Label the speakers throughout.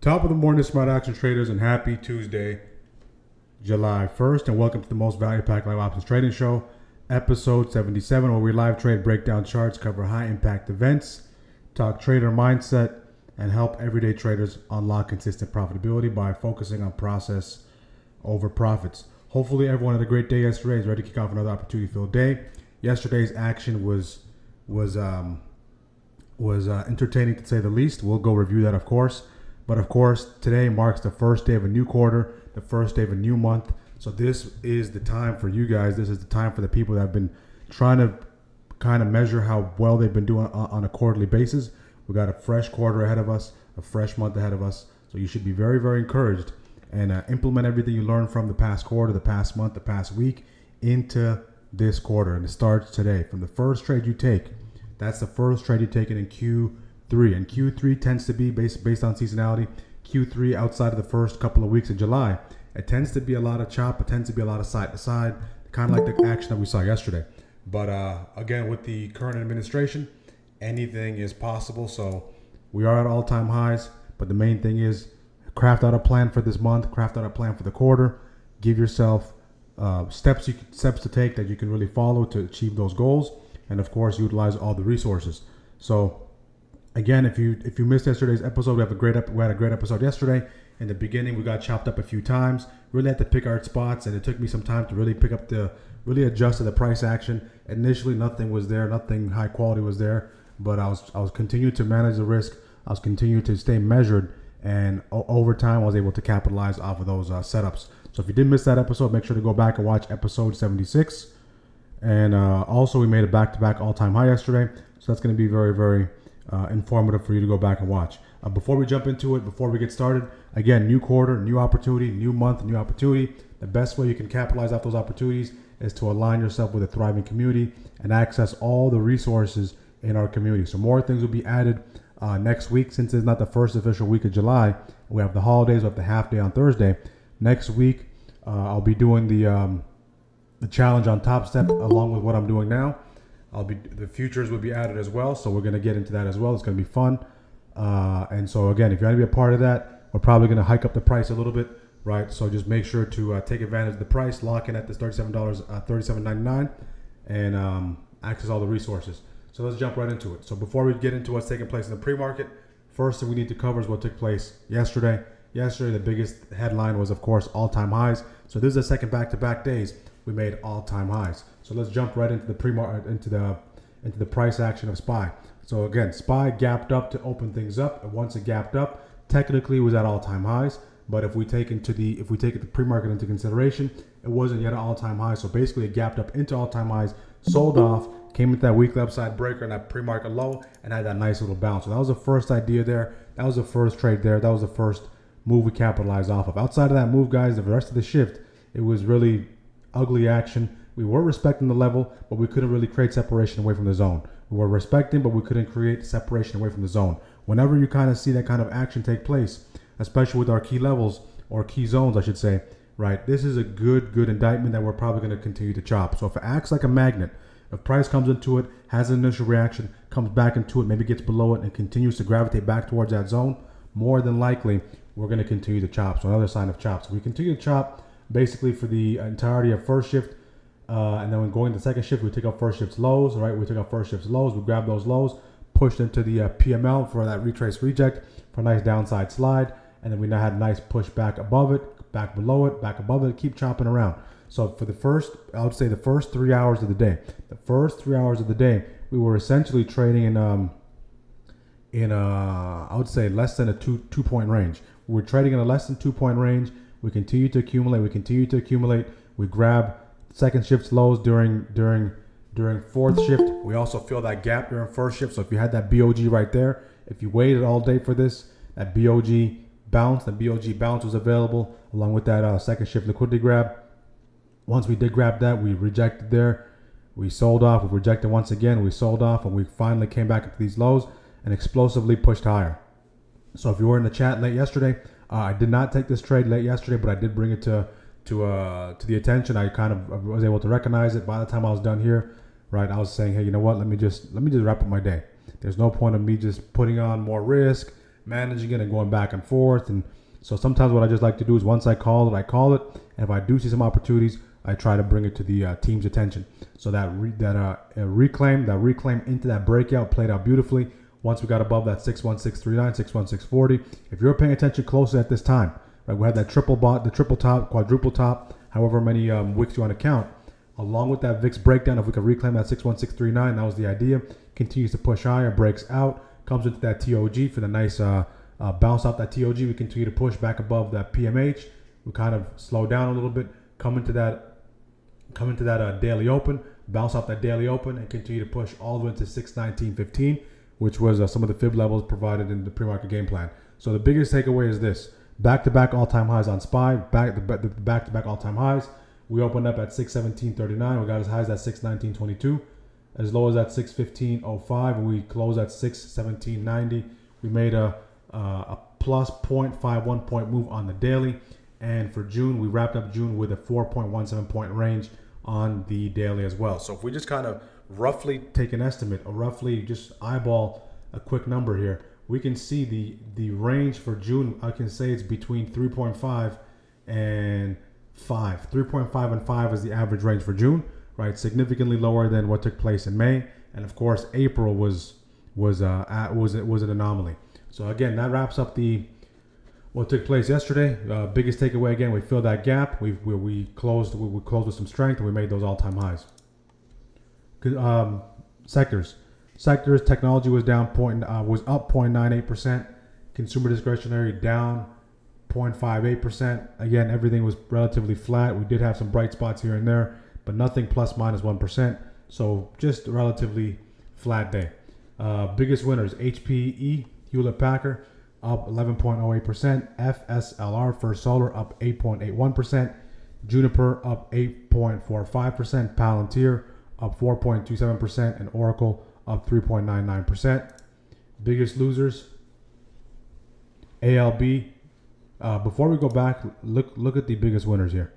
Speaker 1: Top of the morning, smart action traders, and happy Tuesday, July 1st, and welcome to the most value-packed live options trading show, episode 77, where we live trade, break down charts, cover high-impact events, talk trader mindset, and help everyday traders unlock consistent profitability by focusing on process over profits. Hopefully, everyone had a great day yesterday. Is ready to kick off another opportunity-filled day. Yesterday's action was entertaining to say the least. We'll go review that, of course. But of course, today marks the first day of a new quarter, the first day of a new month. So this is the time for you guys. This is the time for the people that have been trying to kind of measure how well they've been doing on a quarterly basis. We got a fresh quarter ahead of us, a fresh month ahead of us. So you should be very, very encouraged and implement everything you learned from the past quarter, the past month, the past week into this quarter. And it starts today. From the first trade you take, that's the first trade you're taking in Q3. And Q3 tends to be based on seasonality. Q3 outside of the first couple of weeks of July, it tends to be a lot of chop. It tends to be a lot of side to side, kind of like the action that we saw yesterday. But again, with the current administration, anything is possible. So we are at all-time highs. But the main thing is craft out a plan for this month, craft out a plan for the quarter, give yourself steps to take that you can really follow to achieve those goals, and of course utilize all the resources. So again, if you missed yesterday's episode, we had a great episode yesterday. In the beginning, we got chopped up a few times. Really had to pick our spots, and it took me some time to really adjust to the price action. Initially, nothing was there, nothing high quality was there, but I was continuing to manage the risk. I was continuing to stay measured, and over time, I was able to capitalize off of those setups. So if you did miss that episode, make sure to go back and watch episode 76. And also, we made a back-to-back all-time high yesterday, so that's going to be very, very informative for you to go back and watch. Before we jump into it, before we get started, again, new quarter, new opportunity, new month, new opportunity. The best way you can capitalize off those opportunities is to align yourself with a thriving community and access all the resources in our community. So more things will be added next week. Since it's not the first official week of July, we have the holidays, we have the half day on Thursday. Next week, I'll be doing the challenge on Top Step along with what I'm doing now. The futures will be added as well, so we're going to get into that as well. It's going to be fun. And so again, if you want to be a part of that, we're probably going to hike up the price a little bit, right? So just make sure to take advantage of the price, lock in at this $37.99, and access all the resources. So let's jump right into it. So before we get into what's taking place in the pre-market, first thing we need to cover is what took place yesterday. Yesterday, the biggest headline was, of course, all-time highs. So this is the second back-to-back days we made all-time highs. So let's jump right into the pre-market, into the price action of SPY. So again, SPY gapped up to open things up, and once it gapped up, technically it was at all-time highs. But if we take the pre-market into consideration, it wasn't yet an all-time high. So basically, it gapped up into all-time highs, sold off, came into that weekly upside breaker and that pre-market low, and had that nice little bounce. So that was the first idea there. That was the first trade there. That was the first move we capitalized off of. Outside of that move, guys, the rest of the shift, it was really ugly action. We were respecting the level, but we couldn't really create separation away from the zone. We were respecting, but we couldn't create separation away from the zone. Whenever you kind of see that kind of action take place, especially with our key levels, or key zones, I should say, right, this is a good indictment that we're probably going to continue to chop. So if it acts like a magnet, if price comes into it, has an initial reaction, comes back into it, maybe gets below it, and continues to gravitate back towards that zone, more than likely, we're going to continue to chop. So another sign of chop. So we continue to chop basically for the entirety of first shift. And then when going to second shift, we take out first shift's lows, right? We took out first shift's lows, we grab those lows, pushed into the PML for that retrace reject for a nice downside slide. And then we now had a nice push back above it, back below it, back above it, keep chopping around. So for the first, I would say the first 3 hours of the day, we were essentially trading in I would say less than a two point range. We were trading in a less than 2 point range. We continue to accumulate. We grab second shift's lows during fourth shift. We also fill that gap during first shift. So if you had that BOG right there, if you waited all day for this, that BOG bounce was available along with that second shift liquidity grab. Once we did grab that, we rejected there. We sold off. We rejected once again. We sold off, and we finally came back into these lows and explosively pushed higher. So if you were in the chat late yesterday, I did not take this trade late yesterday, but I did bring it to the attention. I kind of was able to recognize it by the time I was done here, right? I was saying, hey, you know what? Let me just wrap up my day. There's no point of me just putting on more risk, managing it and going back and forth. And so sometimes what I just like to do is once I call it. And if I do see some opportunities, I try to bring it to the team's attention. So that reclaim into that breakout played out beautifully. Once we got above that 61639, 61640, if you're paying attention closely at this time, right, we had that triple top, quadruple top, however many wicks you want to count, along with that VIX breakdown. If we can reclaim that 61639, that was the idea. Continues to push higher, breaks out, comes into that TOG for the nice bounce off that TOG. We continue to push back above that PMH. We kind of slow down a little bit, come into that daily open, bounce off that daily open, and continue to push all the way to 619.15, which was some of the fib levels provided in the pre-market game plan. So the biggest takeaway is this: back-to-back all-time highs on SPY, back-to-back all-time highs. We opened up at 617.39. We got as high as that 619.22, as low as that 615.05. We closed at 617.90. We made a plus 0.51 point move on the daily. And for June, we wrapped up June with a 4.17 point range on the daily as well. So if we just kind of roughly take an estimate, or roughly just eyeball a quick number here, we can see the range for June. I can say it's between 3.5 and 5. 3.5 and 5 is the average range for June, right? Significantly lower than what took place in May, and of course April was an anomaly. So again, that wraps up what took place yesterday. Biggest takeaway, again, we filled that gap. We closed with some strength, and we made those all-time highs. Sectors, technology was down was up 0.98%. Consumer discretionary down 0.58%. Again, everything was relatively flat. We did have some bright spots here and there, but nothing plus minus 1%. So just a relatively flat day. Biggest winners: HPE, Hewlett Packard, up 11.08%. FSLR, First Solar, up 8.81%. Juniper, up 8.45%. Palantir, up 4.27%. And Oracle, up 3.99%. Biggest losers: ALB. Before we go back, look at the biggest winners here,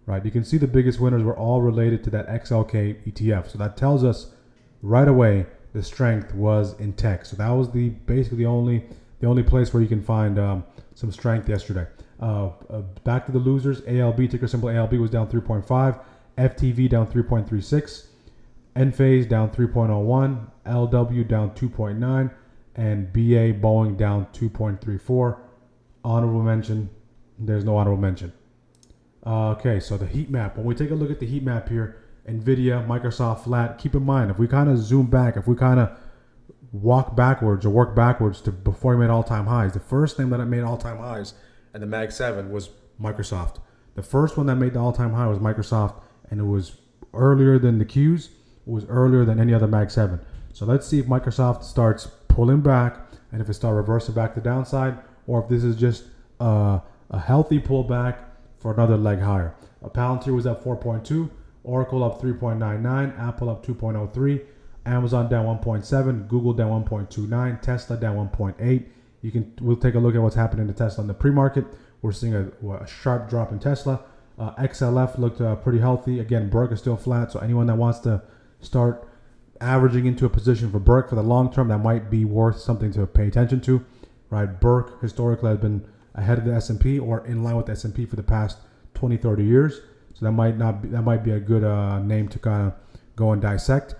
Speaker 1: right? You can see the biggest winners were all related to that XLK ETF. So that tells us right away the strength was in tech. So that was basically the only place where you can find some strength yesterday. Back to the losers: ALB, ticker symbol ALB, was down 3.5. FTV down 3.36. Enphase down 3.01. LW down 2.9. And BA Boeing down 2.34. Honorable mention: there's no honorable mention. Okay, so the heat map. When we take a look at the heat map here, NVIDIA, Microsoft flat. Keep in mind, if we kind of zoom back, if we kind of walk backwards or work backwards to before we made all-time highs, the first thing that made all-time highs in the Mag 7 was Microsoft. The first one that made the all-time high was Microsoft, and it was earlier than the Qs. It was earlier than any other Mag 7. So let's see if Microsoft starts pulling back, and if it starts reversing back the downside, or if this is just a healthy pullback for another leg higher. Palantir was up 4.2, Oracle up 3.99, Apple up 2.03, Amazon down 1.7, Google down 1.29, Tesla down 1.8. We'll take a look at what's happening to Tesla in the pre-market. We're seeing a sharp drop in Tesla. XLF looked pretty healthy. Again, Berk is still flat, so anyone that wants to start averaging into a position for Berk for the long term, that might be worth something to pay attention to. Right, Berk historically has been ahead of the S&P or in line with the S&P for the past 20, 30 years. So that might be a good name to kind of go and dissect.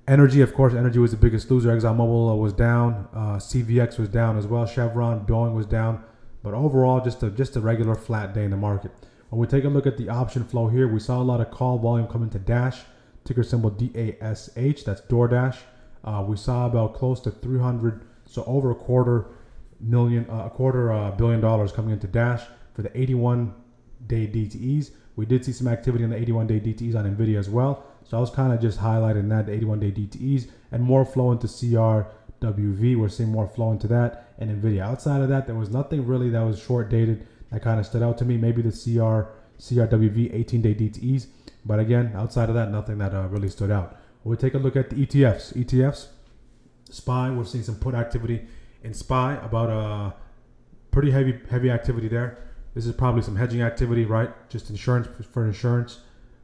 Speaker 1: Energy, of course, energy was the biggest loser. ExxonMobil was down. CVX was down as well. Chevron, Boeing was down. But overall, just a regular flat day in the market. When we take a look at the option flow here, we saw a lot of call volume coming to Dash, ticker symbol DASH. That's DoorDash. We saw about close to 300, so over a quarter billion dollars coming into Dash for the 81-day DTEs. We did see some activity in the 81-day DTEs on NVIDIA as well. So I was kind of just highlighting that, the 81-day DTEs, and more flow into CRWV. We're seeing more flow into that and NVIDIA. Outside of that, there was nothing really that was short-dated that kind of stood out to me. Maybe the CRWV 18-day DTEs. But again, outside of that, nothing that really stood out. We'll take a look at the ETFs. SPY, we're seeing some put activity in SPY, about pretty heavy activity there. This is probably some hedging activity, right? Just insurance for insurance.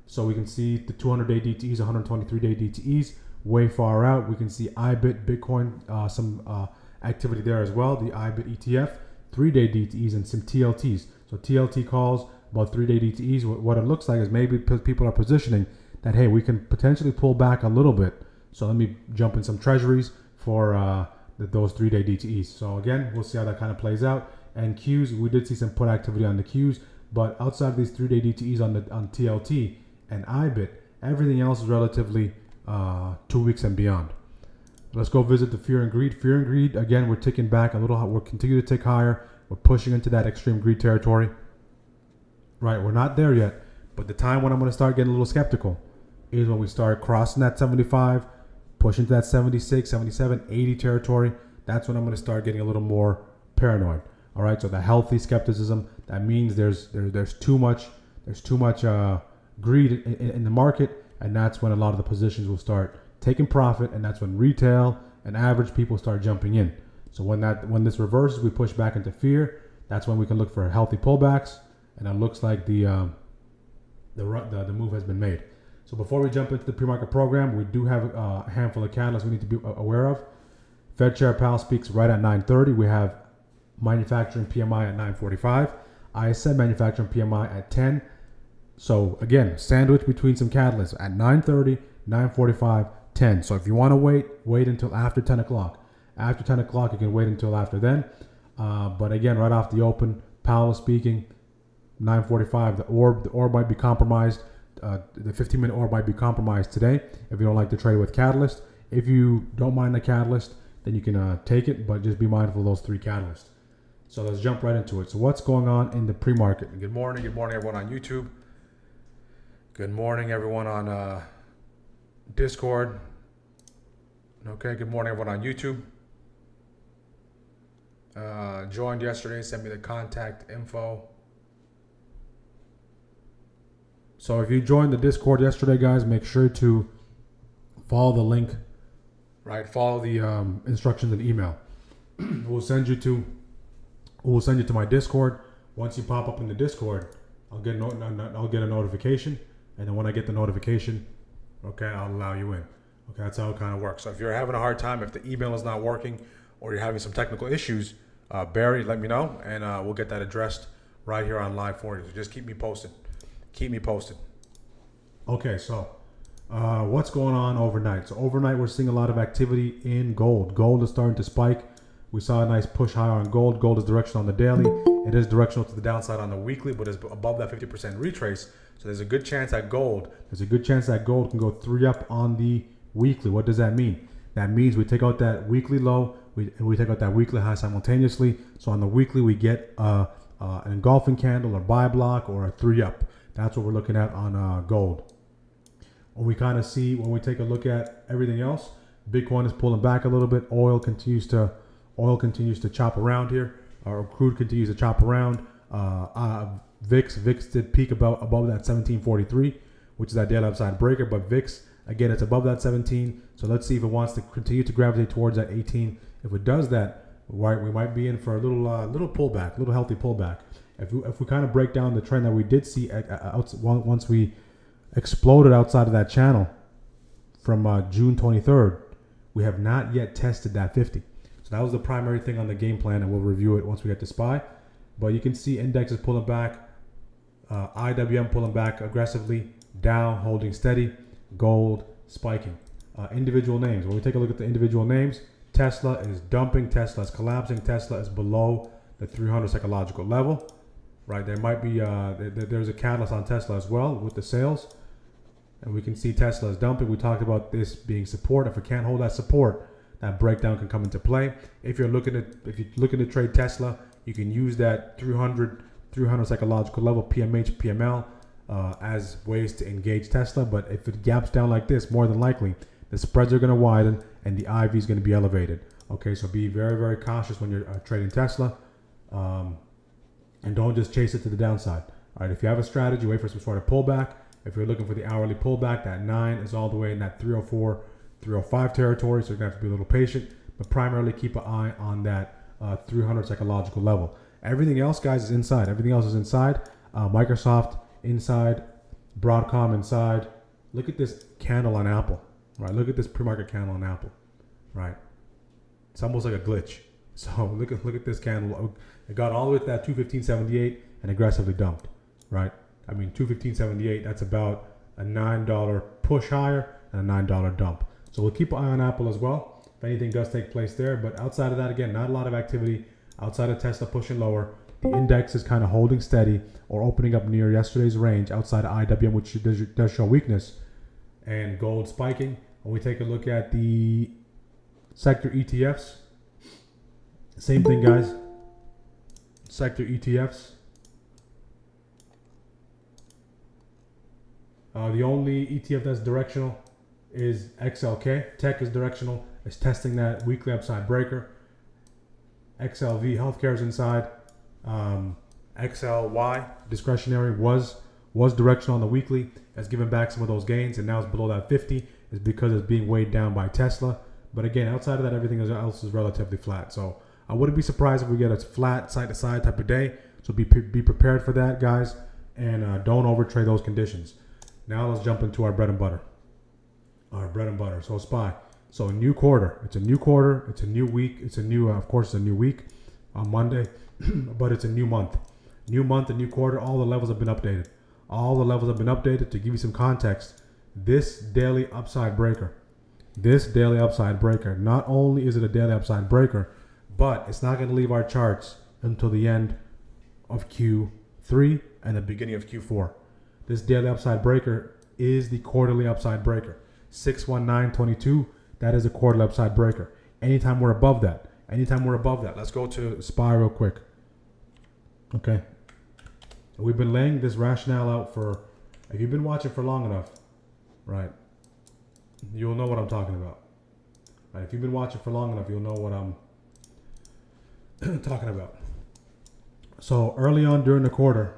Speaker 1: So we can see the 200-day DTEs, 123-day DTEs, way far out. We can see IBIT, Bitcoin, some activity there as well. The IBIT ETF, 3-day DTEs, and some TLTs. So TLT calls, about 3-day DTEs. What it looks like is maybe people are positioning that, hey, we can potentially pull back a little bit. So let me jump in some treasuries for those 3-day DTEs. So again, we'll see how that kind of plays out. And Qs, we did see some put activity on the Qs, but outside of these 3-day DTEs on TLT and IBIT, everything else is relatively 2 weeks and beyond. Let's go visit the fear and greed. Fear and greed, again, we're ticking back a little. We're continuing to tick higher. We're pushing into that extreme greed territory. Right, we're not there yet, but the time when I'm going to start getting a little skeptical is when we start crossing that 75, pushing to that 76, 77, 80 territory. That's when I'm going to start getting a little more paranoid. All right, so the healthy skepticism, that means there's too much greed in the market, and that's when a lot of the positions will start taking profit, and that's when retail and average people start jumping in. So when this reverses, we push back into fear. That's when we can look for healthy pullbacks, and it looks like the move has been made. So before we jump into the pre-market program, we do have a handful of catalysts we need to be aware of. Fed Chair Powell speaks right at 9:30. We have manufacturing PMI at 9:45. ISM manufacturing PMI at 10. So again, sandwich between some catalysts at 9:30, 9:45, 10. So if you want to wait until after 10 o'clock. After 10 o'clock, you can wait until after then. But again, right off the open, Powell is speaking. 9:45. The orb might be compromised. The 15-minute orb might be compromised today if you don't like to trade with catalyst. If you don't mind the catalyst, then you can take it, but just be mindful of those 3 catalysts. So let's jump right into it. So what's going on in the pre-market? Good morning everyone on YouTube. Good morning everyone on Discord. Okay, good morning everyone on YouTube. Joined yesterday, sent me the contact info. So if you joined the Discord yesterday, guys, make sure to follow the link, right? Follow the instructions in the email. We'll send you to my Discord. Once you pop up in the Discord, I'll get a notification, and then when I get the notification, okay, I'll allow you in. Okay, that's how it kind of works. So if you're having a hard time, if the email is not working, or you're having some technical issues, Barry, let me know, and we'll get that addressed right here on live for you. So just keep me posted. Keep me posted. Okay, so what's going on overnight? So overnight, we're seeing a lot of activity in gold. Gold is starting to spike. We saw a nice push higher on gold. Gold is directional on the daily. It is directional to the downside on the weekly, but is above that 50% retrace. So there's a good chance that gold can go 3 up on the weekly. What does that mean? That means we take out that weekly low, we take out that weekly high simultaneously. So on the weekly, we get an engulfing candle, or buy block, or a 3 up. That's what we're looking at on gold. When we take a look at everything else, Bitcoin is pulling back a little bit. Oil continues to chop around here, or crude continues to chop around. VIX did peak above that 1743, which is that daily upside breaker. But VIX, again, it's above that 17. So let's see if it wants to continue to gravitate towards that 18. If it does that, we might be in for a little pullback, a little healthy pullback. If we kind of break down the trend that we did see once we exploded outside of that channel from June 23rd, we have not yet tested that 50. So that was the primary thing on the game plan, and we'll review it once we get to SPY. But you can see indexes pulling back, IWM pulling back aggressively, Dow holding steady, gold spiking. Individual names. When we take a look at the individual names, Tesla is dumping, Tesla is collapsing, Tesla is below the 300 psychological level. Right, there might be there's a catalyst on Tesla as well with the sales, and we can see Tesla is dumping. We talked about this being support. If it can't hold that support, that breakdown can come into play. If you're looking to trade Tesla, you can use that 300 psychological level, PMH, PML, as ways to engage Tesla. But if it gaps down like this, more than likely the spreads are going to widen and the IV is going to be elevated. Okay, so be very, very cautious when you're trading Tesla. And don't just chase it to the downside. All right, if you have a strategy, wait for some sort of pullback. If you're looking for the hourly pullback, that 9 is all the way in that 304, 305 territory, so you're going to have to be a little patient. But primarily keep an eye on that 300 psychological level. Everything else, guys, is inside. Everything else is inside. Microsoft inside, Broadcom inside. Look at this candle on Apple. Right, look at this pre-market candle on Apple. Right, it's almost like a glitch. So look at this candle. It got all the way to that 215.78 and aggressively dumped, right? I mean, 215.78. That's about a $9 push higher and a $9 dump. So we'll keep an eye on Apple as well if anything does take place there. But outside of that, again, not a lot of activity outside of Tesla pushing lower. The index is kind of holding steady or opening up near yesterday's range outside of IWM, which does show weakness, and gold spiking. When we take a look at the sector ETFs, same thing, guys. Sector ETFs. The only ETF that's directional is XLK. Tech is directional. It's testing that weekly upside breaker. XLV healthcare is inside. XLY discretionary was directional on the weekly. Has given back some of those gains and now it's below that 50. Is because it's being weighed down by Tesla. But again, outside of that, everything else is relatively flat. So I wouldn't be surprised if we get a flat side to side type of day. So be prepared for that, guys, and don't overtrade those conditions. Now let's jump into our bread and butter. Our bread and butter. So SPY. So a new quarter. It's a new quarter. It's a new week. It's a new, of course, it's a new week on Monday, but it's a new month. New month, a new quarter. All the levels have been updated. All the levels have been updated. To give you some context, this daily upside breaker, not only is it a daily upside breaker, but it's not going to leave our charts until the end of Q3 and the beginning of Q4. This daily upside breaker is the quarterly upside breaker. 619.22, that is a quarterly upside breaker. Anytime we're above that, let's go to SPY real quick. Okay. We've been laying this rationale out for, if you've been watching for long enough, right, you'll know what I'm talking about. Right? If you've been watching for long enough, you'll know what I'm talking about. So early on during the quarter,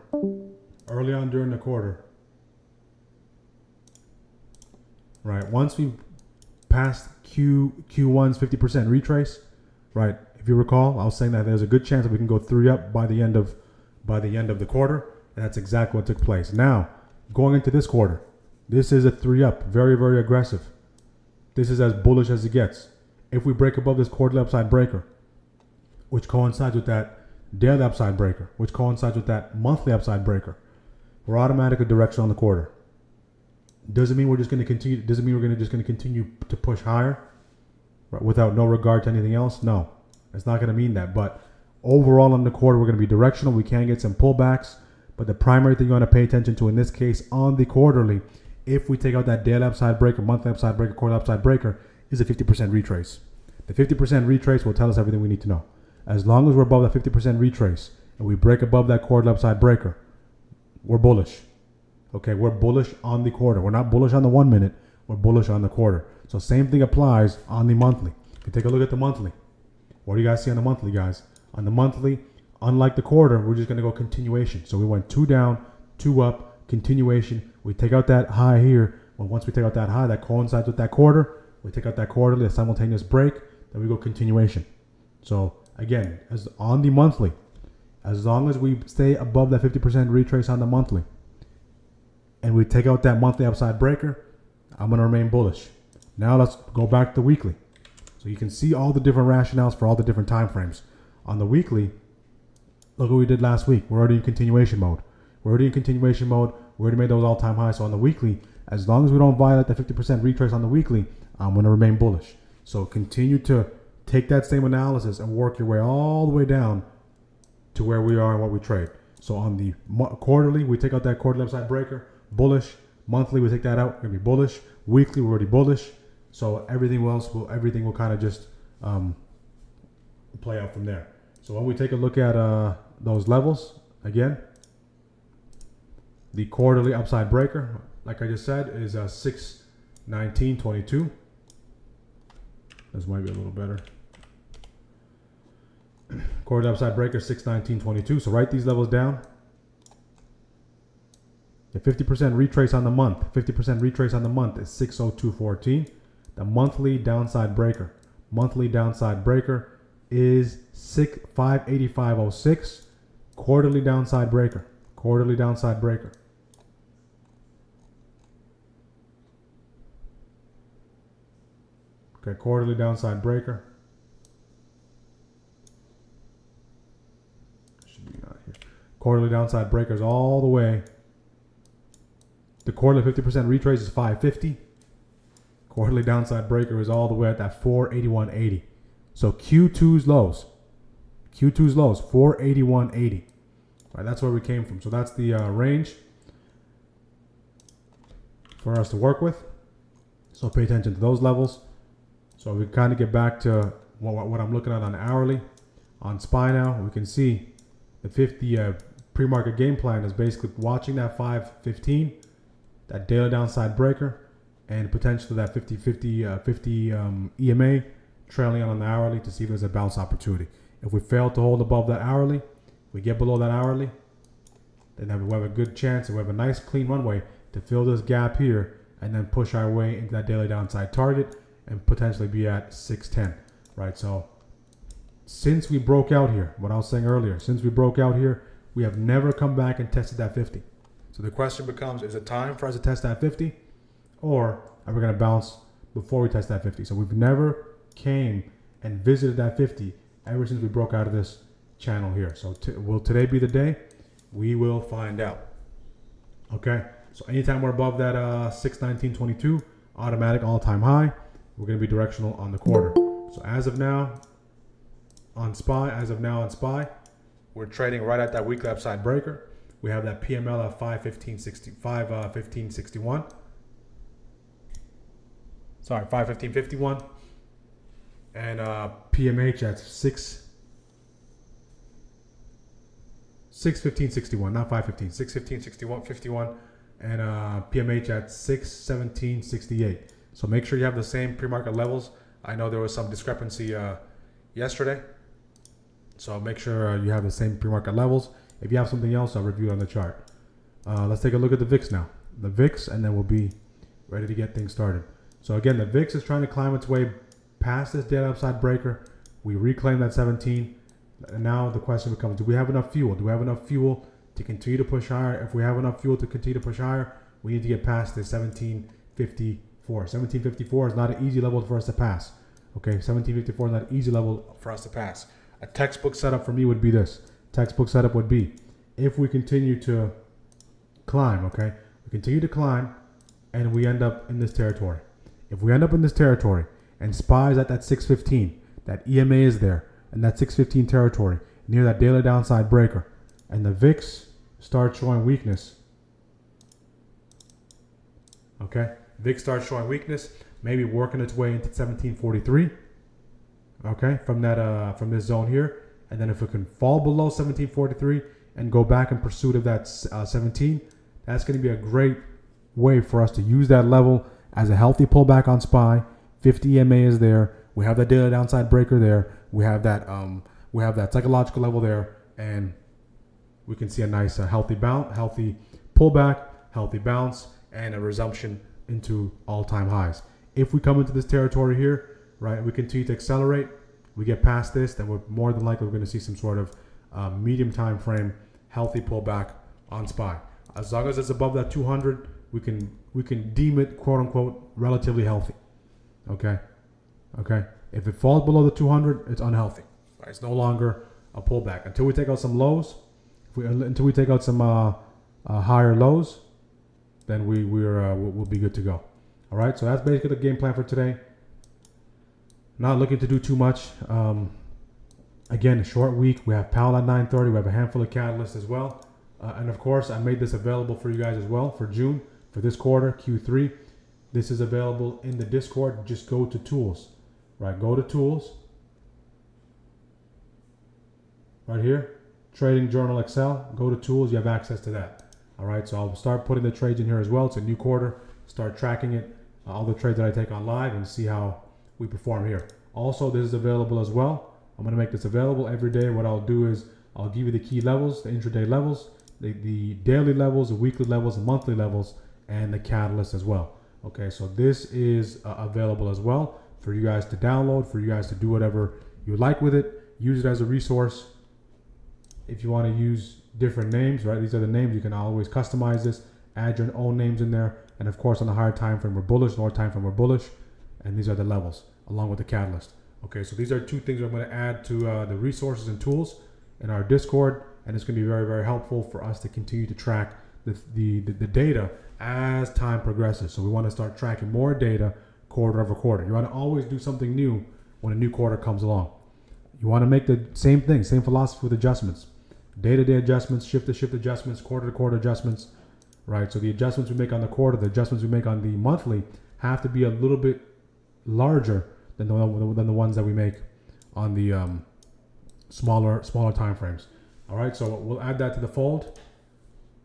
Speaker 1: right, once we passed Q1's 50% retrace, right, if you recall, I was saying that there's a good chance that we can go 3 up by the end of the quarter, and that's exactly what took place. Now, going into this quarter, this is a 3 up, very, very aggressive. This is as bullish as it gets. If we break above this quarterly upside breaker, which coincides with that daily upside breaker, which coincides with that monthly upside breaker, we're automatically directional on the quarter. Doesn't mean we're just going to continue. Doesn't mean we're just going to continue to push higher, right, without no regard to anything else. No, it's not going to mean that. But overall on the quarter, we're going to be directional. We can get some pullbacks, but the primary thing you want to pay attention to in this case on the quarterly, if we take out that daily upside breaker, monthly upside breaker, quarterly upside breaker, is a 50% retrace. The 50% retrace will tell us everything we need to know. As long as we're above that 50% retrace and we break above that quarterly upside breaker, we're bullish. Okay, we're bullish on the quarter. We're not bullish on the 1 minute. We're bullish on the quarter. So same thing applies on the monthly. If you take a look at the monthly, what do you guys see on the monthly, guys? On the monthly, unlike the quarter, we're just going to go continuation. So we went 2 down, 2 up, continuation. We take out that high here. Well, once we take out that high, that coincides with that quarter. We take out that quarterly, a simultaneous break. Then we go continuation. So again, as on the monthly, as long as we stay above that 50% retrace on the monthly, and we take out that monthly upside breaker, I'm going to remain bullish. Now let's go back to the weekly. So you can see all the different rationales for all the different time frames. On the weekly, look what we did last week. We're already in continuation mode. We already made those all-time highs. So on the weekly, as long as we don't violate the 50% retrace on the weekly, I'm going to remain bullish. So continue to take that same analysis and work your way all the way down to where we are and what we trade. So on the quarterly, we take out that quarterly upside breaker, bullish. Monthly, we take that out, we're gonna be bullish. Weekly, we're already bullish. So everything will kind of just play out from there. So when we take a look at those levels, again, the quarterly upside breaker, like I just said, is 619.22. This might be a little better. Quarterly upside breaker, 619.22. So write these levels down. The 50% retrace on the month. 50% retrace on the month is 602.14. The monthly downside breaker. Monthly downside breaker is 585.06. Quarterly downside breaker. Quarterly downside breaker. Okay, quarterly downside breaker. Quarterly downside breakers all the way. The quarterly 50% retrace is 550. Quarterly downside breaker is all the way at that 481.80. So Q2's lows. Q2's lows, 481.80. Right, that's where we came from. So that's the range for us to work with. So pay attention to those levels. So we kind of get back to what I'm looking at on hourly. On SPY now, we can see the 50 pre-market game plan is basically watching that 515, that daily downside breaker, and potentially that 50 EMA trailing on the hourly to see if there's a bounce opportunity. If we fail to hold above that hourly, we get below that hourly, then we have a good chance, and we have a nice clean runway to fill this gap here and then push our way into that daily downside target and potentially be at 610, right? So since we broke out here, what I was saying earlier, since we broke out here, we have never come back and tested that 50. So the question becomes, is it time for us to test that 50, or are we going to bounce before we test that 50? So we've never came and visited that 50 ever since we broke out of this channel here. So will today be the day? We will find out. Okay, so anytime we're above that 619.22 automatic all-time high, we're going to be directional on the quarter. So as of now on SPY, we're trading right at that weekly upside breaker. We have that PML at 515.61. Sorry, 515.51. And PMH at 615.61, not 515, 615.61, and PMH at 617.68. So make sure you have the same pre-market levels. I know there was some discrepancy yesterday, so make sure you have the same pre-market levels. If you have something else, I'll review it on the chart. Let's take a look at the VIX now. The VIX, and then we'll be ready to get things started. So again, the VIX is trying to climb its way past this dead upside breaker. We reclaim that 17. And now the question becomes, do we have enough fuel? Do we have enough fuel to continue to push higher? If we have enough fuel to continue to push higher, we need to get past this 1754. 1754 is not an easy level for us to pass. Okay, 1754 is not an easy level for us to pass. A textbook setup for me would be this. Textbook setup would be, if we continue to climb, okay? We continue to climb and we end up in this territory. If we end up in this territory and SPY is at that 615, that EMA is there, and that 615 territory, near that daily downside breaker, and the VIX starts showing weakness, okay? VIX starts showing weakness, maybe working its way into 1743, okay, from that from this zone here. And then if it can fall below 1743 and go back in pursuit of that 17, that's going to be a great way for us to use that level as a healthy pullback on SPY. 50 EMA is there. We have that daily downside breaker there. We have that psychological level there, and we can see a nice healthy bounce, healthy pullback, healthy bounce, and a resumption into all-time highs. If we come into this territory here, right, we continue to accelerate, we get past this, then we're more than likely going to see some sort of medium time frame healthy pullback on SPY. As long as it's above that 200, we can deem it quote unquote relatively healthy. Okay. If it falls below the 200, it's unhealthy. Right? It's no longer a pullback until we take out some lows. Until we take out some higher lows, then we'll be good to go. All right. So that's basically the game plan for today. Not looking to do too much. Again, a short week. We have Powell at 9:30. We have a handful of catalysts as well. And of course, I made this available for you guys as well for June, for this quarter, Q3. This is available in the Discord. Just go to tools, right? Go to tools. Right here, Trading Journal Excel. Go to tools. You have access to that. All right. So I'll start putting the trades in here as well. It's a new quarter. Start tracking it. All the trades that I take on live and see how we perform here. Also, this is available as well. I'm going to make this available every day. What I'll do is I'll give you the key levels, the intraday levels, the daily levels, the weekly levels, the monthly levels, and the catalyst as well. Okay, so this is available as well for you guys to download, for you guys to do whatever you like with it. Use it as a resource. If you want to use different names, right? These are the names. You can always customize this, add your own names in there. And of course, on the higher time frame, we're bullish, lower time frame, we're bullish. And these are the levels along with the catalyst. Okay, so these are two things I'm going to add to the resources and tools in our Discord. and it's going to be very, very helpful for us to continue to track the data as time progresses. So we want to start tracking more data quarter over quarter. You want to always do something new when a new quarter comes along. You want to make the same thing, same philosophy with adjustments. Day-to-day adjustments, shift-to-shift adjustments, quarter-to-quarter adjustments, right? So the adjustments we make on the quarter, the adjustments we make on the monthly have to be a little bit larger than the ones that we make on the smaller time frames. All right, so we'll add that to the fold.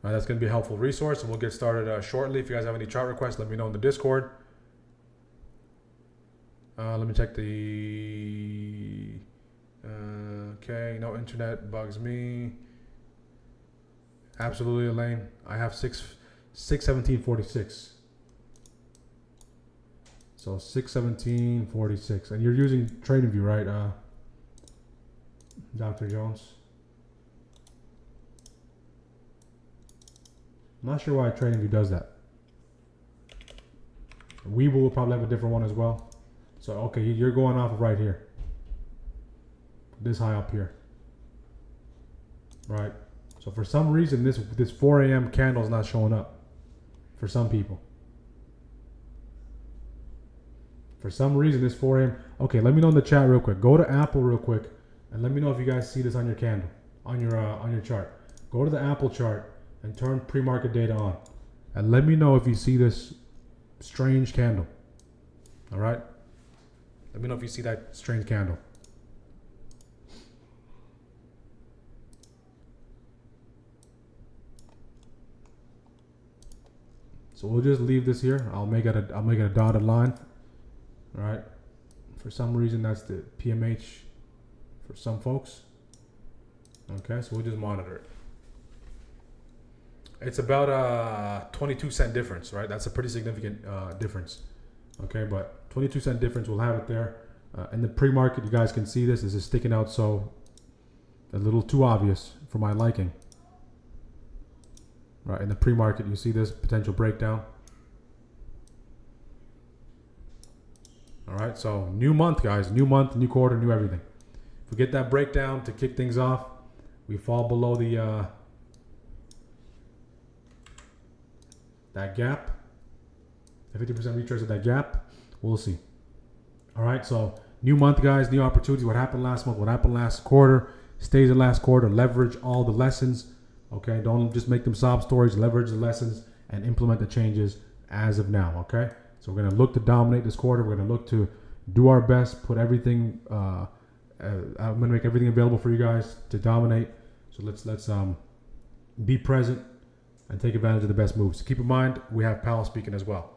Speaker 1: That's going to be a helpful resource, and we'll get started shortly. If you guys have any chart requests, let me know in the Discord. Let me check the... okay, no internet bugs me. Absolutely, Elaine. I have 61746. So 61746, and you're using TradingView, right, Dr. Jones? I'm not sure why TradingView does that. Webull will probably have a different one as well. So okay, you're going off of right here, this high up here, right? So for some reason, this 4 a.m. candle is not showing up for some people. For some reason, this 4 a.m. Okay, let me know in the chat real quick. Go to Apple real quick, and let me know if you guys see this on your candle, on your chart. Go to the Apple chart and turn pre-market data on, and let me know if you see this strange candle. All right. Let me know if you see that strange candle. So we'll just leave this here. I'll make it a dotted line. All right. For some reason, that's the PMH for some folks. Okay, so we'll just monitor it. It's about a 22-cent difference, right? That's a pretty significant difference. Okay, but 22-cent difference, we'll have it there. In the pre-market, you guys can see this. This is sticking out so a little too obvious for my liking. Right, in the pre-market, you see this potential breakdown. All right, so new month, guys. New month, new quarter, new everything. If we get that breakdown to kick things off, we fall below the that gap, the 50% retrace of that gap, we'll see. All right, so new month, guys, new opportunity. What happened last month, what happened last quarter, stays in last quarter. Leverage all the lessons, okay? Don't just make them sob stories. Leverage the lessons and implement the changes as of now, okay? So we're gonna look to dominate this quarter. We're gonna look to do our best, put everything, I'm gonna make everything available for you guys to dominate. So let's be present and take advantage of the best moves. Keep in mind, we have Powell speaking as well.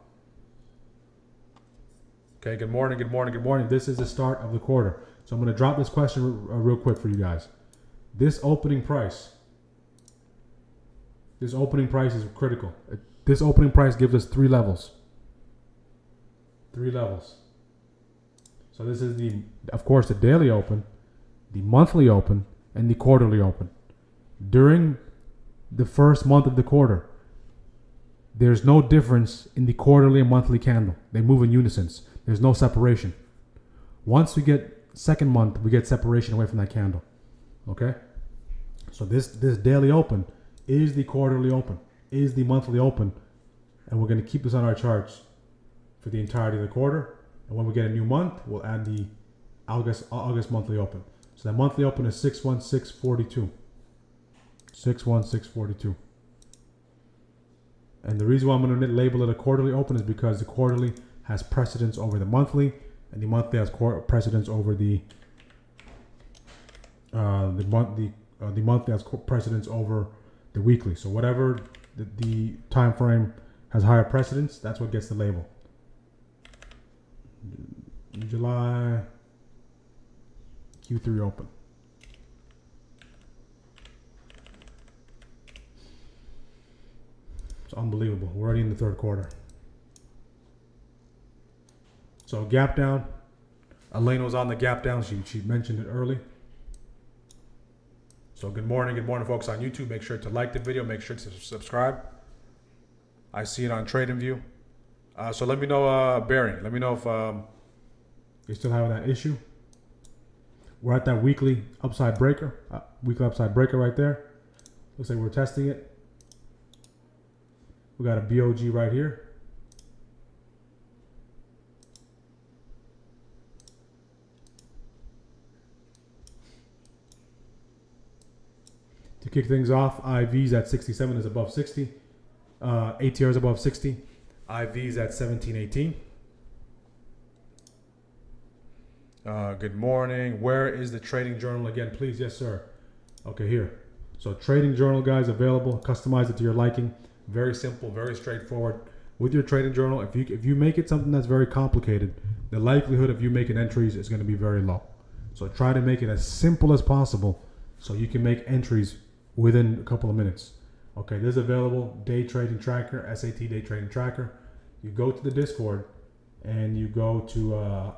Speaker 1: Okay, good morning, good morning, good morning. This is the start of the quarter. So I'm going to drop this question real quick for you guys. This opening price is critical. This opening price gives us 3 levels. 3 levels. So this is of course, the daily open, the monthly open, and the quarterly open. During the first month of the quarter, there's no difference in the quarterly and monthly candle. They move in unison. There's no separation. Once we get second month, we get separation away from that candle. Okay? So this daily open is the quarterly open, is the monthly open, and we're going to keep this on our charts for the entirety of the quarter. And when we get a new month, we'll add the August monthly open. So that monthly open is 61642. 61642. And the reason why I'm going to label it a quarterly open is because the quarterly has precedence over the monthly, and the monthly has precedence over the monthly has precedence over the weekly. So whatever the time frame has higher precedence, that's what gets the label. July Q3 open. It's unbelievable. We're already in the third quarter. So gap down. Elaine was on the gap down. She mentioned it early. So good morning, folks on YouTube. Make sure to like the video. Make sure to subscribe. I see it on TradingView. So let me know, Barry. Let me know if you're still having that issue. We're at that weekly upside breaker. Weekly upside breaker right there. Looks like we're testing it. We got a BOG right here. To kick things off, IVs at 67 is above 60. ATR is above 60. IVs at 1718. Good morning. Where is the trading journal again, please? Yes, sir. Okay, here. So trading journal, guys, available. Customize it to your liking. Very simple, very straightforward. With your trading journal, if you make it something that's very complicated, the likelihood of you making entries is going to be very low. So try to make it as simple as possible so you can make entries within a couple of minutes. Okay, this is available. Day trading tracker, SAT day trading tracker. You go to the Discord and you go to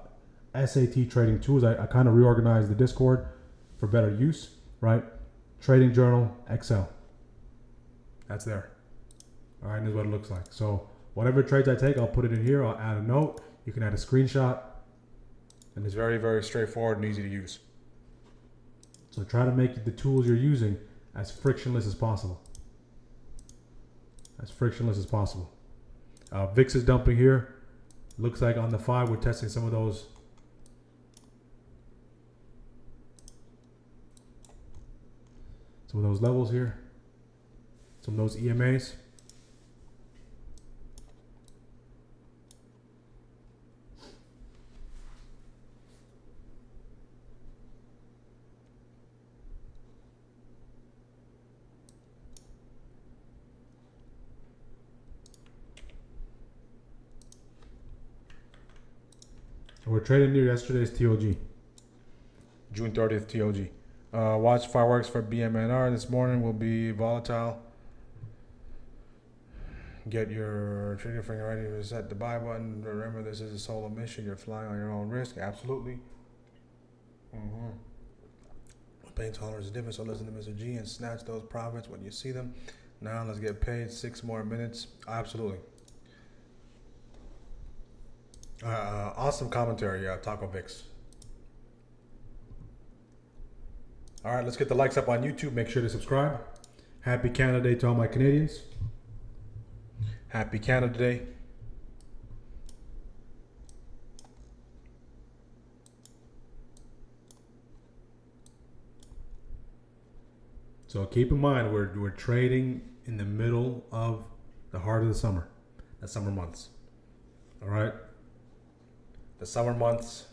Speaker 1: SAT trading tools. I kind of reorganized the Discord for better use, right? Trading journal, Excel. That's there. All right, and this is what it looks like. So whatever trades I take, I'll put it in here. I'll add a note. You can add a screenshot. And it's very, very straightforward and easy to use. So try to make the tools you're using as frictionless as possible. As frictionless as possible. VIX is dumping here. Looks like on the 5, we're testing some of those. Some of those levels here. Some of those EMAs. We're trading near yesterday's TOG. June 30th TOG. Watch fireworks for BMNR this morning will be volatile. Get your trigger finger ready to set the buy button. Remember, this is a solo mission. You're flying on your own risk. Absolutely. Pain tolerance is different, so listen to Mr. G and snatch those profits when you see them. Now let's get paid. 6 more minutes. Absolutely. Awesome commentary, Taco Vix. All right, let's get the likes up on YouTube. Make sure to subscribe. Happy Canada Day to all my Canadians. Happy Canada Day. So keep in mind, we're trading in the middle of the heart of the summer. The summer months. All right. The summer months.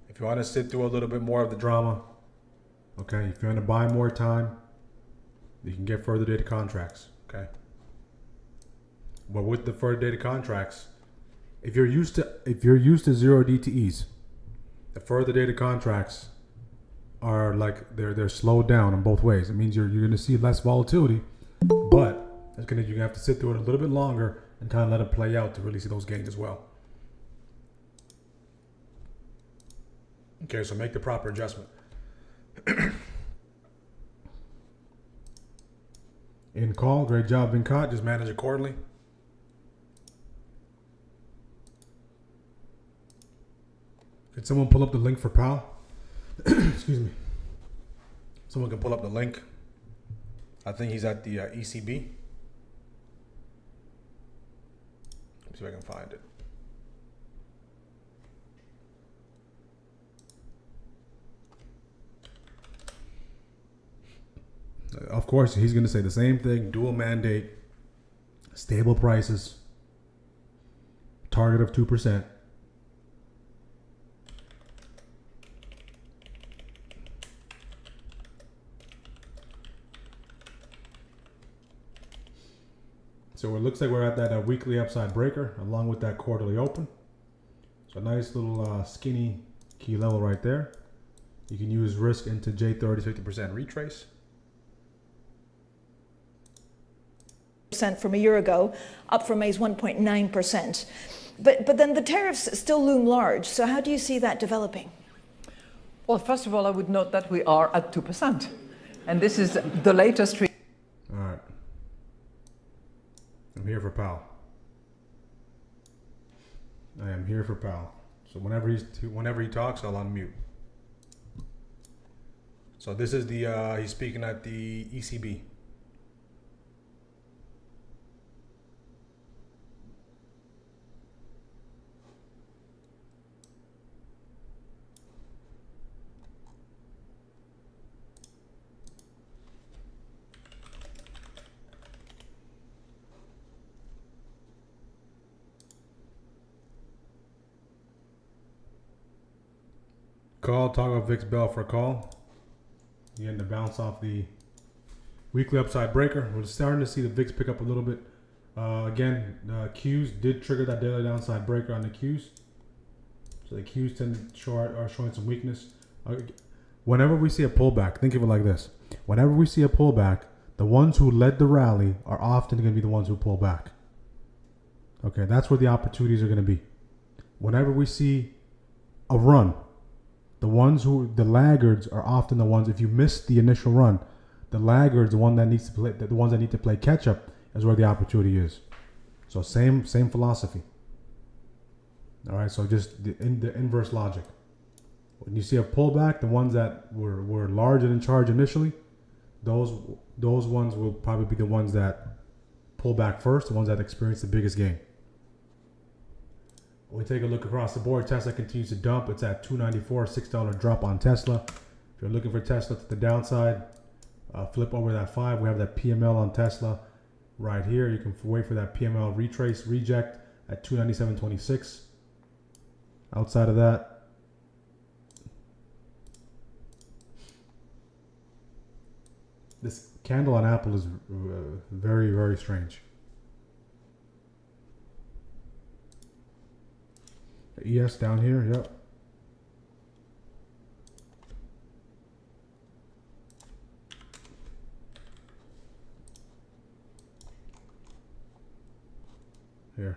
Speaker 1: If you want to sit through a little bit more of the drama, okay, if you want to buy more time, you can get further dated contracts, okay? But with the further dated contracts, if you're used to zero DTEs, the further dated contracts are like they're slowed down in both ways. It means you're going to see less volatility, but you're going to have to sit through it a little bit longer and kind of let it play out to really see those gains as well. Okay, so make the proper adjustment. In call, great job being caught. Just manage accordingly. Can someone pull up the link for Pal? Excuse me. Someone can pull up the link. I think he's at the ECB. Let me see if I can find it. Of course, he's going to say the same thing. Dual mandate, stable prices, target of 2%. So it looks like we're at that weekly upside breaker along with that quarterly open. So a nice little skinny key level right there. You can use risk into J30, 50% retrace.
Speaker 2: From a year ago, up from May's 1.9%. But then the tariffs still loom large. So how do you see that developing?
Speaker 3: Well, first of all, I would note that we are at 2%. And this is the latest.
Speaker 1: All right. I'm here for Pal. I am here for Pal. So whenever he talks, I'll unmute. So this is the he's speaking at the ECB. Call, toggle VIX bell for a call. You end to bounce off the weekly upside breaker. We're starting to see the VIX pick up a little bit. Again, the Qs did trigger that daily downside breaker on the Qs. So the Qs tend to are showing some weakness. Whenever we see a pullback, think of it like this. Whenever we see a pullback, the ones who led the rally are often going to be the ones who pull back. Okay, that's where the opportunities are going to be. Whenever we see a run, the laggards are often the ones, if you miss the initial run, the laggards, the ones that need to play catch up is where the opportunity is. So same philosophy. All right, so just the inverse logic. When you see a pullback, the ones that were large and in charge initially, those ones will probably be the ones that pull back first, the ones that experience the biggest gain. When we take a look across the board, Tesla continues to dump. It's at $294, $6 drop on Tesla. If you're looking for Tesla to the downside, flip over that 5. We have that PML on Tesla right here. You can wait for that PML retrace reject at 297.26. Outside of that, this candle on Apple is very, very strange. ES down here, yep. Here.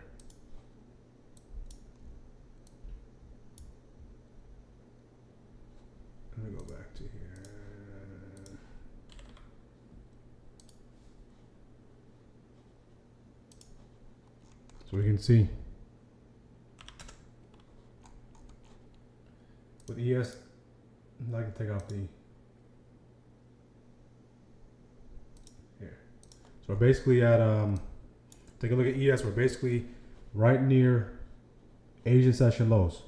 Speaker 1: Let me go back to here. So we can see with ES, I can take off the here. So we're basically at take a look at ES. We're basically right near Asian session lows.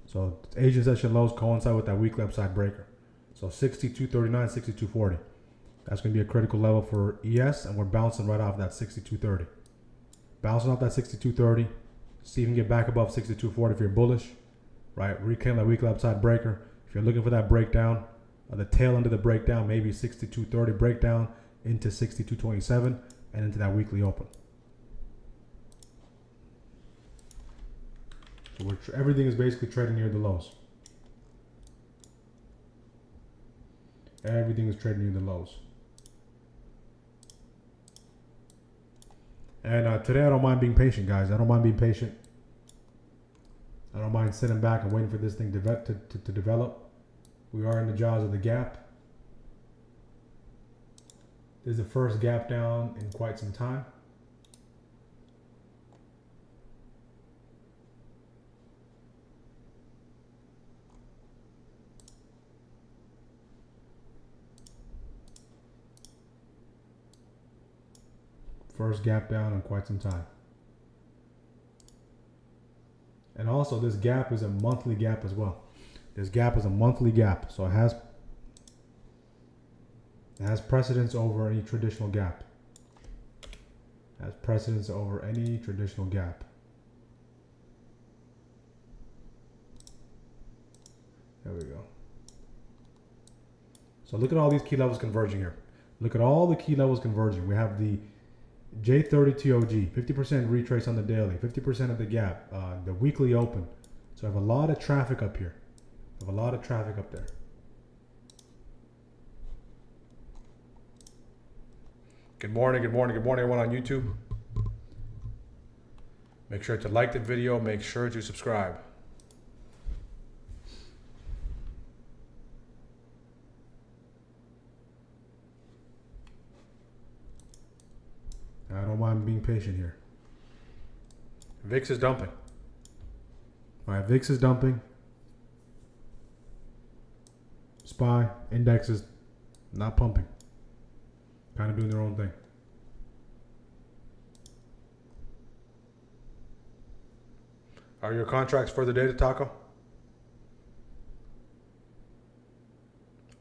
Speaker 1: So Asian session lows coincide with that weekly upside breaker. So 62.39, 62.40. That's going to be a critical level for ES, and we're bouncing right off that 62.30. Bouncing off that 62.30. See if you can get back above 62.40 if you're bullish. Right, reclaim that weekly upside breaker. If you're looking for that breakdown, the tail end of the breakdown, maybe 62.30 breakdown into 62.27 and into that weekly open. So everything is basically trading near the lows. Everything is trading near the lows. And today I don't mind being patient, guys. I don't mind being patient. I don't mind sitting back and waiting for this thing to develop. We are in the jaws of the gap. This is the first gap down in quite some time. First gap down in quite some time. And also this gap is a monthly gap as well. This gap is a monthly gap, so it has precedence over any traditional gap. It has precedence over any traditional gap. There we go. So look at all these key levels converging here. Look at all the key levels converging. We have the J30TOG, 50% retrace on the daily, 50% of the gap, the weekly open. So I have a lot of traffic up here. I have a lot of traffic up there. Good morning, good morning, good morning, everyone on YouTube. Make sure to like the video, make sure to subscribe. I don't mind being patient here. VIX is dumping. All right, VIX is dumping. SPY index is not pumping. Kind of doing their own thing. Are your contracts for the data, Taco?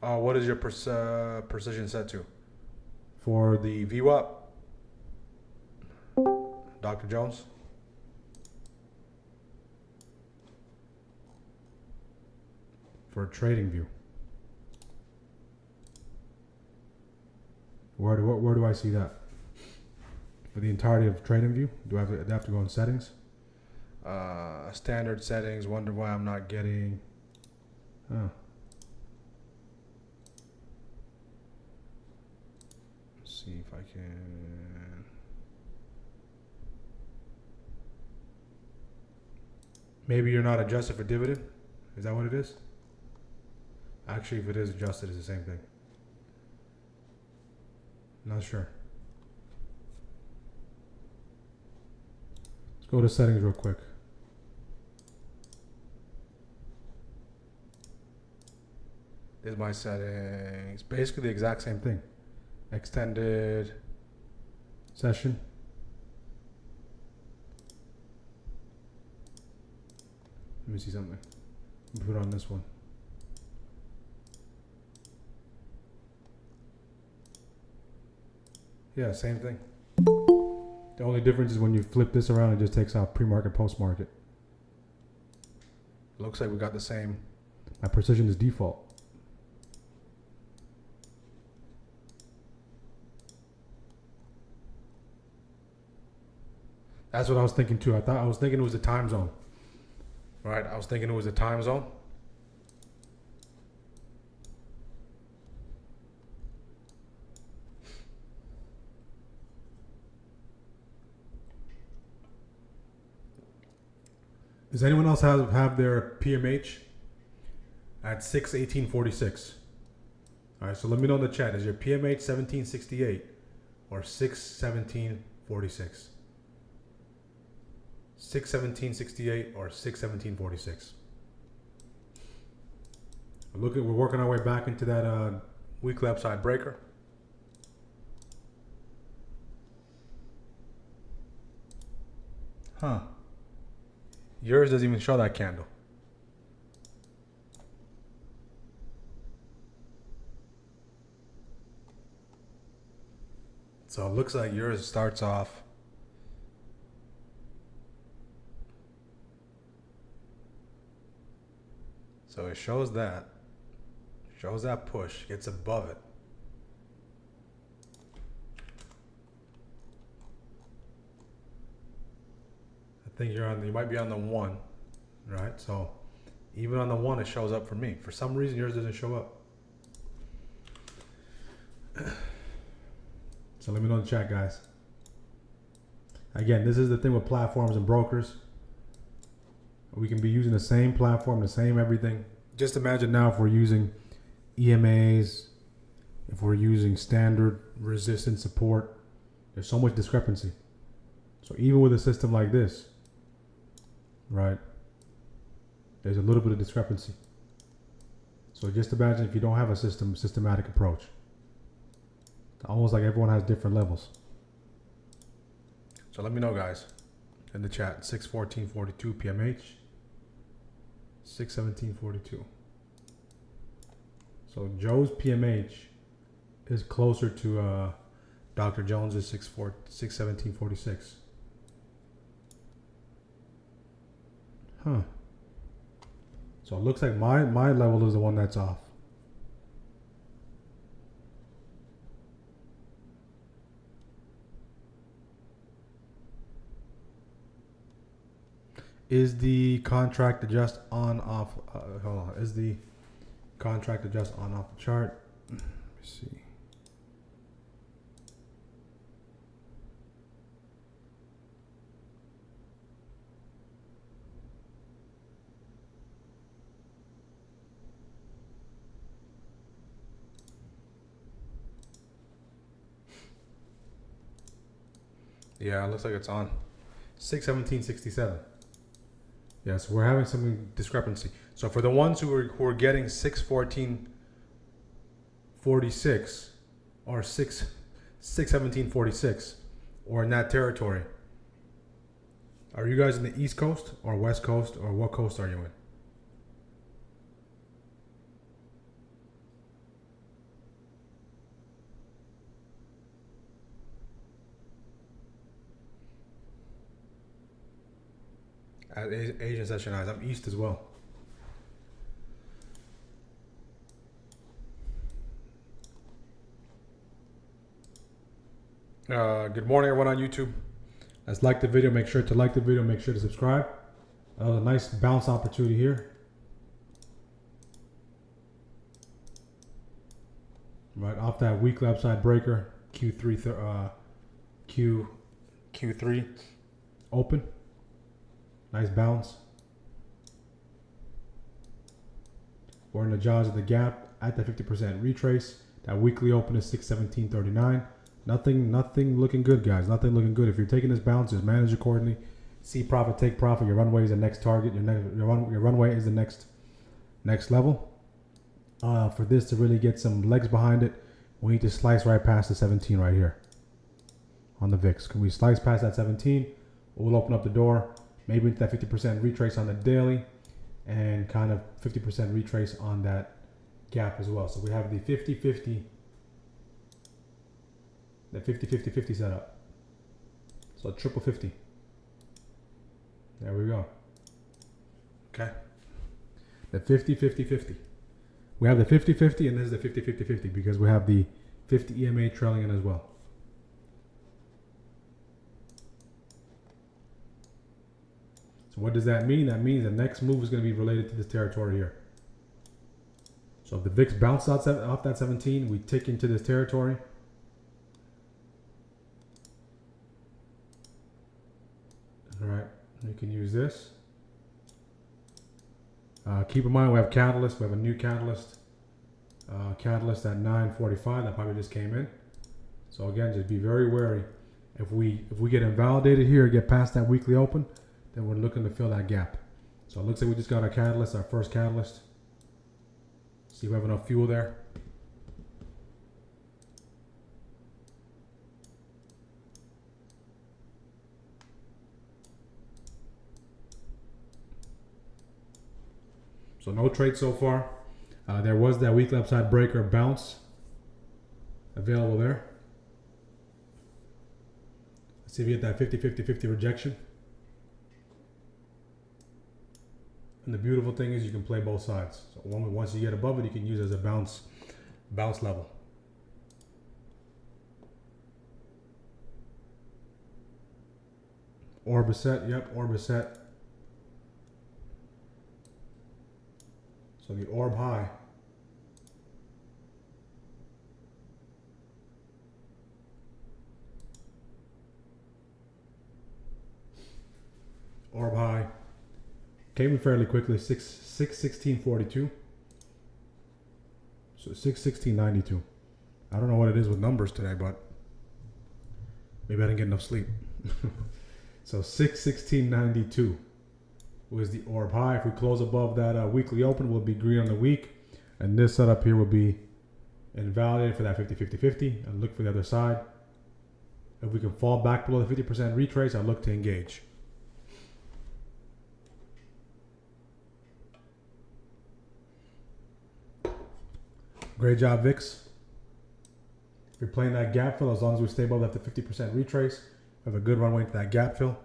Speaker 1: What is your precision set to? For the VWAP? Dr. Jones? for trading view. Where do I see that? For the entirety of trading view, do I have to go in settings? Standard settings. Wonder why I'm not getting. Oh. Let's see if I can. Maybe you're not adjusted for dividend. Is that what it is? Actually, if it is adjusted, it's the same thing. Not sure. Let's go to settings real quick. This is my settings. Basically the exact same thing. Extended session. Let me see something. Put it on this one. Yeah, same thing. The only difference is when you flip this around, it just takes out pre-market, post-market. Looks like we got the same. My precision is default. That's what I was thinking too. I was thinking it was the time zone. Right? I was thinking it was the time zone. Does anyone else have their PMH at 6/18/46? All right, so let me know in the chat. Is your PMH 1768 or 6/17/46? 6/17/68 or 6/17/46? We're working our way back into that weekly upside breaker. Huh. Yours doesn't even show that candle. So it looks like yours starts off. So it shows that push, gets above it. I think you might be on the 1, right? So even on the 1, it shows up for me. For some reason, yours doesn't show up. So let me know in the chat, guys. Again, this is the thing with platforms and brokers. We can be using the same platform, the same everything. Just imagine now if we're using EMAs, if we're using standard resistance support, there's so much discrepancy. So even with a system like this, right, there's a little bit of discrepancy. So just imagine if you don't have a systematic approach. Almost like everyone has different levels. So let me know, guys, in the chat. 6/14/42 PMH. 6/17/42. So Joe's PMH is closer to Dr. Jones's 6/17/46. Huh. So it looks like my level is the one that's off. Is the contract adjust on off? Hold on. Is the contract adjust on off the chart? Let me see. Yeah, it looks like it's on 6/17/67. Yes, we're having some discrepancy. So for the ones who are getting 6/14/46 or 6/17/46 or in that territory, are you guys in the East Coast or West Coast, or what coast are you in? At Asian session eyes, I'm East as well. Good morning, everyone on YouTube. Let's like the video. Make sure to like the video. Make sure to subscribe. Another nice bounce opportunity here. Right off that weekly upside breaker, Q3 open. Nice bounce. We're in the jaws of the gap at the 50% retrace. That weekly open is 617.39. Nothing looking good, guys. Nothing looking good. If you're taking this bounce, just manage accordingly. See profit, take profit. Your runway is the next target. Your runway is the next level. For this to really get some legs behind it, we need to slice right past the 17 right here on the VIX. Can we slice past that 17? We'll open up the door, maybe into that 50% retrace on the daily, and kind of 50% retrace on that gap as well. So we have the 50-50. The 50-50-50 setup. So triple 50. There we go. Okay. The 50-50-50. We have the 50-50 and this is the 50-50-50 because we have the 50 EMA trailing in as well. So what does that mean? That means the next move is going to be related to this territory here. So if the VIX bounces off that 17, we tick into this territory. All right, you can use this. Keep in mind we have catalyst. We have a new catalyst. Catalyst at 9:45. That probably just came in. So again, just be very wary. If we get invalidated here, get past that weekly open, then we're looking to fill that gap. So it looks like we just got our catalyst, our first catalyst. See if we have enough fuel there. So no trade so far. There was that weekly upside breaker bounce available there. Let's see if we get that 50-50-50 rejection. And the beautiful thing is you can play both sides. So once you get above it, you can use it as a bounce level. Orb is set. Yep, orb is set. So the orb high. Orb high. Came in fairly quickly, 616.42. So 616.92. I don't know what it is with numbers today, but maybe I didn't get enough sleep. So 616.92 was the orb high. If we close above that weekly open, we'll be green on the week. And this setup here will be invalidated for that 50-50-50 and look for the other side. If we can fall back below the 50% retrace, I'll look to engage. Great job, VIX. If you're playing that gap fill, as long as we stay above that 50% retrace, we have a good runway into that gap fill.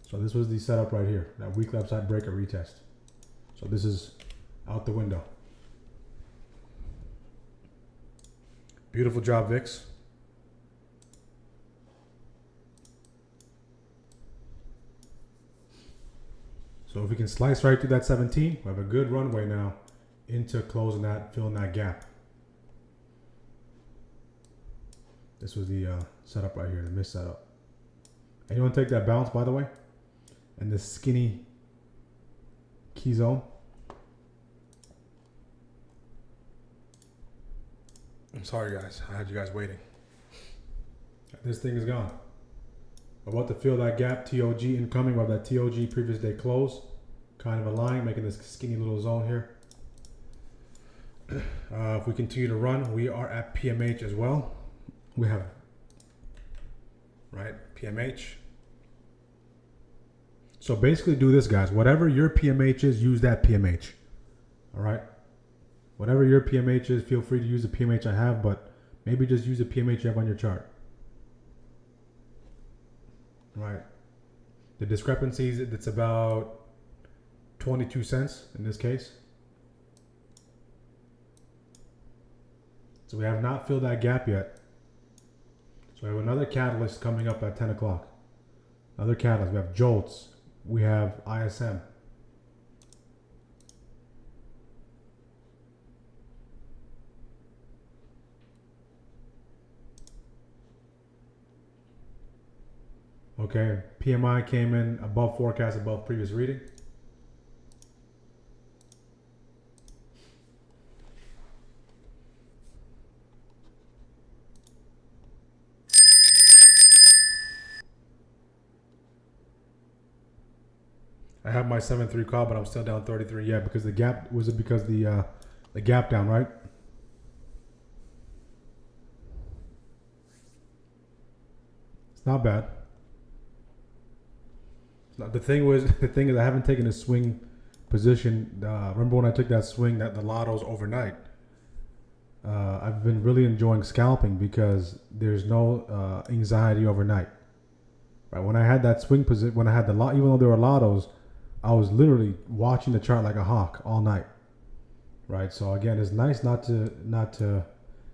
Speaker 1: So this was the setup right here, that weekly upside breaker retest. So this is out the window. Beautiful job, VIX. So if we can slice right through that 17, we have a good runway now into closing that, filling that gap. This was the setup right here, the missed setup. Anyone take that bounce, by the way? And this skinny key zone. I'm sorry, guys. I had you guys waiting. This thing is gone. About to fill that gap, TOG incoming, while that TOG previous day close. Kind of a line, making this skinny little zone here. If we continue to run, we are at PMH as well. We have, right, PMH. So basically do this, guys. Whatever your PMH is, use that PMH. All right? Whatever your PMH is, feel free to use the PMH I have, but maybe just use the PMH you have on your chart. Right. The discrepancies, it's about 22 cents in this case. So we have not filled that gap yet. So we have another catalyst coming up at 10 o'clock. Another catalyst. We have jolts. We have ISM. Okay, PMI came in above forecast, above previous reading. I have my 7-3 call, but I'm still down 33. Yeah, because the gap was it because the gap down, right? It's not bad. The thing is I haven't taken a swing position. Remember when I took that swing that the lottos overnight? I've been really enjoying scalping because there's no anxiety overnight. Right, when I had that swing position, when I had the lot, even though there were lottos, I was literally watching the chart like a hawk all night. Right, so again, it's nice not to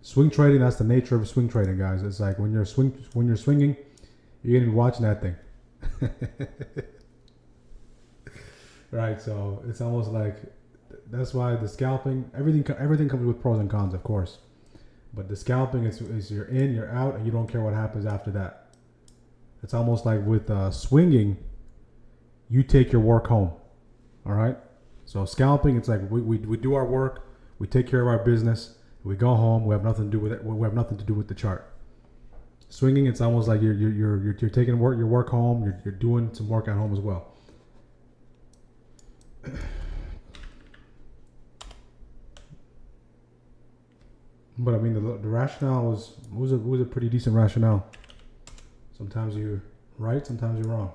Speaker 1: swing trading. That's the nature of swing trading, guys. It's like when you're swinging, you're gonna be watching that thing. Right, so it's almost like that's why the scalping, everything comes with pros and cons, of course, but the scalping is you're in, you're out, and you don't care what happens after that. It's almost like with swinging, you take your work home. All right, so scalping, it's like we do our work, we take care of our business, we go home, we have nothing to do with it, we have nothing to do with the chart. Swinging, it's almost like you're taking your work home, you're doing some work at home as well. But I mean, the rationale was a pretty decent rationale. Sometimes you're right, sometimes you're wrong.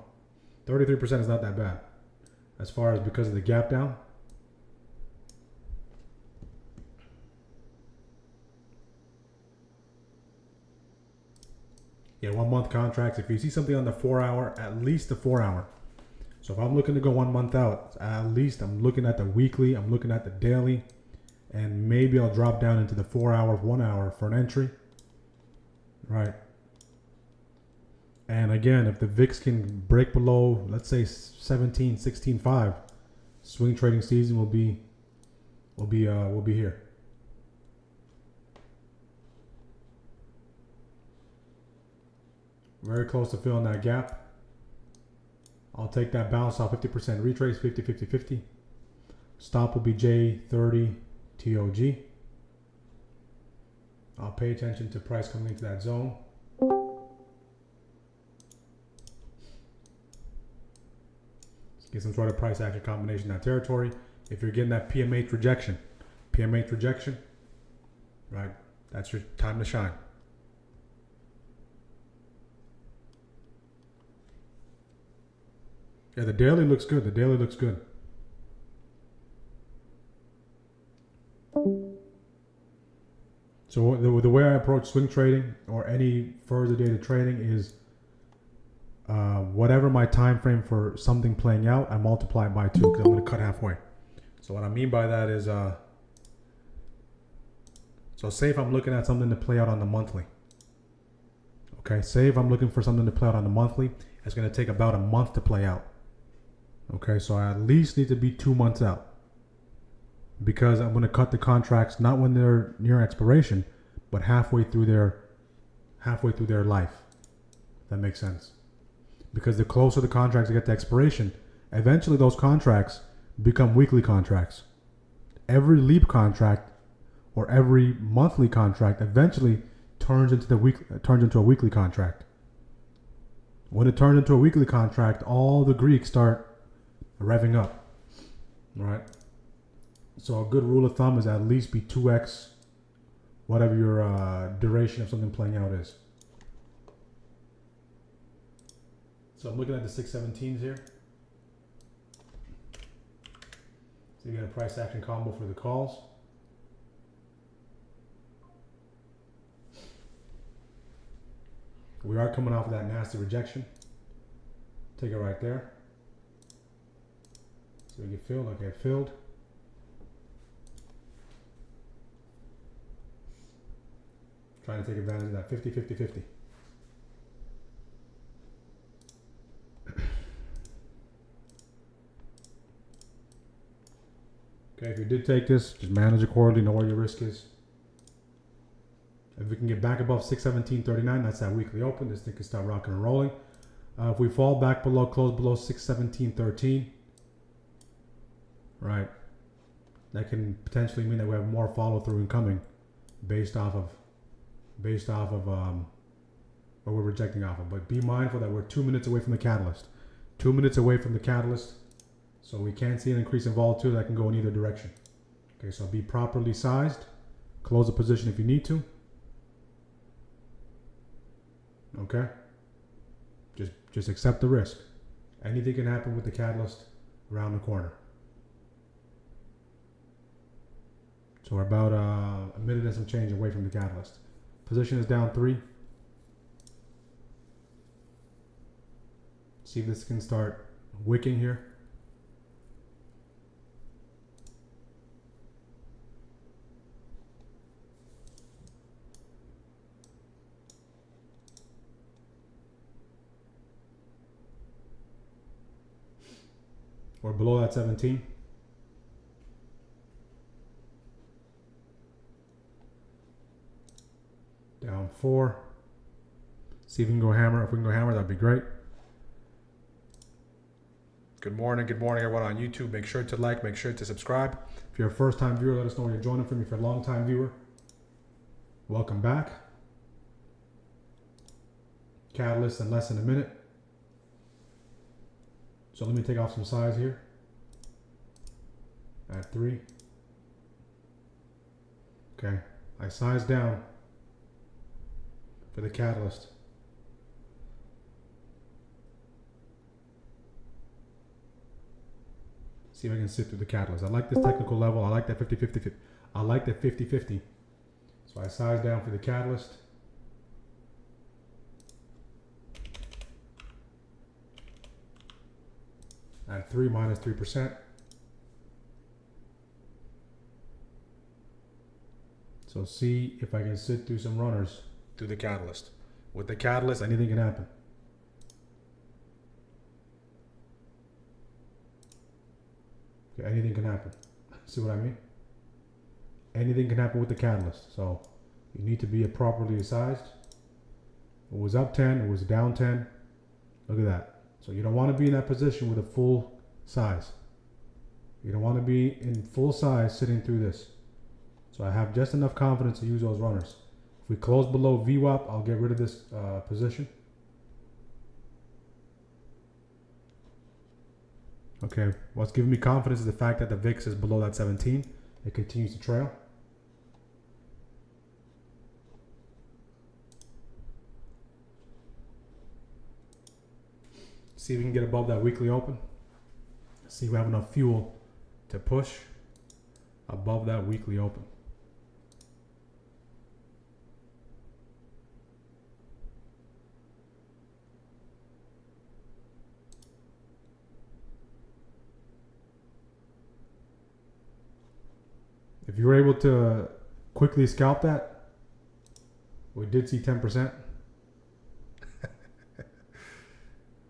Speaker 1: 33% is not that bad. As far as because of the gap down. Yeah, 1 month contracts. If you see something on the 4 hour, at least the 4 hour. So if I'm looking to go 1 month out, at least I'm looking at the weekly, I'm looking at the daily, and maybe I'll drop down into the 4 hour, 1 hour for an entry. Right. And again, if the VIX can break below, let's say 17, 16.5, swing trading season will be here. Very close to filling that gap. I'll take that bounce off 50% retrace, 50, 50, 50. Stop will be J30 TOG. I'll pay attention to price coming into that zone. Let's get some sort of price action combination in that territory. If you're getting that PMH rejection, right, that's your time to shine. Yeah, the daily looks good. The daily looks good. So the way I approach swing trading or any further data trading is whatever my time frame for something playing out, I multiply it by 2 because I'm going to cut halfway. So what I mean by that is, so say if I'm looking at something to play out on the monthly. Okay, say if I'm looking for something to play out on the monthly, it's going to take about a month to play out. Okay, so I at least need to be 2 months out because I'm going to cut the contracts not when they're near expiration, but halfway through their life. If that makes sense. Because the closer the contracts get to expiration, eventually those contracts become weekly contracts. Every leap contract or every monthly contract eventually turns into a weekly contract. When it turns into a weekly contract, all the Greeks start revving up, right? So a good rule of thumb is at least be 2x whatever your duration of something playing out is. So I'm looking at the 617s here. So you got a price action combo for the calls. We are coming off of that nasty rejection. Take it right there. So we get filled. Okay, filled. Trying to take advantage of that 50-50-50. Okay, if you did take this, just manage accordingly, know where your risk is. If we can get back above 617.39, that's that weekly open. This thing can start rocking and rolling. If we fall back below, close below 617.13, right, that can potentially mean that we have more follow through incoming based off of what we're rejecting off of. But be mindful that we're 2 minutes away from the catalyst. 2 minutes away from the catalyst. So we can see an increase in volatility that can go in either direction. Okay, so be properly sized. Close the position if you need to. Okay? Just accept the risk. Anything can happen with the catalyst around the corner. So we're about a minute and some change away from the catalyst. Position is down 3. See if this can start wicking here. Or below that 17. Down 4. See if we can go hammer. If we can go hammer, that'd be great. Good morning everyone on YouTube. Make sure to like, make sure to subscribe. If you're a first time viewer, let us know where you're joining from. If you're a long time viewer, welcome back. Catalyst in less than a minute. So let me take off some size here. At 3. Okay, I sized down for the catalyst. See if I can sit through the catalyst. I like this technical level. I like that 50-50. I like that 50-50. So I sized down for the catalyst. At 3 minus 3%. So see if I can sit through some runners through the catalyst. With the catalyst, anything can happen. Okay, anything can happen. See what I mean? Anything can happen with the catalyst. So you need to be properly sized. It was up 10, it was down 10. Look at that. So you don't want to be in that position with a full size. You don't want to be in full size sitting through this. So I have just enough confidence to use those runners. If we close below VWAP, I'll get rid of this position. Okay, what's giving me confidence is the fact that the VIX is below that 17. It continues to trail. See if we can get above that weekly open. See if we have enough fuel to push above that weekly open. If you were able to quickly scalp that, we did see 10%.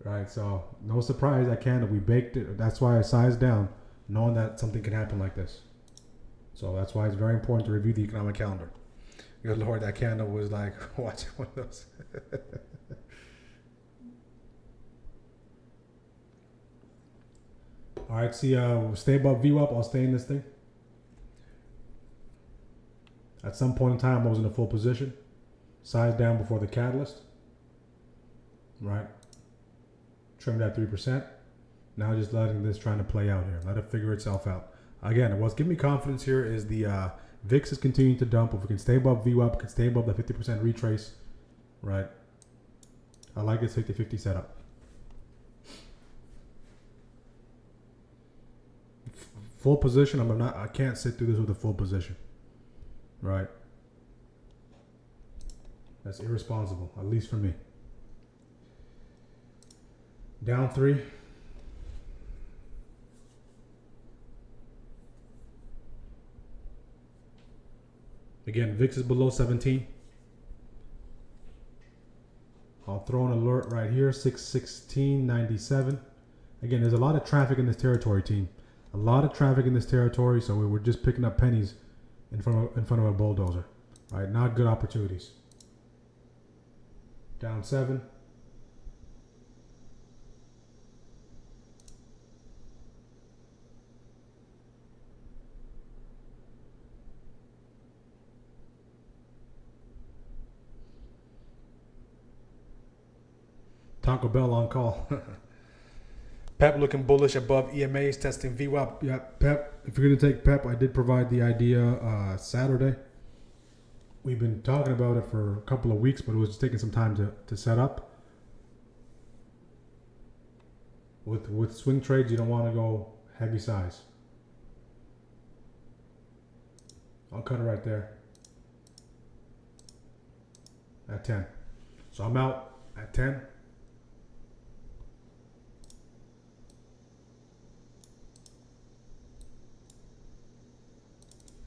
Speaker 1: Right, so no surprise that candle, we baked it. That's why I sized down, knowing that something can happen like this. So that's why it's very important to review the economic calendar. Good Lord, that candle was like, watch one of those. All right, see, we'll stay above VWAP. I'll stay in this thing. At some point in time, I was in a full position. Size down before the catalyst. Right. Trimmed at 3%. Now just letting this trying to play out here. Let it figure itself out. Again, what's giving me confidence here is the VIX is continuing to dump. If we can stay above VWAP, can stay above the 50% retrace. Right. I like this 50-50 setup. Full position, I can't sit through this with a full position. Right. That's irresponsible, at least for me. Down 3. Again, VIX is below 17. throw an alert right here, 616.97. Again, there's a lot of traffic in this territory, team. A lot of traffic in this territory, so we were just picking up pennies in front of a bulldozer. Right? Not good opportunities. Down 7. Taco Bell on call. PEP looking bullish above EMAs, testing VWAP. Yeah, PEP. If you're going to take PEP, I did provide the idea Saturday. We've been talking about it for a couple of weeks, but it was just taking some time to set up. With swing trades, you don't want to go heavy size. I'll cut it right there at 10. So I'm out at 10.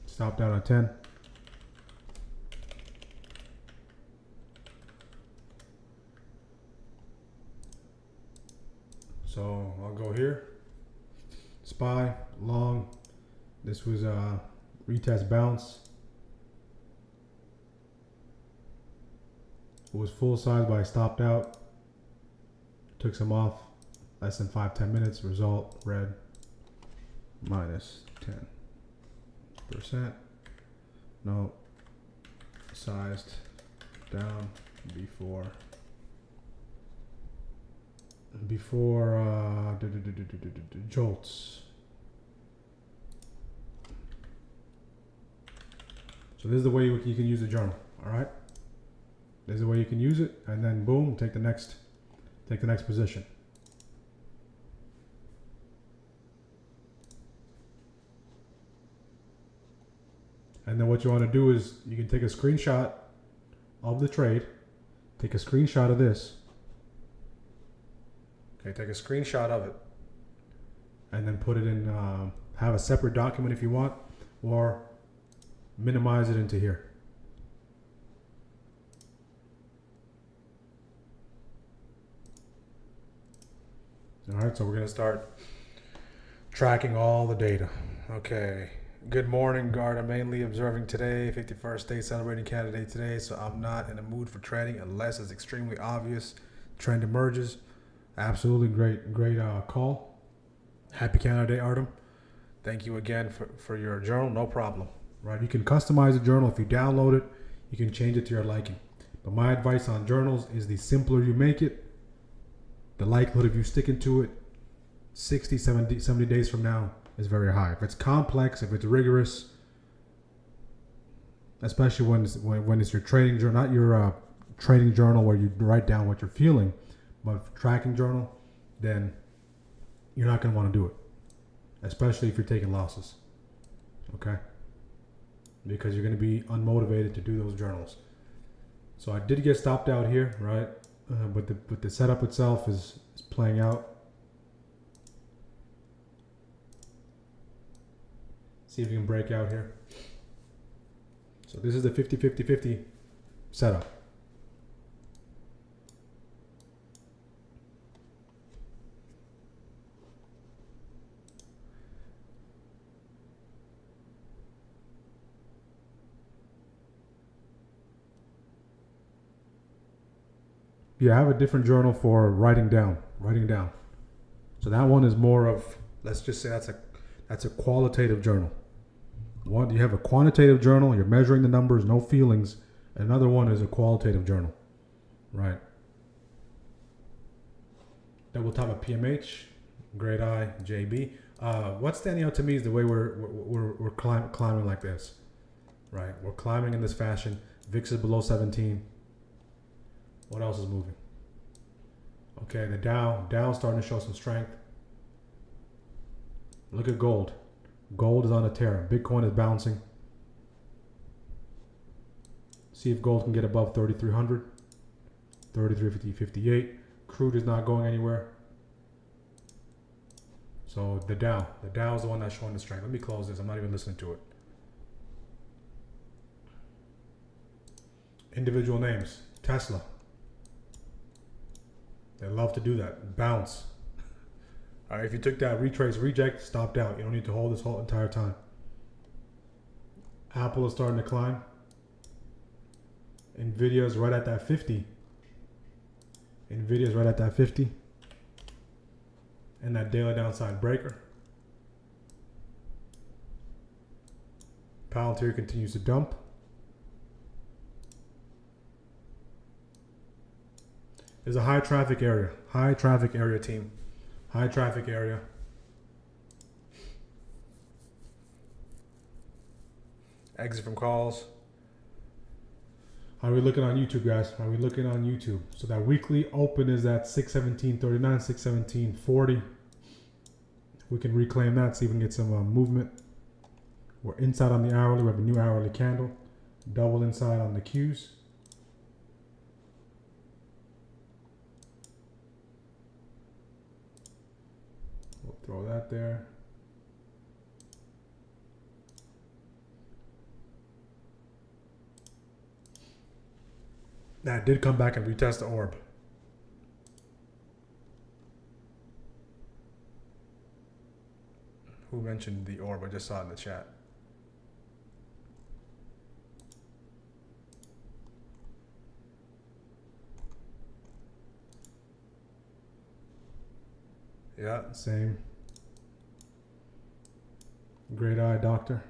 Speaker 1: Stopped out at 10. So I'll go here. SPY, long. This was a retest bounce. It was full size, but I stopped out. Took some off. Less than 5-10 minutes. Result, red. Minus 10%. No. Sized down before jolts. So this is the way you can use the journal. All right. This is the way you can use it, and then boom, take the next position. And then what you want to do is you can take a screenshot of the trade, take a screenshot of this. Okay, take a screenshot of it, and then put it in, have a separate document if you want, or minimize it into here. All right, so we're gonna start tracking all the data. Okay, good morning, guard. I'm mainly observing today, 51st day celebrating Canada Day today, so I'm not in a mood for trading unless it's extremely obvious trend emerges. Absolutely great call. Happy Canada Day, Artem. Thank you again for your journal. No problem. Right? You can customize the journal. If you download it, you can change it to your liking. But my advice on journals is the simpler you make it, the likelihood of you sticking to it 60, 70 days from now is very high. If it's complex, if it's rigorous, especially when it's your trading journal, not your trading journal where you write down what you're feeling, but tracking journal, then you're not going to want to do it, especially if you're taking losses, okay? Because you're going to be unmotivated to do those journals. So I did get stopped out here, right? But the setup itself is playing out. See if you can break out here. So this is the 50-50-50 setup. Yeah, I have a different journal for writing down. So that one is more of, let's just say that's a qualitative journal. One, you have a quantitative journal, you're measuring the numbers, no feelings. Another one is a qualitative journal, right? Double top of PMH, grade I, JB. What's standing out to me is the way we're climbing like this, right? We're climbing in this fashion. VIX is below 17. What else is moving? Okay, the Dow's starting to show some strength. Look at gold. Gold is on a tear. Bitcoin is bouncing. See if gold can get above 3,300. 33.50, 58. Crude is not going anywhere. So the Dow is the one that's showing the strength. Let me close this. I'm not even listening to it. Individual names. Tesla. They love to do that. Bounce. All right, if you took that retrace reject, stopped out. You don't need to hold this whole entire time. Apple is starting to climb. NVIDIA is right at that 50. NVIDIA is right at that 50. And that daily downside breaker. PLTR continues to dump. There's a high traffic area. High traffic area, team. High traffic area. Exit from calls. How are we looking on YouTube, guys? How are we looking on YouTube? So that weekly open is at 617.39, 617.40. We can reclaim that, see if we can get some movement. We're inside on the hourly. We have a new hourly candle. Double inside on the Qs. We'll throw that there. That did come back and retest the orb. Who mentioned the orb? I just saw it in the chat. Yeah, same. Great eye, doctor.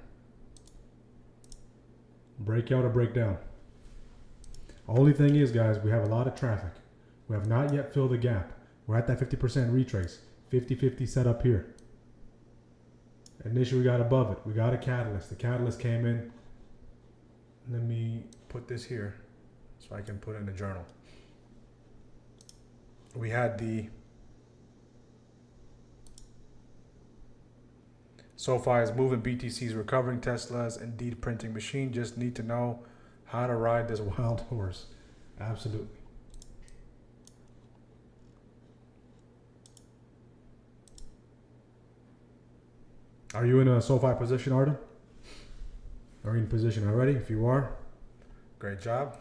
Speaker 1: Breakout or breakdown? Only thing is, guys, we have a lot of traffic. We have not yet filled the gap. We're at that 50% retrace. 50-50 set up here. Initially, we got above it. We got a catalyst. The catalyst came in. Let me put this here so I can put it in the journal. We had the SoFi is moving, BTC is recovering, Tesla's indeed printing machine. Just need to know how to ride this wild horse. Absolutely. Are you in a SoFi position, Arden? Are you in position already? If you are, great job.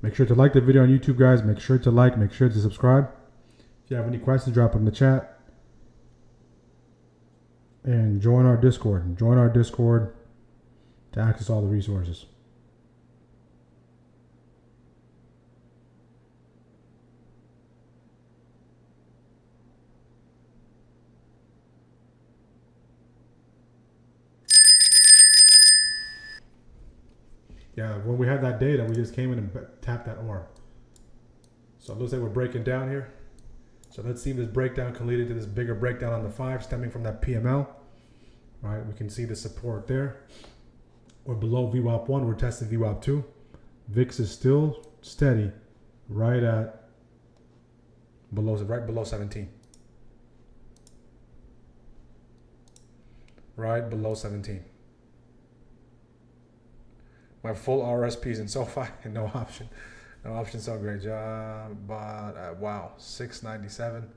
Speaker 1: Make sure to like the video on YouTube, guys. Make sure to like, make sure to subscribe. If you have any questions, drop them in the chat. And join our Discord. Join our Discord to access all the resources. Yeah, when we had that data, we just came in and tapped that orb. So it looks like we're breaking down here. So let's see if this breakdown can lead into this bigger breakdown on the 5 stemming from that PML. Right, we can see the support there. We're below VWAP 1, we're testing VWAP 2. VIX is still steady, right below 17. Right below 17. My full RSPs in SoFi and no option. No option, so great job. But wow, 697.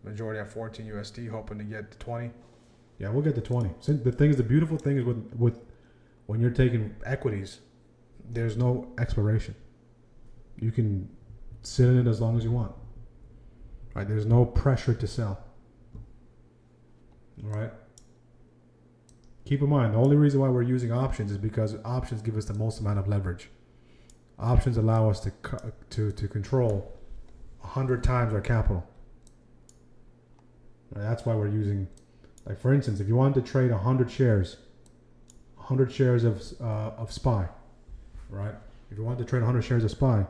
Speaker 1: Majority at 14 USD, hoping to get to 20. Yeah, we'll get to 20. The beautiful thing is with when you're taking equities, there's no expiration. You can sit in it as long as you want. Right? There's no pressure to sell. All right. Keep in mind, the only reason why we're using options is because options give us the most amount of leverage. Options allow us to control 100 times our capital. Right, that's why we're using, like for instance, if you wanted to trade 100 shares of SPY, right? If you wanted to trade 100 shares of SPY,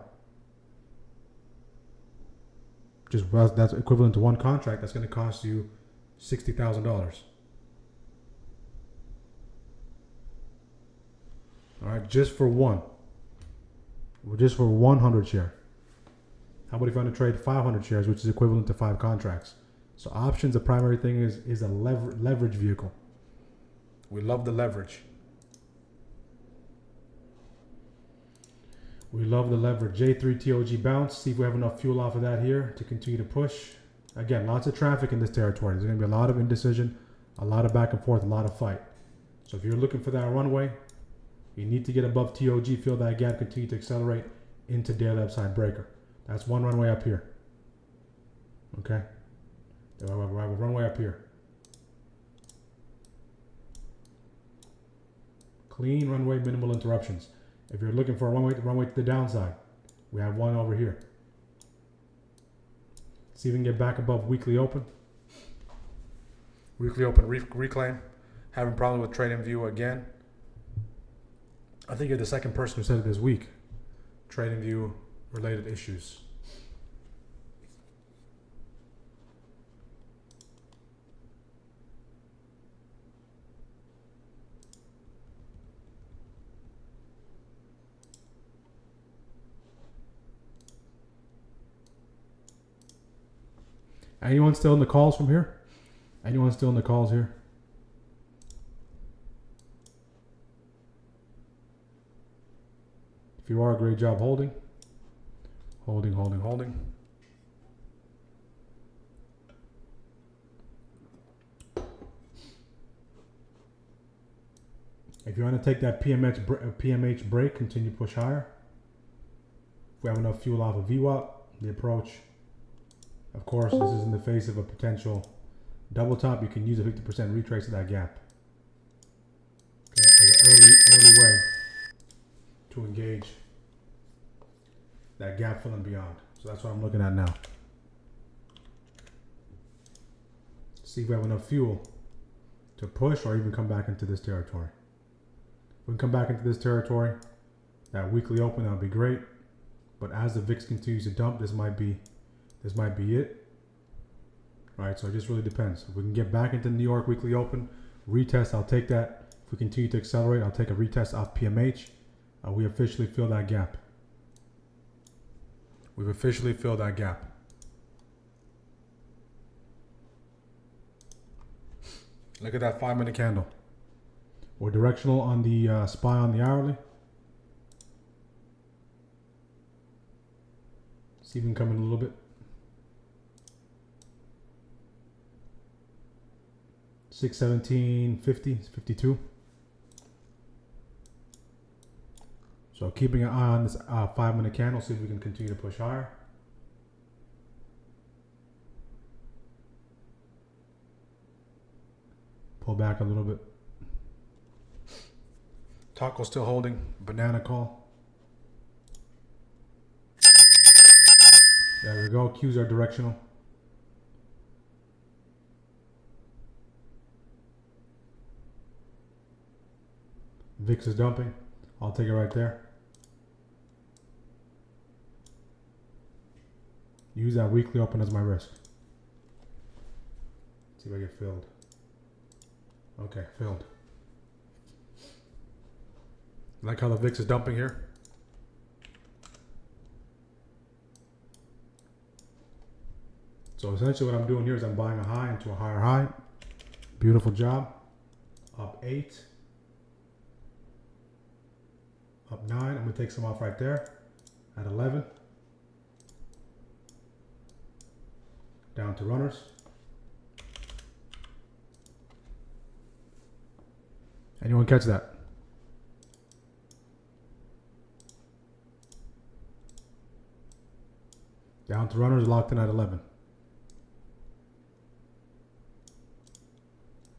Speaker 1: that's equivalent to one contract. That's going to cost you $60,000. All right, just for 100 share. How about if you want to trade 500 shares, which is equivalent to 5 contracts? So options, the primary thing is a leverage vehicle. We love the leverage. We love the leverage. J3 TOG bounce. See if we have enough fuel off of that here to continue to push. Again, lots of traffic in this territory. There's going to be a lot of indecision, a lot of back and forth, a lot of fight. So if you're looking for that runway, you need to get above TOG, fill that gap, continue to accelerate into daily upside breaker. That's one runway up here. Okay? We have a runway up here. Clean runway, minimal interruptions. If you're looking for a runway to the downside, we have one over here. See if we can get back above weekly open. Weekly open reclaim. Having problem with trading view again. I think you're the second person who said it this week. Trading view related issues. Anyone still in the calls from here? Anyone still in the calls here? If you are, great job holding. Holding, holding, holding. If you want to take that PMH break, continue to push higher. If we have enough fuel off of VWAP, the approach. Of course, this is in the face of a potential double top. You can use a 50% retrace of that gap. Okay, as an early way to engage that gap fill and beyond. So that's what I'm looking at now. See if we have enough fuel to push or even come back into this territory. If we can come back into this territory, that weekly open, that would be great. But as the VIX continues to dump, this might be it. Right, so it just really depends. If we can get back into New York weekly open, retest, I'll take that. If we continue to accelerate, I'll take a retest off PMH. We officially fill that gap. We've officially filled that gap. Look at that 5-minute candle. We're directional on the SPY on the hourly. See if we can come in a little bit. 617.50, 52. So keeping an eye on this 5-minute candle, see if we can continue to push higher. Pull back a little bit. Taco still holding. Banana call. There we go. Qs are directional. VIX is dumping. I'll take it right there. Use that weekly open as my risk. See if I get filled. Okay, filled. Like how the VIX is dumping here? So essentially what I'm doing here is I'm buying a high into a higher high. Beautiful job. Up 8. Up 9. I'm going to take some off right there at 11. Down to runners. Anyone catch that? Down to runners, locked in at 11.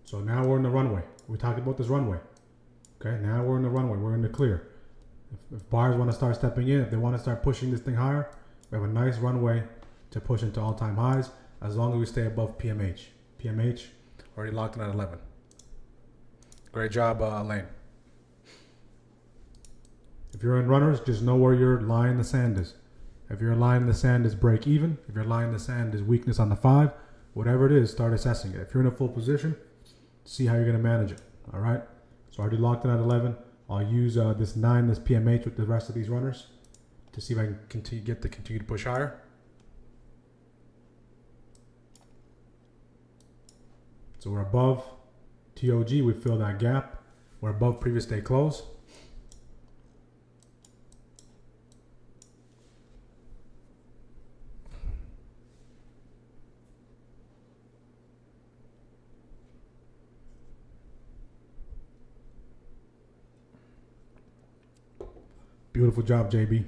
Speaker 1: So now we're in the runway. We talked about this runway. Okay, now we're in the runway. We're in the clear. If buyers want to start stepping in, if they want to start pushing this thing higher, we have a nice runway to push into all-time highs as long as we stay above PMH. PMH already locked in at 11. Great job, Elaine. If you're in runners, just know where your line in the sand is. If your line in the sand is break even, if your line in the sand is weakness on the 5, whatever it is, start assessing it. If you're in a full position, see how you're going to manage it. All right. So I already locked in at 11. I'll use this 9, this PMH with the rest of these runners to see if I can continue to push higher. So we're above TOG. We fill that gap. We're above previous day close. Beautiful job, JB.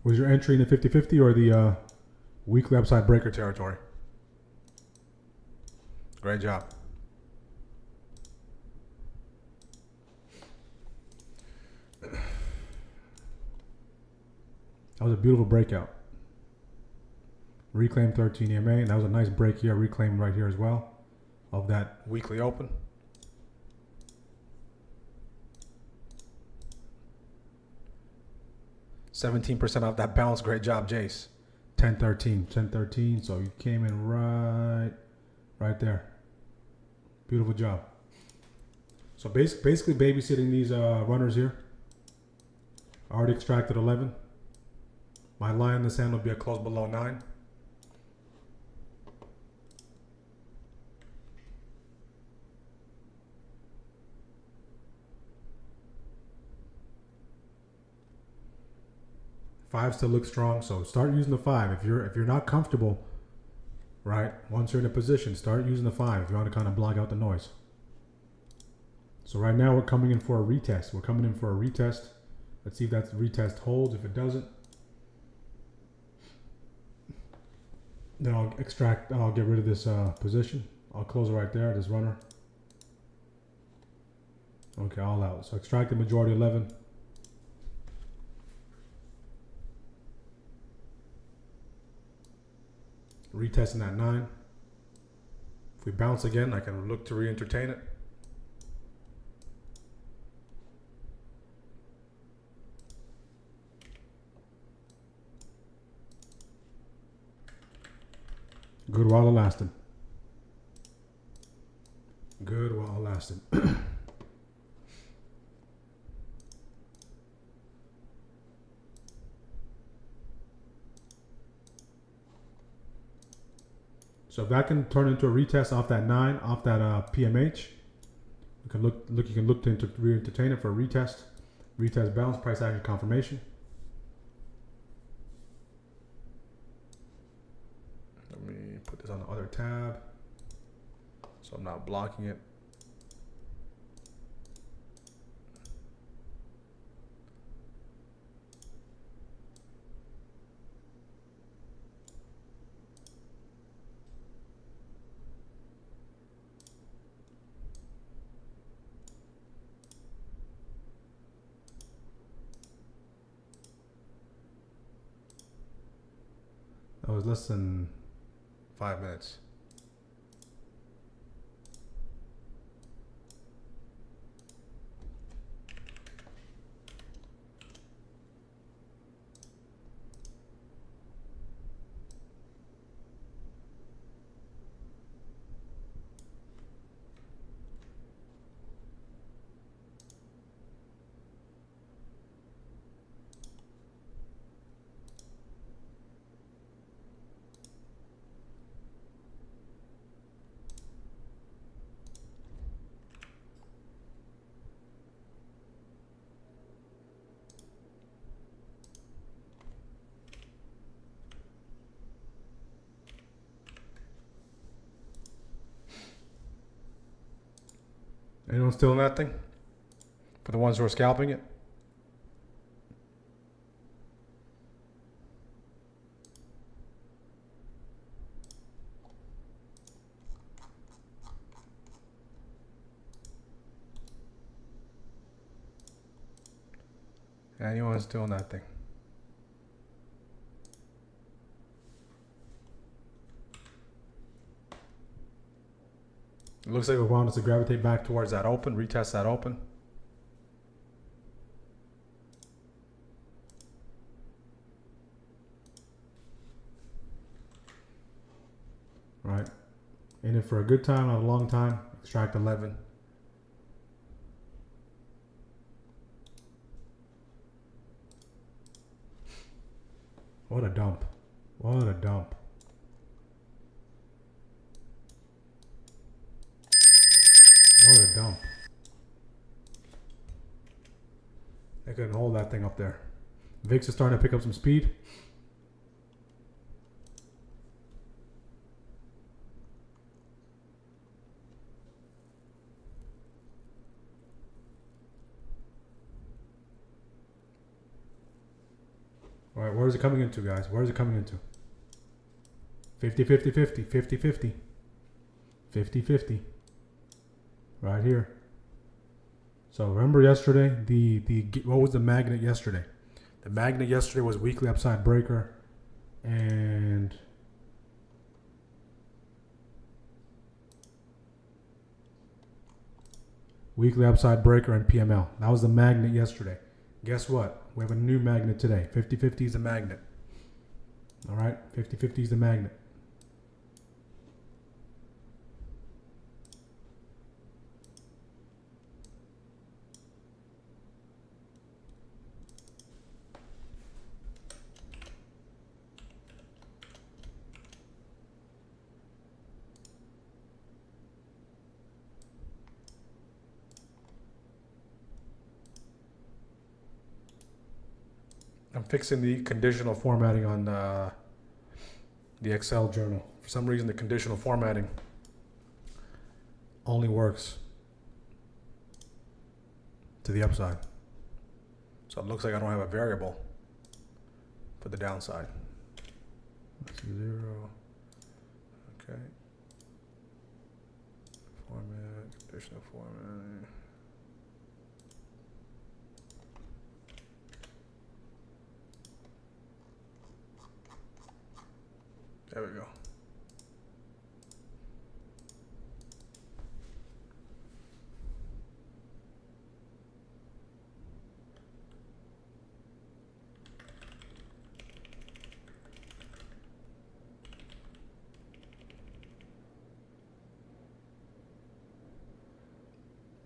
Speaker 1: Was your entry in the 50-50 or the weekly upside breaker territory? Great job. That was a beautiful breakout. Reclaim 13 EMA, and that was a nice break here. Reclaim right here as well of that weekly open. 17% off that bounce. Great job, Jace. 10-13, 10-13. So you came in right there. Beautiful job. So basically babysitting these runners here. I already extracted 11. My line in the sand will be a close below 9. Five still looks strong, so start using the 5. If you're not comfortable, right? Once you're in a position, start using the 5 if you want to kind of block out the noise. So right now we're coming in for a retest. We're coming in for a retest. Let's see if that retest holds. If it doesn't, then I'll extract. I'll get rid of this position. I'll close it right there. This runner. Okay, all out. So extract the majority 11. Retesting that 9. If we bounce again, I can look to re-entertain it. Good while it lasted. Good while it lasted. So if that can turn into a retest off that 9, off that PMH, you can look. You can look to re-entertain it for a retest. Retest bounce, price action confirmation. Let me put this on the other tab, so I'm not blocking it. That was less than 5 minutes. Anyone still in that thing? For the ones who are scalping it? Anyone still in that thing? It looks like we want us to gravitate back towards that open, retest that open. Right. In it for a good time, not a long time. Extract 11. What a dump. What a dump. What a dump. They couldn't hold that thing up there. VIX is starting to pick up some speed. All right, where is it coming into, guys? Where is it coming into? 50, 50, 50, 50, 50, 50, 50. Right here. So remember yesterday, what was the magnet yesterday? The magnet yesterday was weekly upside breaker and weekly upside breaker and PML. That was the magnet yesterday. Guess what? We have a new magnet today. 50-50 is the magnet. All right, 50-50 is the magnet. I'm fixing the conditional formatting on the Excel journal. For some reason, the conditional formatting only works to the upside. So it looks like I don't have a variable for the downside. That's 0. Okay. Format, conditional formatting. There we go.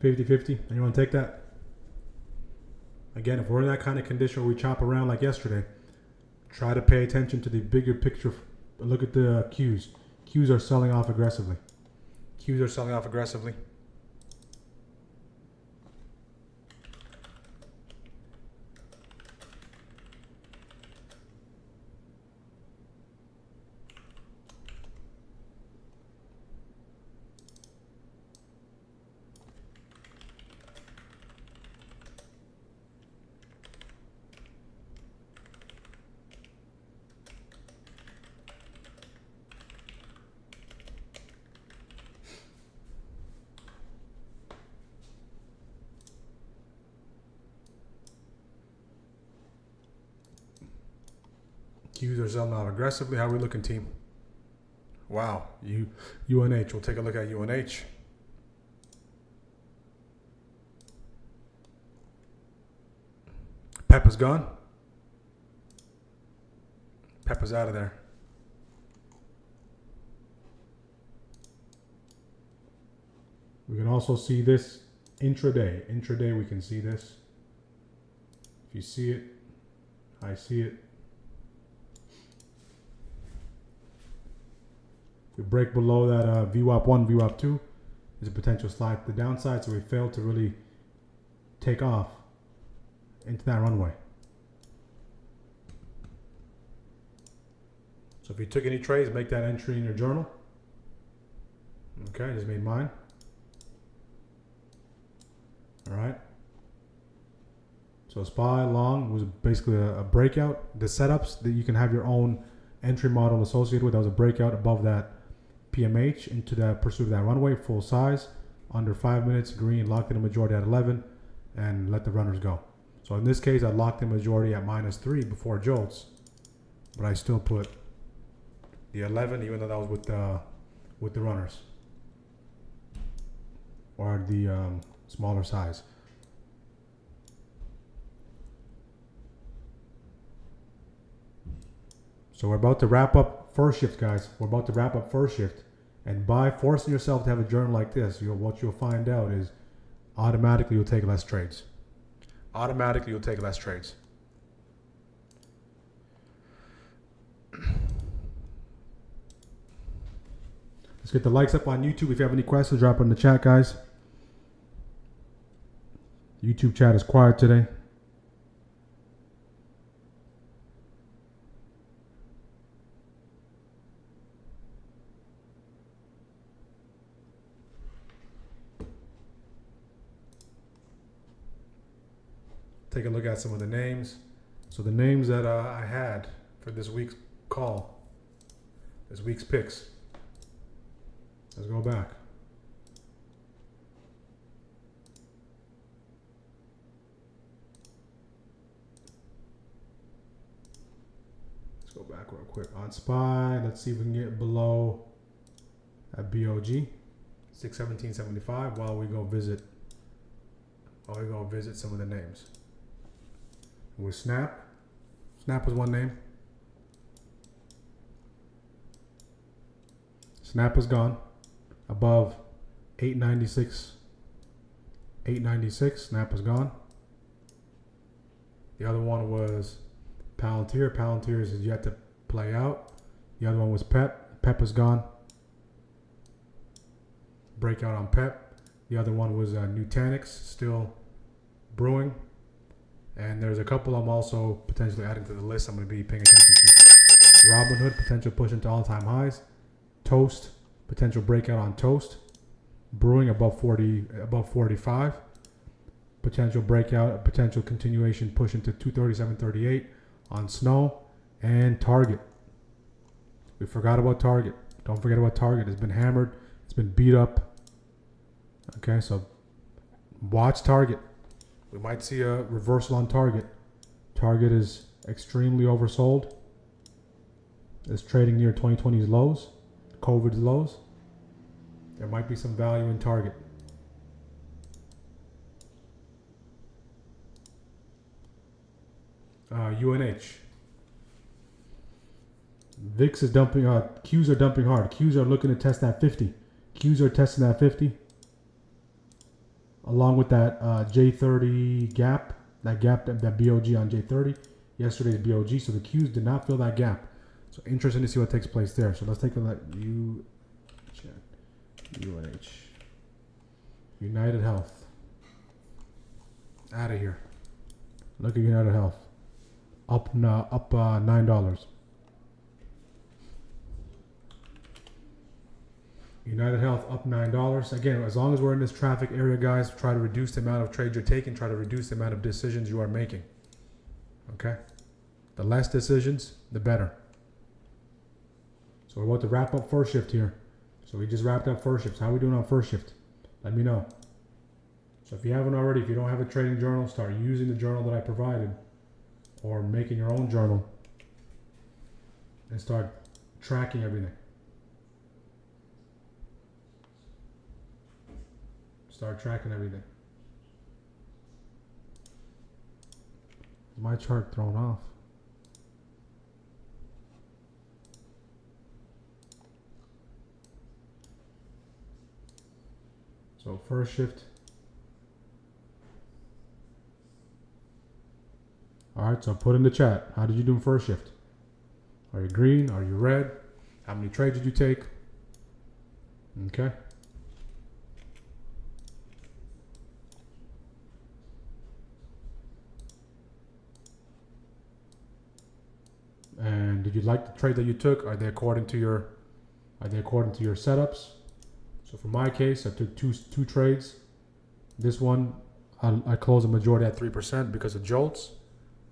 Speaker 1: $50-50. Anyone take that? Again, if we're in that kind of condition where we chop around like yesterday, try to pay attention to the bigger picture. Look at the Qs. Qs are selling off aggressively. Qs are selling off aggressively. Qs are selling out aggressively. How are we looking, team? Wow. UNH. We'll take a look at UNH. Peppa's gone. Peppa's out of there. We can also see this intraday. Intraday, we can see this. If you see it, I see it. If we break below that VWAP 1, VWAP 2, there's a potential slide to the downside, so we failed to really take off into that runway. So if you took any trades, make that entry in your journal. Okay, I just made mine. All right. So SPY long was basically a breakout. The setups that you can have your own entry model associated with, that was a breakout above that PMH into the pursuit of that runway, full size, under 5 minutes, green, locked in a majority at 11, and let the runners go. So in this case, I locked in majority at -3 before jolts, but I still put the 11, even though that was with the runners, or the smaller size. So we're about to wrap up first shift, guys. We're about to wrap up first shift. And by forcing yourself to have a journal like this, what you'll find out is automatically you'll take less trades. Automatically you'll take less trades. Let's get the likes up on YouTube. If you have any questions, drop them in the chat, guys. YouTube chat is quiet today. Take a look at some of the names. So the names that I had for this week's call, this week's picks. Let's go back. Let's go back real quick. On SPY, let's see if we can get below at BOG 617.75 while we go visit some of the names. With Snap was one name. Snap is gone above 896. Snap is gone. The other one was Palantir. Palantir is yet to play out. The other one was PEP. PEP is gone. Breakout on PEP. The other one was Nutanix, still brewing. And there's a couple I'm also potentially adding to the list I'm going to be paying attention to. Robinhood, potential push into all-time highs. Toast, potential breakout on Toast. Brewing above 45. Potential breakout, potential continuation push into 237.38 on Snow. And Target. We forgot about Target. Don't forget about Target. It's been hammered. It's been beat up. Okay, so watch Target. We might see a reversal on Target. Target is extremely oversold. It's trading near 2020's lows, COVID's lows. There might be some value in Target. UNH. VIX is dumping. Qs are dumping hard. Qs are looking to test that 50. Qs are testing that 50. Along with that J30 gap, that BOG on J30, yesterday's BOG. So the Qs did not fill that gap. So interesting to see what takes place there. So let's take a look. UNH. United Health. Out of here. Look at United Health. Up $9. United Health up $9. Again, as long as we're in this traffic area, guys, try to reduce the amount of trades you're taking. Try to reduce the amount of decisions you are making. Okay? The less decisions, the better. So we're about to wrap up first shift here. So we just wrapped up first shift. How are we doing on first shift? Let me know. So if you haven't already, if you don't have a trading journal, start using the journal that I provided or making your own journal and start tracking everything. Start tracking everything. Is my chart thrown off? So first shift. All right, so put in the chat. How did you do in first shift? Are you green? Are you red? How many trades did you take? Okay. And did you like the trade that you took? Are they according to your setups? So for my case, I took two trades. This one, I closed the majority at 3% because of jolts.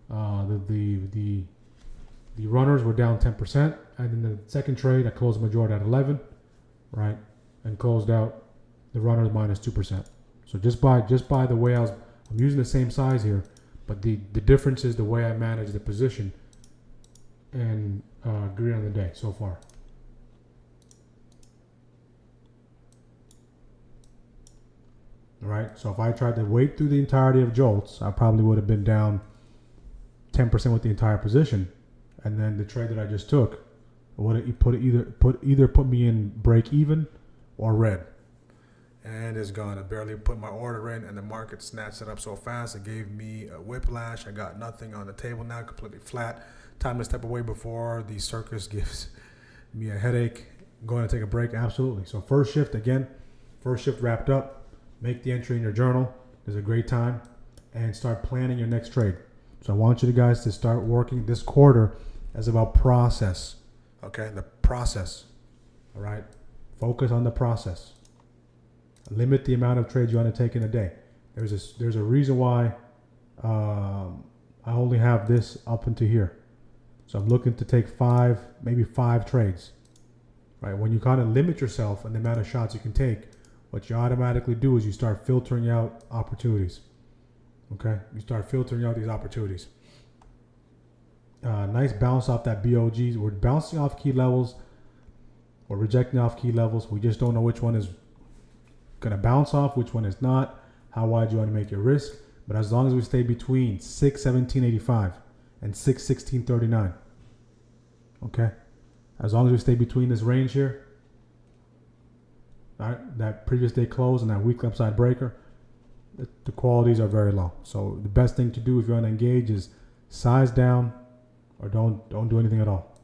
Speaker 1: The runners were down 10%, and in the second trade, I closed the majority at 11, right, and closed out the runners minus 2%. So just by the way I'm using the same size here, but the difference is the way I manage the position and green on the day so far. All right, so if I tried to wait through the entirety of jolts, I probably would have been down 10% with the entire position, and then the trade that I just took would have put me in break even or red. And it's gone. I barely put my order in, and the market snatched it up so fast it gave me a whiplash. I got nothing on the table now, completely flat. Time to step away before the circus gives me a headache. Going to take a break, absolutely. So first shift again. First shift wrapped up. Make the entry in your journal. It's a great time, and start planning your next trade. So I want you guys to start working this quarter as about process. Okay, the process. All right, focus on the process. Limit the amount of trades you want to take in a day. There's a reason why I only have this up into here. So I'm looking to take maybe five trades. Right? When you kind of limit yourself and the amount of shots you can take, what you automatically do is you start filtering out opportunities. Okay? You start filtering out these opportunities. Nice bounce off that BOG. We're bouncing off key levels. We're rejecting off key levels. We just don't know which one is going to bounce off, which one is not, how wide you want to make your risk. But as long as we stay between 617.85 and 616.39, okay? As long as we stay between this range here, all right, that previous day close and that weekly upside breaker, the qualities are very low. So the best thing to do if you want to engage is size down or don't do anything at all.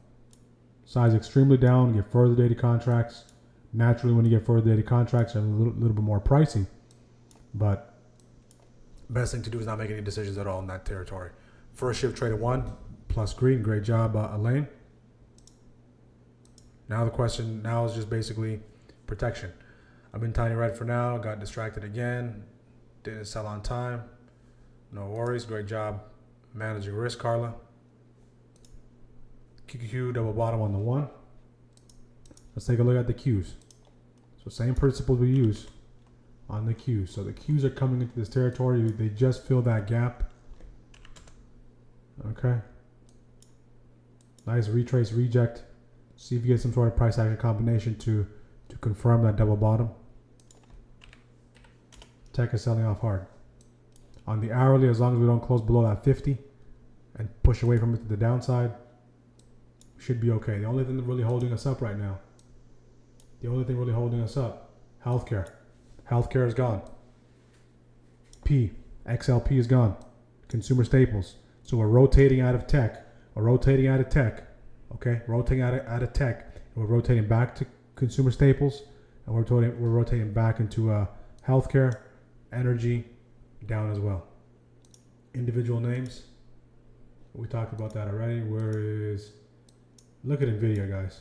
Speaker 1: Size extremely down, get further dated contracts. Naturally, when you get further dated contracts, they're a little bit more pricey, but best thing to do is not make any decisions at all in that territory. First shift traded 1 plus green. Great job, Elaine. Now the question now is just basically protection. I'm in tiny red for now. Got distracted again. Didn't sell on time. No worries. Great job managing risk, Carla. QQQ double bottom on the 1. Let's take a look at the Qs. So same principles we use on the Qs. So the Qs are coming into this territory. They just fill that gap. Okay. Nice retrace reject. See if you get some sort of price action combination to confirm that double bottom. Tech is selling off hard. On the hourly, as long as we don't close below that 50 and push away from it to the downside, we should be okay. The only thing that's really holding us up right now, healthcare. Healthcare is gone. XLP is gone. Consumer staples. So we're rotating out of tech. Okay, rotating out of tech. And we're rotating back to consumer staples, and we're rotating back into healthcare, energy, down as well. Individual names. We talked about that already. Look at NVIDIA, guys.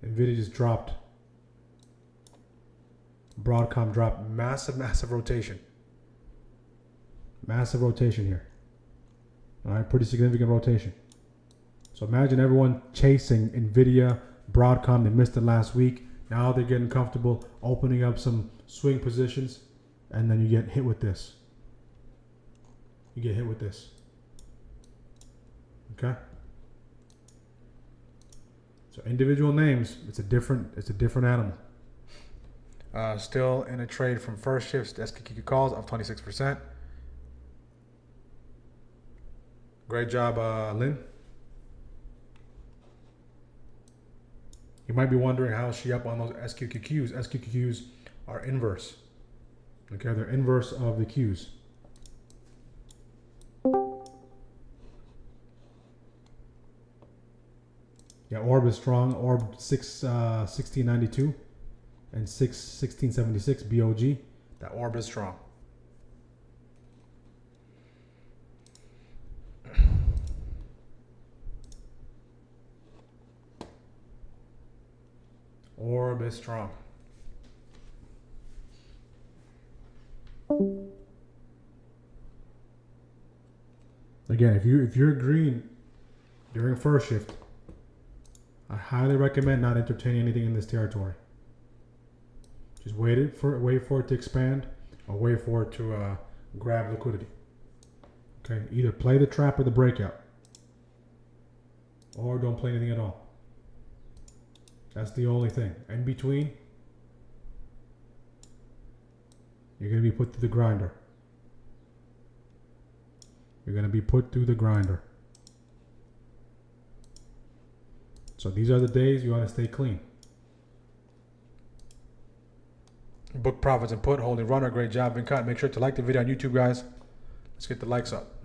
Speaker 1: NVIDIA just dropped. Broadcom dropped. Massive rotation. Massive rotation here. All right, pretty significant rotation. So imagine everyone chasing NVIDIA, Broadcom. They missed it last week. Now they're getting comfortable, opening up some swing positions, and then you get hit with this. Okay? So individual names, it's a different animal. Still in a trade from first shifts to SQQQ calls of 26%. Great job, Lynn. You might be wondering how is she up on those SQQQs. SQQQs are inverse. Okay, they're inverse of the Qs. Yeah, Orb is strong. Orb 1692 and 1676 BOG. That Orb is strong. Orb is strong. Again, if you're green during first shift, I highly recommend not entertaining anything in this territory. Just wait for it to expand, or wait for it to grab liquidity. Okay, either play the trap or the breakout, or don't play anything at all. That's the only thing. In between, you're going to be put through the grinder. So these are the days you want to stay clean. Book profits and put, holding runner. Great job, Vinkat. Make sure to like the video on YouTube, guys. Let's get the likes up.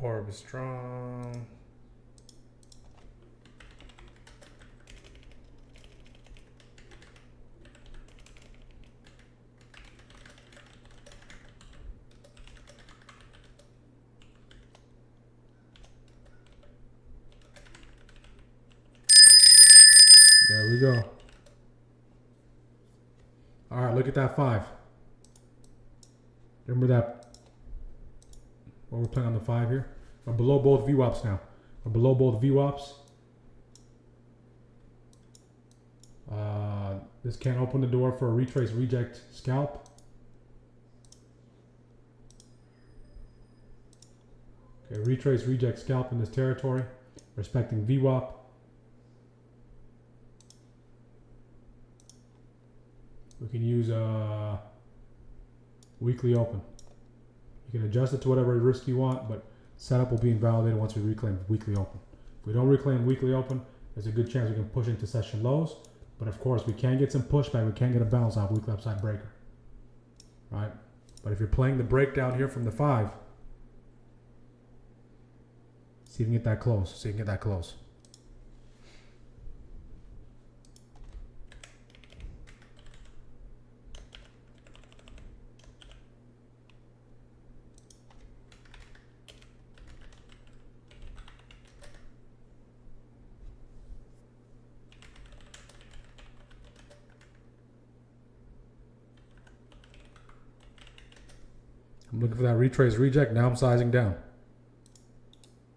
Speaker 1: Orb is strong. we go. All right, look at that 5. Remember that? Well, we're playing on the 5 here. We're below both VWAPs now. We're below both VWAPs. This can't open the door for a retrace reject scalp. Okay, retrace reject scalp in this territory, respecting VWAP. We can use a weekly open. You can adjust it to whatever risk you want, but setup will be invalidated once we reclaim weekly open. If we don't reclaim weekly open, there's a good chance we can push into session lows. But of course, we can get some pushback. We can get a bounce off weekly upside breaker, right? But if you're playing the breakdown here from the 5, see if you can get that close. See if you can get that close. I'm looking for that retrace reject. Now I'm sizing down.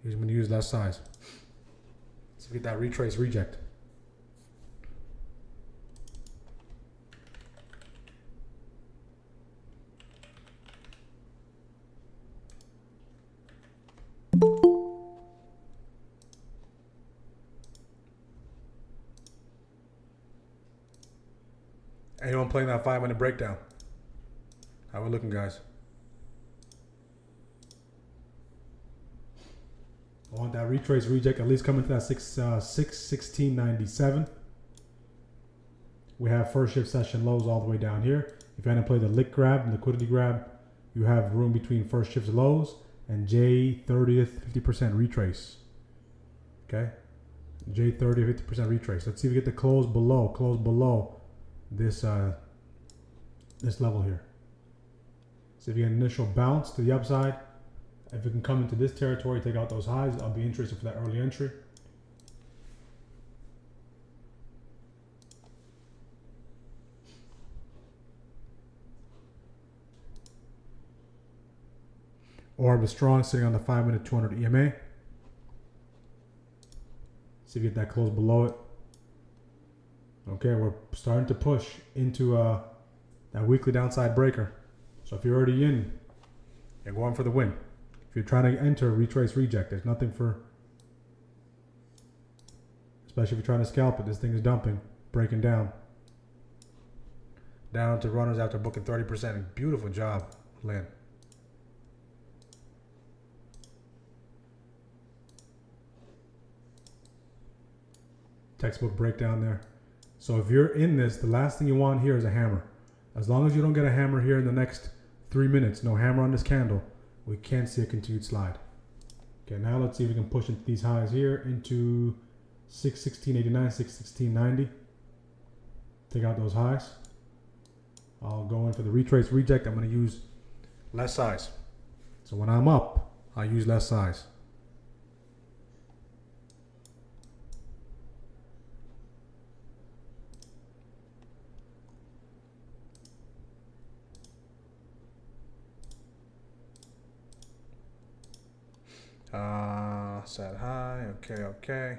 Speaker 1: I'm going to use less size. So get that retrace reject. Anyone playing that 5-minute breakdown? How we looking, guys? I want that retrace reject at least coming to that 616.97. We have first shift session lows all the way down here. If you want to play the lick grab and liquidity grab, you have room between first shift lows and J30th 50% retrace. Okay, J30 50% retrace. Let's see if we get the close below this this level here. So if you get an initial bounce to the upside, if it can come into this territory, take out those highs, I'll be interested for that early entry. Orb is strong, sitting on the 5-minute 200 EMA. See if you get that close below it. Okay, we're starting to push into that weekly downside breaker. So if you're already in, you're going for the win. If you're trying to enter retrace reject, there's nothing for, especially if you're trying to scalp it. This thing is dumping, breaking down. Down to runners after booking 30%. Beautiful job, Lynn. Textbook breakdown there. So if you're in this, the last thing you want here is a hammer. As long as you don't get a hammer here in the next 3 minutes, no hammer on this candle, we can't see a continued slide. Okay, now let's see if we can push into these highs here into 616.89, 616.90. Take out those highs. I'll go in for the retrace reject. I'm going to use less size. So when I'm up, I use less size. Set high, okay.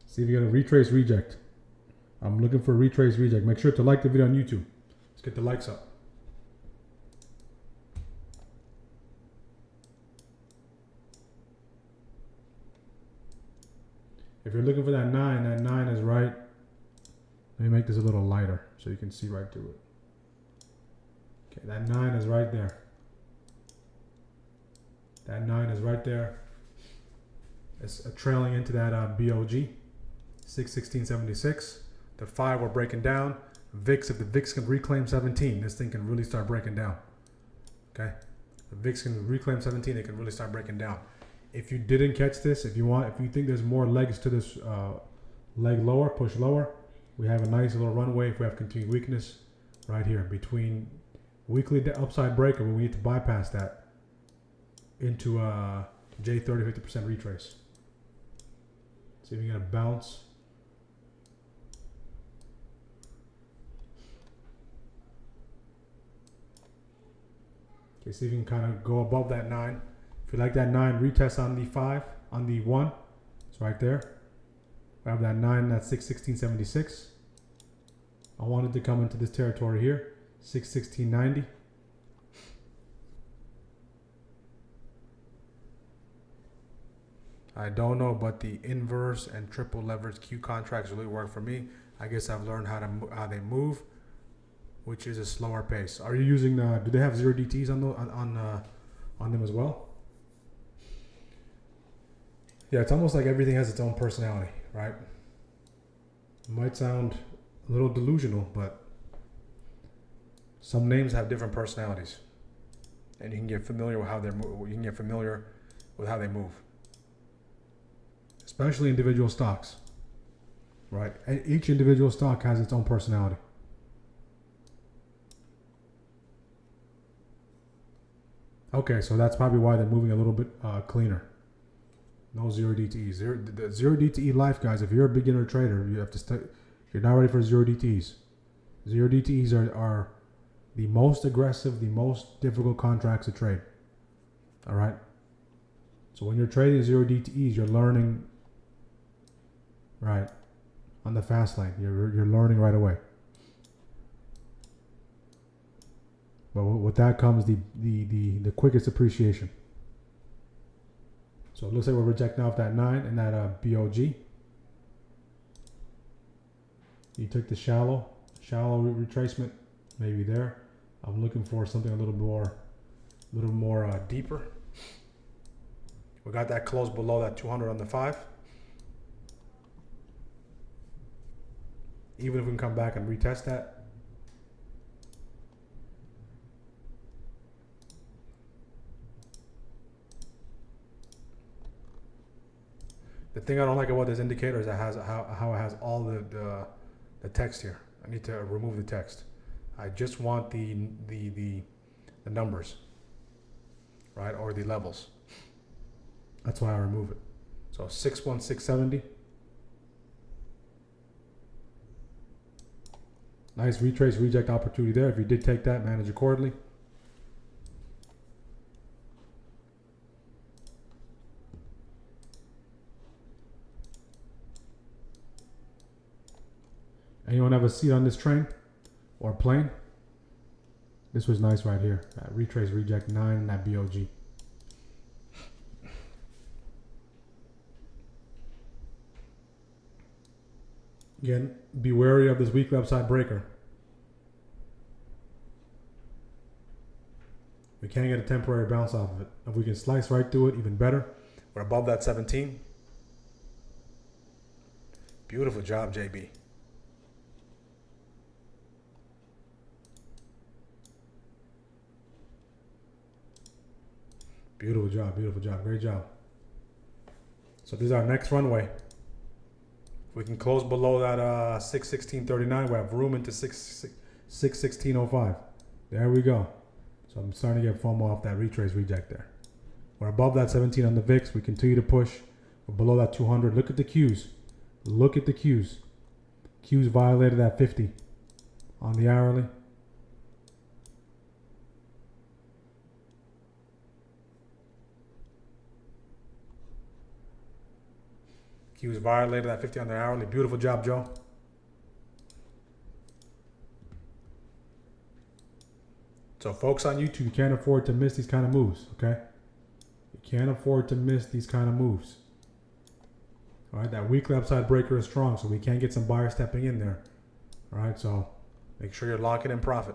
Speaker 1: See if you get a retrace reject. I'm looking for a retrace reject. Make sure to like the video on YouTube. Let's get the likes up. If you're looking for that 9 is right. Let me make this a little lighter so you can see right through it. Okay, that 9 is right there. That 9 is right there. It's trailing into that BOG. 616.76. The 5 we're breaking down. VIX, if the VIX can reclaim 17, this thing can really start breaking down. Okay? The VIX can reclaim 17, it can really start breaking down. If you didn't catch this, if you think there's more legs to this leg lower, push lower, we have a nice little runway if we have continued weakness right here between weekly upside breaker, where we need to bypass that into J30 50% retrace. See if we can get a bounce. Okay, see if you can kind of go above that 9. If you like that 9, retest on the 5, on the 1. It's right there. We have that 9, that's 616.76. I wanted to come into this territory here, 616.90. I don't know, but the inverse and triple leverage Q contracts really work for me. I guess I've learned how they move, which is a slower pace. Are you using do they have 0 DTs on them as well? Yeah, it's almost like everything has its own personality, right? It might sound a little delusional, but some names have different personalities, and you can get familiar with how they move. Especially individual stocks, right? And each individual stock has its own personality. Okay, so that's probably why they're moving a little bit cleaner. No 0 DTEs. The 0 DTE life, guys, if you're a beginner trader, you have to you're not ready for 0 DTEs. 0 DTEs are the most aggressive, the most difficult contracts to trade. All right? So when you're trading 0 DTEs, you're learning, right, on the fast lane. You're learning right away. But with that comes the quickest appreciation. So it looks like we're rejecting off that 9 and that BOG. You took the shallow retracement, maybe there. I'm looking for something a little more deeper. We got that close below that 200 on the 5. Even if we can come back and retest that. The thing I don't like about this indicator is how it has all the text here. I need to remove the text. I just want the numbers, right, or the levels. That's why I remove it. So 61670. Nice retrace reject opportunity there. If you did take that, manage accordingly. Anyone have a seat on this train or plane? This was nice right here. That retrace reject 9 and that BOG. Again, be wary of this weekly upside breaker. We can't get a temporary bounce off of it. If we can slice right through it, even better. We're above that 17. Beautiful job, JB. Beautiful job, great job. So this is our next runway. If we can close below that 616.39, we have room into 616.05. There we go. So I'm starting to get FOMO off that retrace reject there. We're above that 17 on the VIX. We continue to push. We're below that 200. Look at the Qs. Look at the Qs. Qs violated that 50 on the hourly. Qs violated that 50 on the hourly. Beautiful job, Joe. So folks on YouTube, you can't afford to miss these kind of moves, okay? You can't afford to miss these kind of moves. All right, that weekly upside breaker is strong, so we can't get some buyers stepping in there. All right, so make sure you're locking in profit.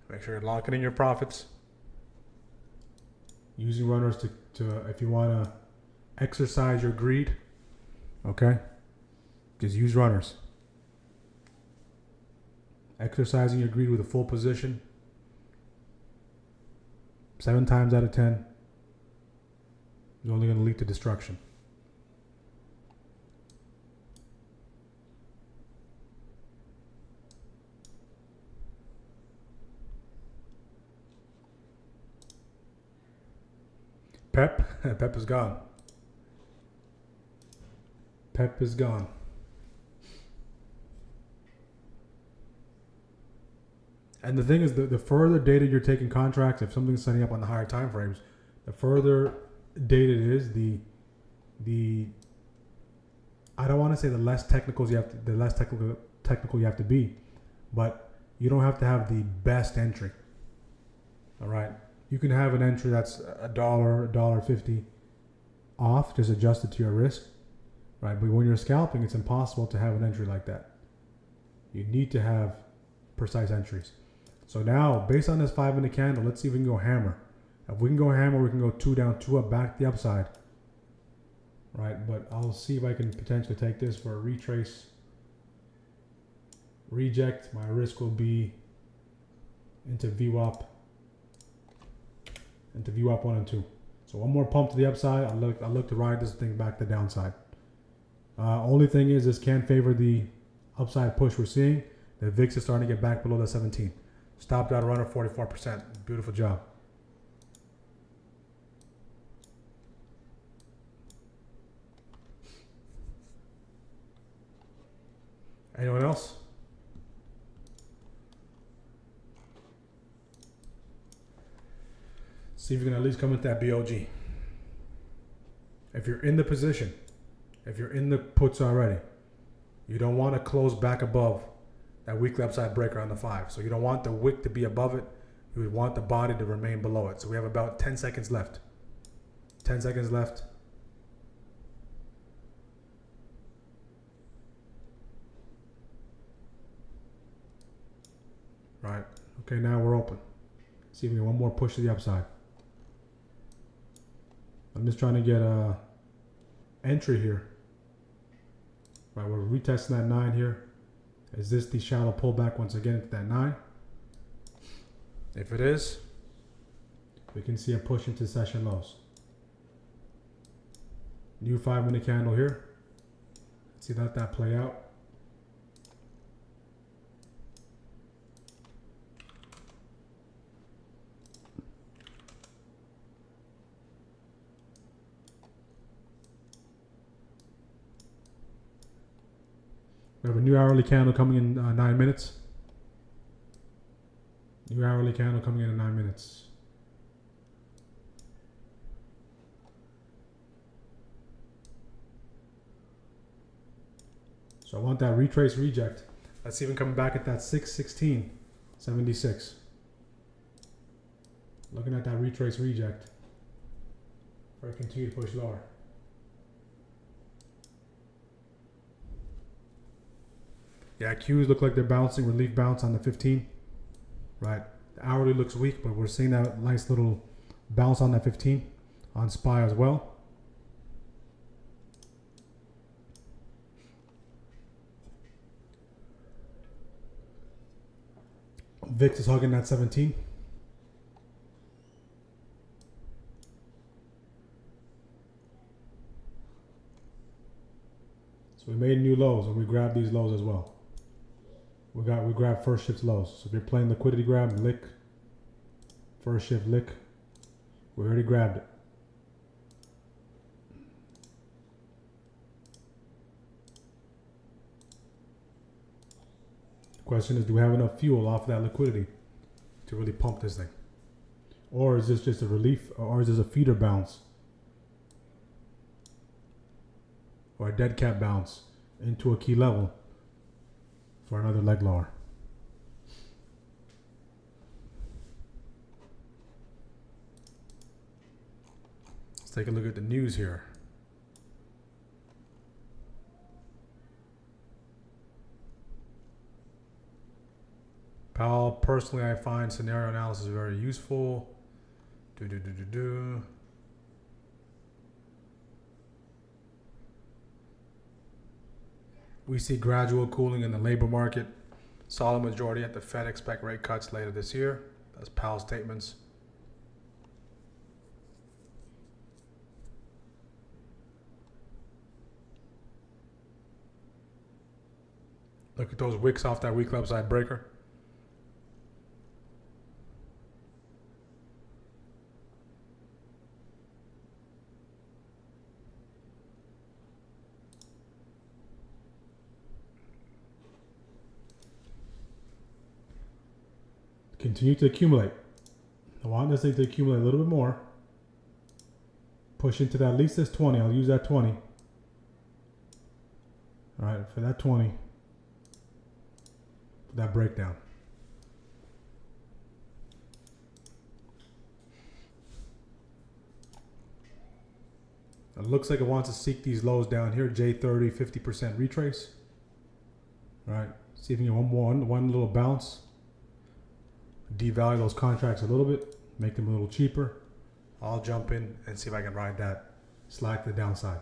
Speaker 1: Make sure you're locking in your profits. Using runners to if you want to exercise your greed, okay? Just use runners. Exercising your greed with a full position, 7 times out of 10, is only going to lead to destruction. Pep is gone. Pep is gone. And the thing is, the further dated you're taking contracts, if something's setting up on the higher time frames, the further dated it is, the I don't want to say the less technical you have to be, but you don't have to have the best entry. All right, you can have an entry that's $1.50 off, just adjusted to your risk, right? But when you're scalping, it's impossible to have an entry like that. You need to have precise entries. So now, based on this 5-minute candle, let's see if we can go hammer. If we can go hammer, we can go 2 down, 2 up, back to the upside. Right, but I'll see if I can potentially take this for a retrace. Reject, my risk will be into VWAP. Into VWAP 1 and 2. So one more pump to the upside. I'll look to ride this thing back to the downside. Only thing is, this can favor the upside push we're seeing. The VIX is starting to get back below the 17. Stopped out a runner 44%. Beautiful job. Anyone else? See if you can at least come into that BOG. If you're in the position, if you're in the puts already, you don't want to close back above that weekly upside breaker on the 5. So you don't want the wick to be above it. You would want the body to remain below it. So we have about 10 seconds left. 10 seconds left. Right. Okay, now we're open. See if we get one more push to the upside. I'm just trying to get a entry here. Right, we're retesting that 9 here. Is this the shallow pullback once again into that 9? If it is, we can see a push into session lows. New 5-minute candle here. Let's see that play out. We have a new hourly candle coming in 9 minutes. New hourly candle coming in 9 minutes. So I want that retrace reject. Let's see if we can come back at that 616.76. Looking at that retrace reject. Or continue to push lower. Yeah, Qs look like they're bouncing, relief bounce on the 15. Right. The hourly looks weak, but we're seeing that nice little bounce on that 15 on SPY as well. VIX is hugging that 17. So we made new lows and we grabbed these lows as well. We grabbed first shift lows. So if you're playing liquidity grab, lick. First shift lick. We already grabbed it. The question is, do we have enough fuel off of that liquidity to really pump this thing? Or is this just a relief, or is this a feeder bounce? Or a dead cat bounce into a key level for another leg lower. Let's take a look at the news here. Powell, personally, I find scenario analysis very useful. We see gradual cooling in the labor market. Solid majority at the Fed expect rate cuts later this year. That's Powell's statements. Look at those wicks off that weekly upside breaker. Continue to accumulate. I want this thing to accumulate a little bit more. Push into that, at least this 20. I'll use that 20. All right, for that 20. For that breakdown. It looks like it wants to seek these lows down here. J30, 50% retrace. All right, see if we can get one little bounce. Devalue those contracts a little bit, make them a little cheaper. I'll jump in and see if I can ride that slide to the downside.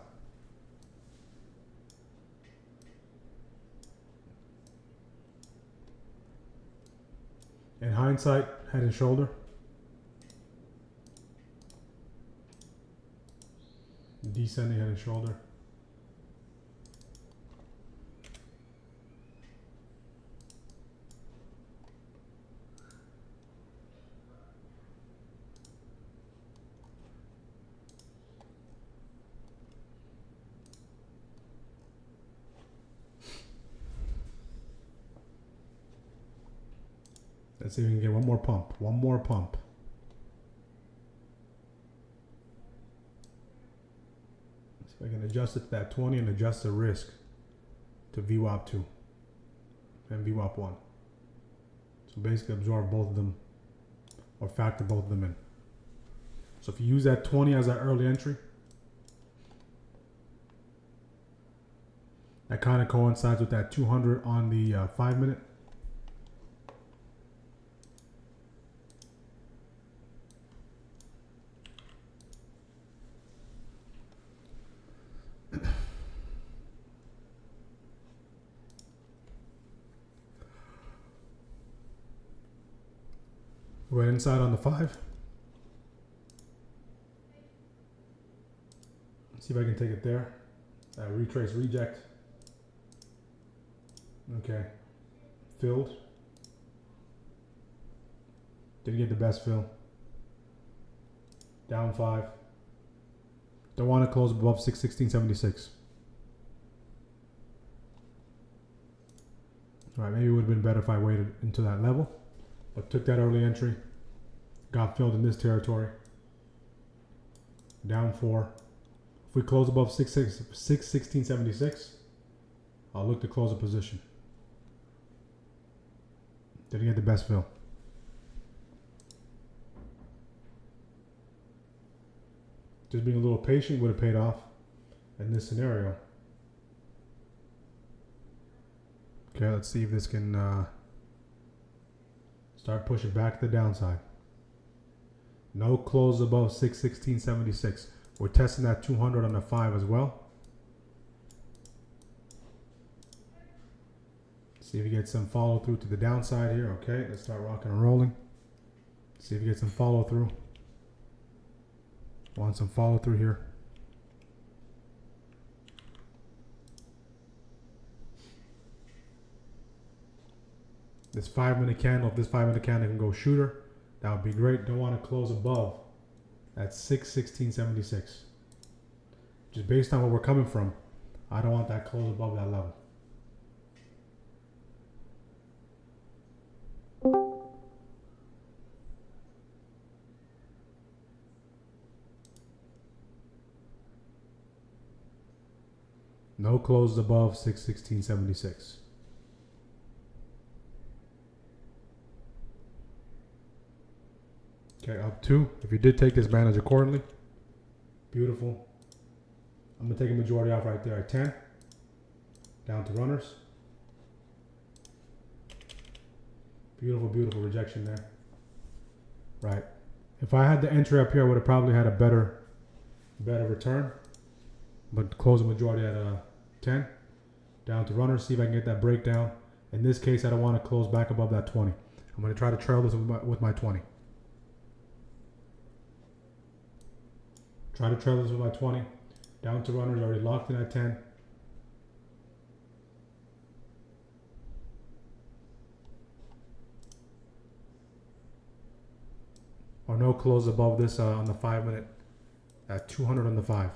Speaker 1: In hindsight, head and shoulder. Descending head and shoulder. Let's see if we can get one more pump. One more pump. Let's see if I can adjust it to that 20 and adjust the risk to VWAP 2 and VWAP 1. So basically absorb both of them or factor both of them in. So if you use that 20 as that early entry, that kind of coincides with that 200 on the 5 minute. Right inside on the 5. See if I can take it there. Retrace, reject. Okay. Filled. Didn't get the best fill. Down 5. Don't want to close above 616.76. All right, maybe it would have been better if I waited into that level. But took that early entry, got filled in this territory, down 4. If we close above 616.76, I'll look to close a position. Didn't get the best fill. Just being a little patient would have paid off in this scenario. Okay, let's see if this can start pushing back to the downside. No close above 616.76. We're testing that 200 on the 5 as well. See if you get some follow through to the downside here. Okay, let's start rocking and rolling. See if you get some follow through. Want some follow through here. This 5 minute candle, if this 5 minute candle can go shooter, that would be great. Don't want to close above at 616.76. Just based on where we're coming from, I don't want that close above that level. No closes above 616.76. Okay, up 2. If you did take this, manage accordingly. Beautiful. I'm going to take a majority off right there at 10. Down to runners. Beautiful, beautiful rejection there. Right. If I had the entry up here, I would have probably had a better return. But close the majority at 10. down to runners, see if I can get that breakdown. In this case, I don't want to close back above that 20. I'm going to try to trail this with my 20. Try to trail this with my 20. Down to runners, already locked in at 10. Or no close above this on the 5 minute at 200 on the 5.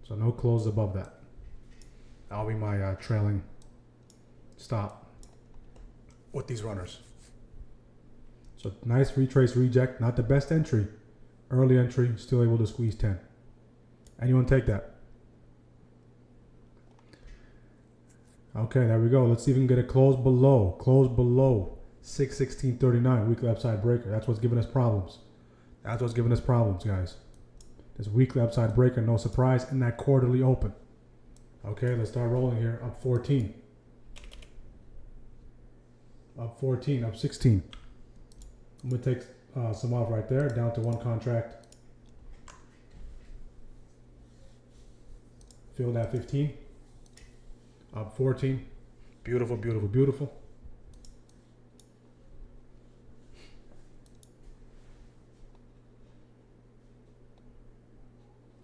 Speaker 1: So no close above that. That'll be my trailing stop with these runners. So nice retrace reject, not the best entry. Early entry, still able to squeeze 10. Anyone take that? Okay, there we go. Let's see if we can get a close below 616.39 weekly upside breaker. That's what's giving us problems. That's what's giving us problems, guys. This weekly upside breaker, no surprise, in that quarterly open. Okay, let's start rolling here. Up 14. Up 14, up 16. I'm going to take some off right there, down to one contract. Filled at 15. Up 14. Beautiful, beautiful, beautiful.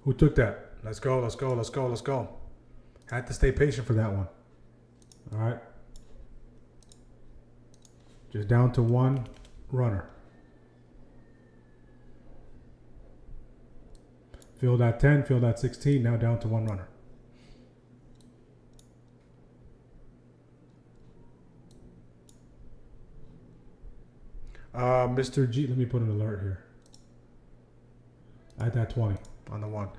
Speaker 1: Who took that? Let's go, let's go, let's go, let's go. Had to stay patient for that one. All right. Just down to one runner. Filled at 10, filled at 16, now down to one runner. Mr. G, let me put an alert here. At that 20 on the one.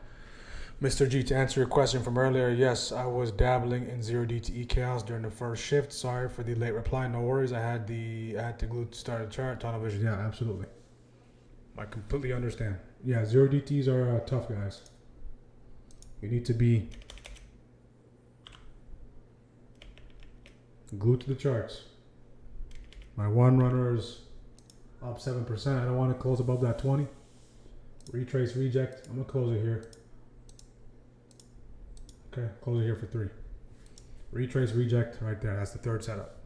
Speaker 1: Mr. G, to answer your question from earlier, yes, I was dabbling in 0DTE chaos during the first shift. Sorry for the late reply. No worries. I had to glue to start a chart, tunnel vision. Yeah, absolutely. I completely understand. Yeah, 0DTs are tough, guys. You need to be glued to the charts. My one runner is up 7%. I don't want to close above that 20. Retrace, reject. I'm going to close it here. Okay, close it here for 3. Retrace, reject right there. That's the third setup.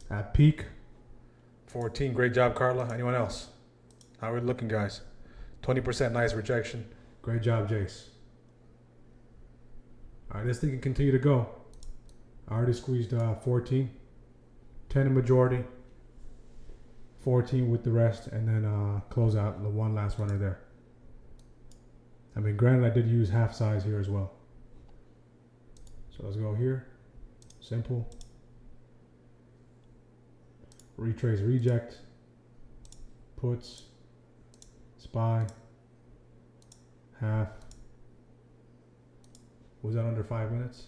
Speaker 1: At peak, 14. Great job, Carla. Anyone else? How are we looking, guys? 20% nice rejection. Great job, Jace. All right, this thing can continue to go. I already squeezed 14. 10 in majority. 14 with the rest, and then close out the one last runner there. I mean, granted, I did use half size here as well. So let's go here. Simple. Retrace, reject. Puts. SPY. Half. Was that under 5 minutes?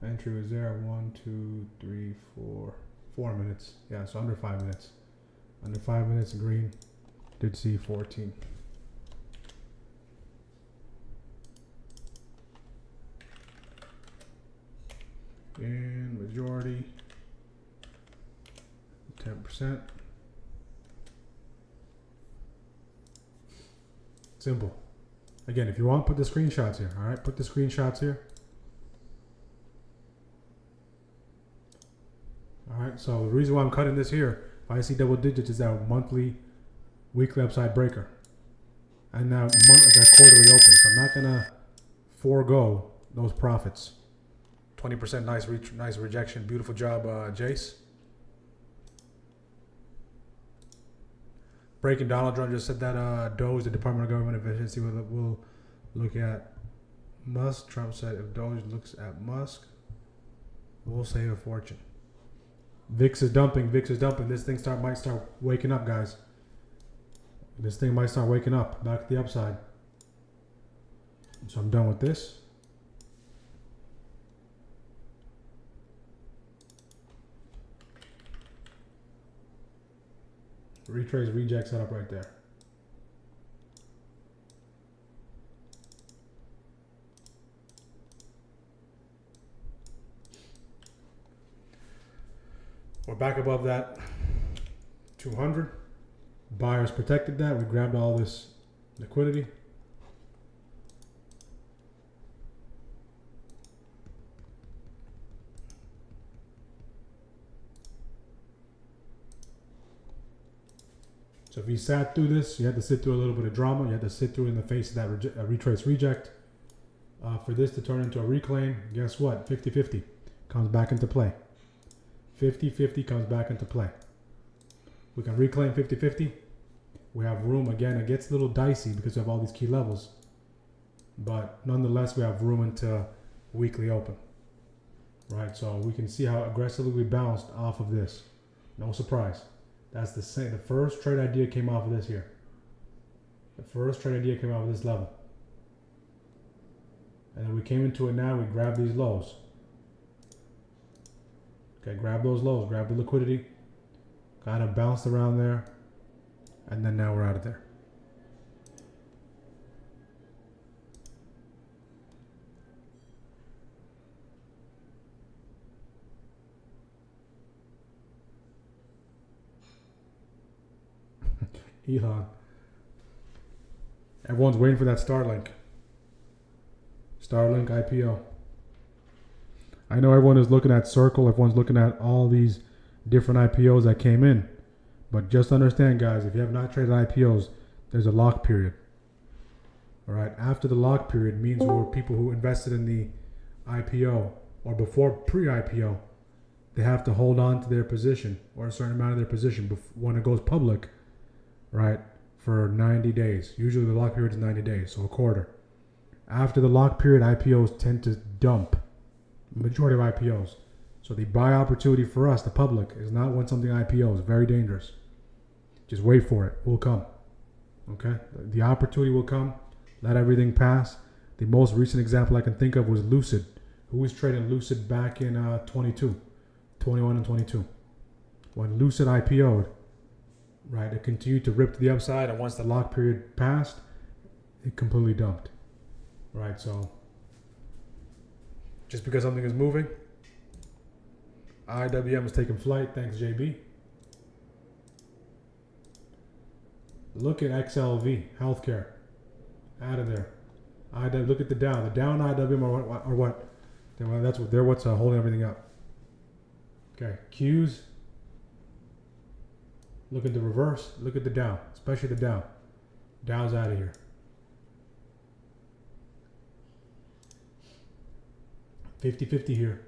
Speaker 1: Entry was there. 1, 2, 3, 4. 4 minutes. Yeah, so under 5 minutes. Under 5 minutes, green. Did see 14. And majority 10%. Simple. Again, if you want, put the screenshots here. All right, put the screenshots here. All right, so the reason why I'm cutting this here, if I see double digits, is that monthly, weekly upside breaker, and now that quarterly open. So I'm not gonna forego those profits. 20% nice rejection. Beautiful job, Jace. Breaking Donald Trump just said that Doge, the Department of Government Efficiency, will look at Musk. Trump said if Doge looks at Musk, we'll save a fortune. VIX is dumping. VIX is dumping. This thing might start waking up, guys. This thing might start waking up. Back to the upside. So I'm done with this. Retrace, reject setup right there. We're back above that 200. Buyers protected that. We grabbed all this liquidity. So if you sat through this, you had to sit through a little bit of drama. You had to sit through in the face of that retrace reject. For this to turn into a reclaim, guess what? 50-50 comes back into play. 50-50 comes back into play. We can reclaim 50-50. We have room. Again, it gets a little dicey because we have all these key levels. But nonetheless, we have room into weekly open. Right, so we can see how aggressively we bounced off of this. No surprise. That's the same. The first trade idea came off of this here. The first trade idea came off of this level. And then we came into it now, we grabbed these lows. Okay, grab those lows, grab the liquidity. Kind of bounced around there. And then now we're out of there. Elon. Everyone's waiting for that Starlink. Starlink IPO. I know everyone is looking at Circle. Everyone's looking at all these different IPOs that came in. But just understand, guys, if you have not traded IPOs, there's a lock period. All right. After the lock period means we're people who invested in the IPO or before pre-IPO, they have to hold on to their position or a certain amount of their position when it goes public. Right, for 90 days. Usually the lock period is 90 days, so a quarter. After the lock period, IPOs tend to dump. Majority of IPOs. So the buy opportunity for us, the public, is not when something IPOs. Very dangerous. Just wait for it. It will come. Okay? The opportunity will come. Let everything pass. The most recent example I can think of was Lucid. Who was trading Lucid back in 21 and 22. When Lucid IPO'd, right, it continued to rip to the upside, and once the lock period passed, it completely dumped. Right, so just because something is moving, IWM is taking flight. Thanks, JB. Look at XLV, healthcare, out of there. Look at the Dow. The Dow and IWM are what? They're what's holding everything up. Okay, Qs. Look at the reverse. Look at the Dow, especially the Dow. Dow's out of here. $50-50 here.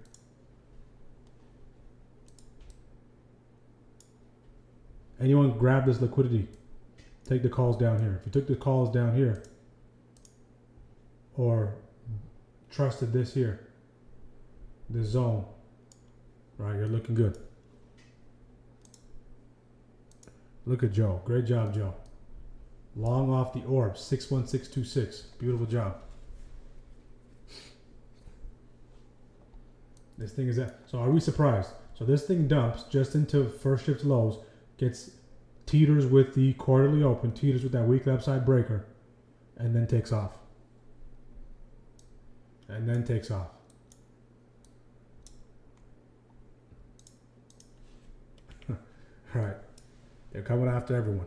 Speaker 1: Anyone grab this liquidity? Take the calls down here. If you took the calls down here, or trusted this here, this zone, right, you're looking good. Look at Joe. Great job, Joe. Long off the orb. 61626. Beautiful job. This thing is that. So are we surprised? So this thing dumps just into first shift lows, gets teeters with the quarterly open, teeters with that weekly upside breaker, and then takes off. And then takes off. All right. They're coming after everyone.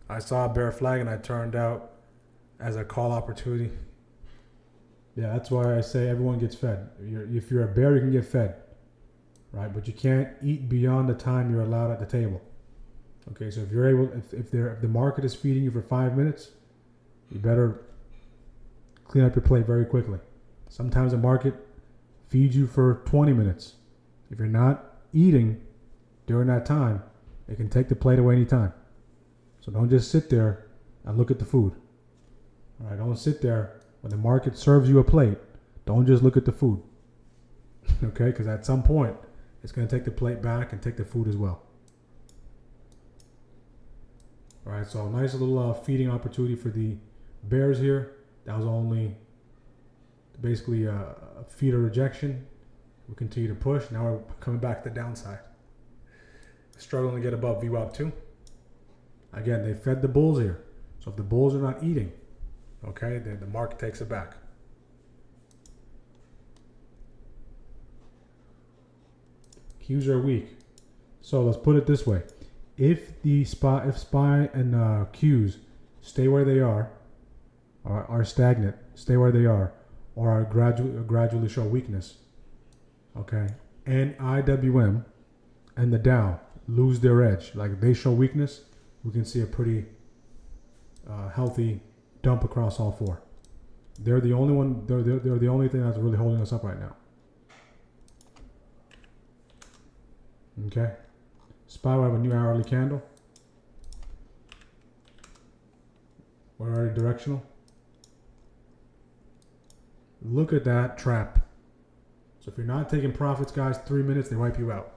Speaker 1: I saw a bear flag and I turned out as a call opportunity. Yeah, that's why I say everyone gets fed. If you're a bear, you can get fed, right? But you can't eat beyond the time you're allowed at the table. Okay, so if you're able, if the market is feeding you for 5 minutes, you better clean up your plate very quickly. Sometimes the market feeds you for 20 minutes. If you're not eating during that time, it can take the plate away anytime. So don't just sit there and look at the food. All right, don't sit there when the market serves you a plate. Don't just look at the food. Okay, because at some point it's going to take the plate back and take the food as well. All right, so nice little feeding opportunity for the bears here. That was only basically a feeder rejection. We continue to push. Now we're coming back to the downside. Struggling to get above VWAP 2. Again, they fed the bulls here. So if the bulls are not eating, okay, then the market takes it back. Qs are weak. So let's put it this way. If SPY and Qs stay where they are stagnant, stay where they are, or are gradually show weakness, okay, and IWM and the Dow lose their edge. Like if they show weakness, we can see a pretty healthy dump across all four. They're the only one. They're the only thing that's really holding us up right now. Okay. SPY will have a new hourly candle. We're already directional. Look at that trap. So if you're not taking profits, guys, 3 minutes, they wipe you out.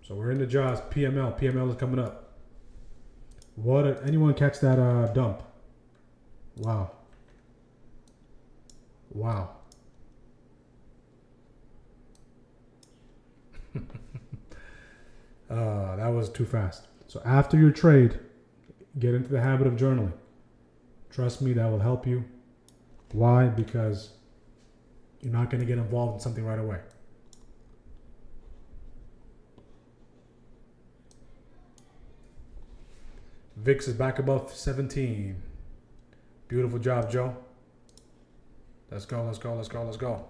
Speaker 1: So we're in the jaws. PML. PML is coming up. Anyone catch that dump? Wow. Wow. That was too fast. So after your trade, get into the habit of journaling. Trust me, that will help you. Why? Because you're not going to get involved in something right away. VIX is back above 17. Beautiful job, Joe. Let's go, let's go, let's go, let's go.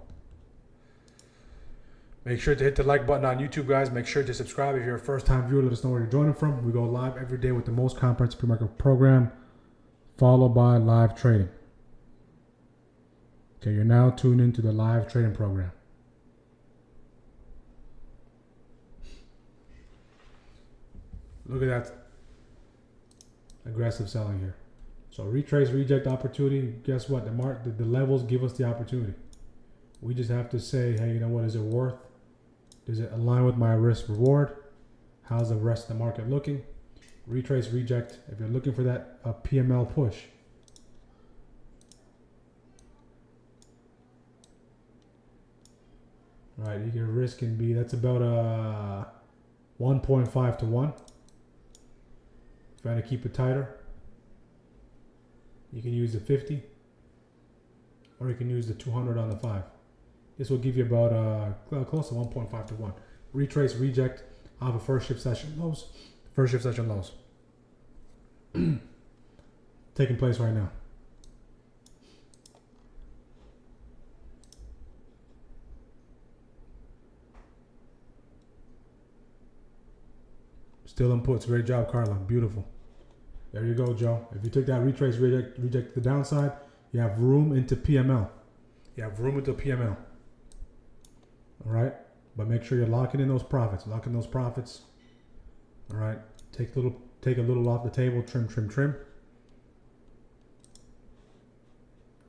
Speaker 1: Make sure to hit the like button on YouTube, guys. Make sure to subscribe if you're a first-time viewer. Let us know where you're joining from. We go live every day with the most comprehensive pre-market program, followed by live trading. Okay, you're now tuned into the live trading program. Look at that aggressive selling here. So retrace, reject opportunity. Guess what? The levels give us the opportunity. We just have to say, hey, you know what? Is it worth? Does it align with my risk reward? How's the rest of the market looking? Retrace, reject. If you're looking for that PML push. Right, your risk can be, that's about 1.5 to 1. Trying to keep it tighter. You can use the 50, or you can use the 200 on the 5. This will give you about close to 1.5 to 1. Retrace, reject off of first shift session lows. First shift session lows. Taking place right now. Still in puts. Great job, Carla. Beautiful. There you go, Joe. If you took that retrace, reject the downside, you have room into PML. You have room into PML. All right? But make sure you're locking in those profits. Locking those profits. All right? Take a little off the table. Trim, trim, trim.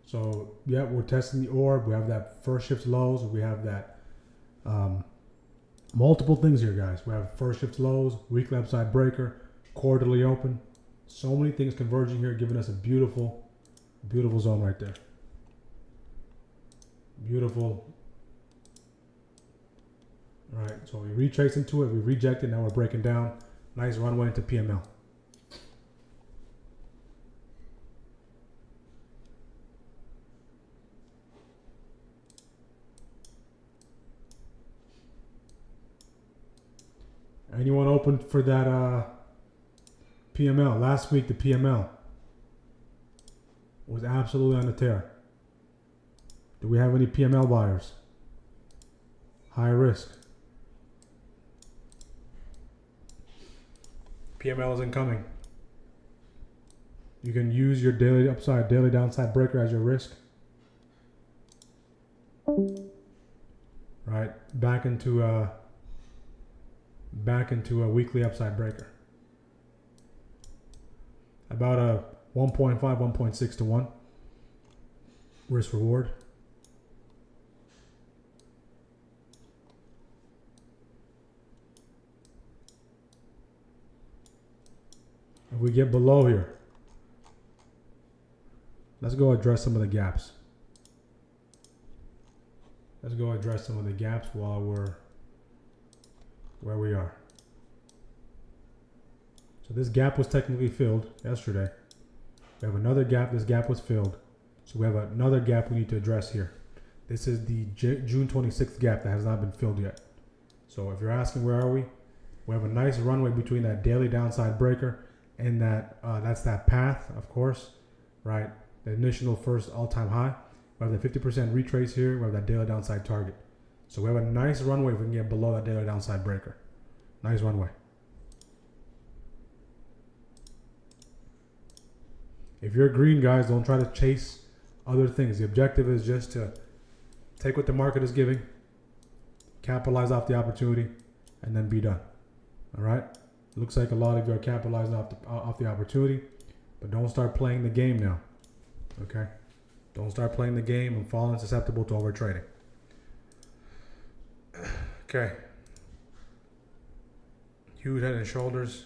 Speaker 1: So, yeah, we're testing the orb. We have that first shift lows. We have that multiple things here, guys. We have first shift lows, weekly upside breaker, quarterly open. So many things converging here, giving us a beautiful, beautiful zone right there. Beautiful. All right, so we retrace into it, we reject it, now we're breaking down. Nice runway into PML. Anyone open for that PML? Last week, the PML was absolutely on the tear. Do we have any PML buyers? High risk. PML is incoming. You can use your daily upside, daily downside breaker as your risk. Right, back into a weekly upside breaker. About a 1.5, 1.6 to 1 risk reward. If we get below here, let's go address some of the gaps. Let's go address some of the gaps while we're where we are. So this gap was technically filled yesterday. We have another gap. This gap was filled. So we have another gap we need to address here. This is the June 26th gap that has not been filled yet. So if you're asking where are we, we have a nice runway between that daily downside breaker and that's that path, of course, right? The initial first all-time high. We have the 50% retrace here. We have that daily downside target. So we have a nice runway if we can get below that daily downside breaker. Nice runway. If you're green, guys, don't try to chase other things. The objective is just to take what the market is giving, capitalize off the opportunity, and then be done. All right? It looks like a lot of you are capitalizing off the opportunity, but don't start playing the game now. Okay? Don't start playing the game and falling susceptible to overtrading. Okay. Huge head and shoulders.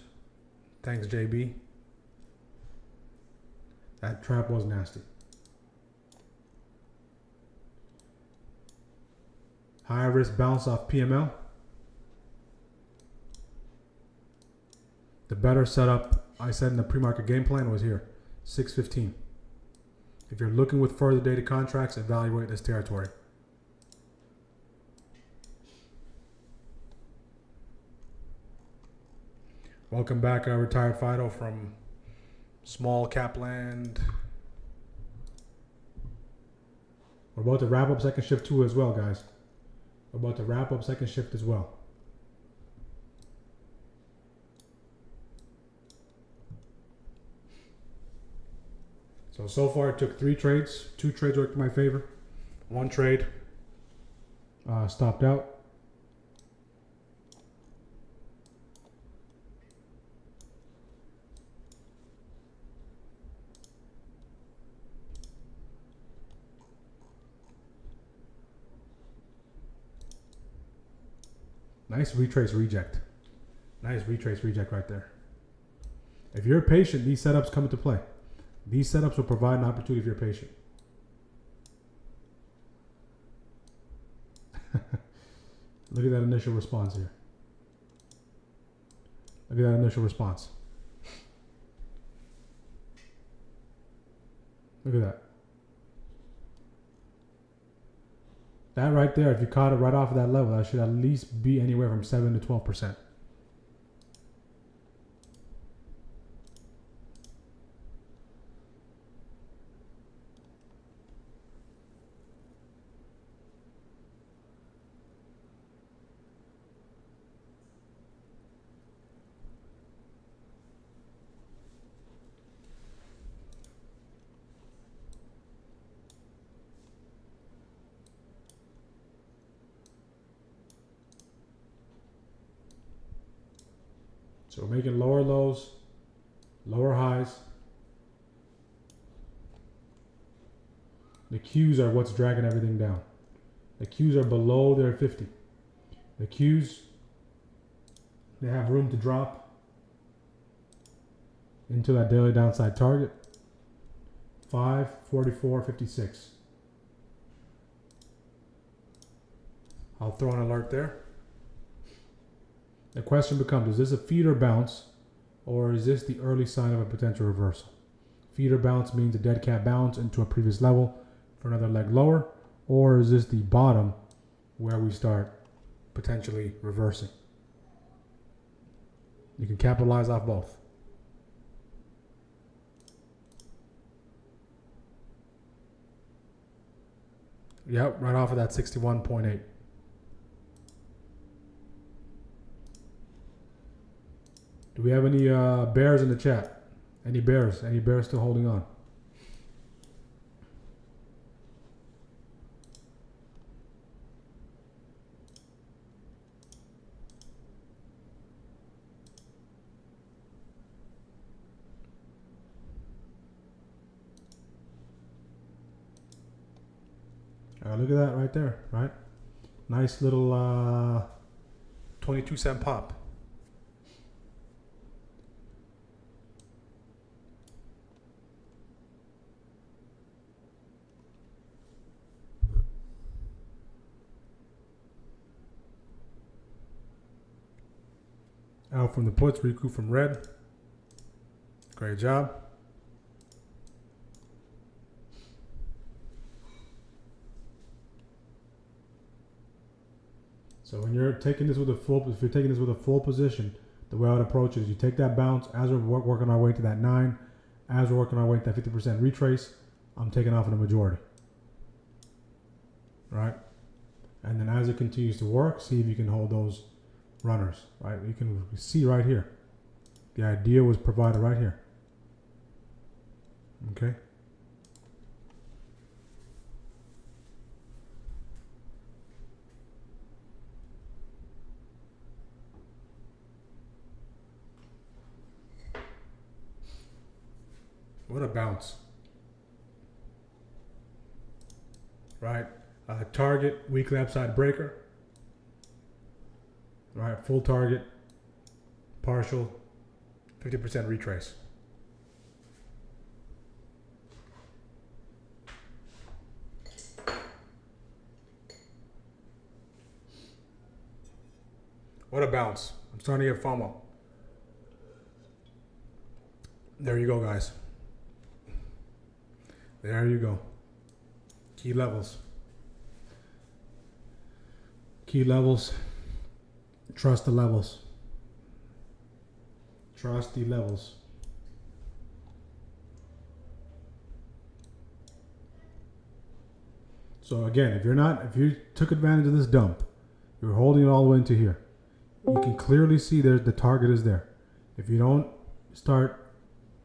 Speaker 1: Thanks, JB. That trap was nasty. High risk bounce off PML. The better setup, I said in the pre-market game plan, was here, 615. If you're looking with further dated contracts, evaluate this territory. Welcome back, retired Fido from small cap land. We're about to wrap up second shift 2 as well, guys. We're about to wrap up second shift as well. So far it took 3 trades. 2 trades worked in my favor. 1 trade stopped out. Nice retrace reject. Nice retrace reject right there. If you're patient, these setups come into play. These setups will provide an opportunity if you're patient. Look at that initial response here. Look at that initial response. Look at that. That right there, if you caught it right off of that level, that should at least be anywhere from 7 to 12%. So we're making lower lows, lower highs. The Qs are what's dragging everything down. The Qs are below their 50. The Qs, they have room to drop into that daily downside target. 544.56. I'll throw an alert there. The question becomes, is this a feeder bounce or is this the early sign of a potential reversal? Feeder bounce means a dead cat bounce into a previous level for another leg lower, or is this the bottom where we start potentially reversing? You can capitalize off both. Yep, right off of that 61.8. Do we have any bears in the chat? Any bears? Any bears still holding on? Look at that right there, right? Nice little 22-cent pop. Out from the puts, recoup from red. Great job. So when you're taking this with a full, if you're taking this with a full position, The way I would approach it is you take that bounce as we're working our way to that 9, as we're working our way to that 50% retrace, I'm taking off in the majority. Right? And then as it continues to work, see if you can hold those runners. Right? You can see right here. The idea was provided right here. Okay? What a bounce. Right? Target, weekly upside breaker. Right? Full target, partial, 50% retrace. What a bounce. I'm starting to get FOMO. There you go, guys. There you go. Key levels. Key levels. Trust the levels. Trust the levels. So again, if you took advantage of this dump, you're holding it all the way into here. You can clearly see there's the target is there. If you don't start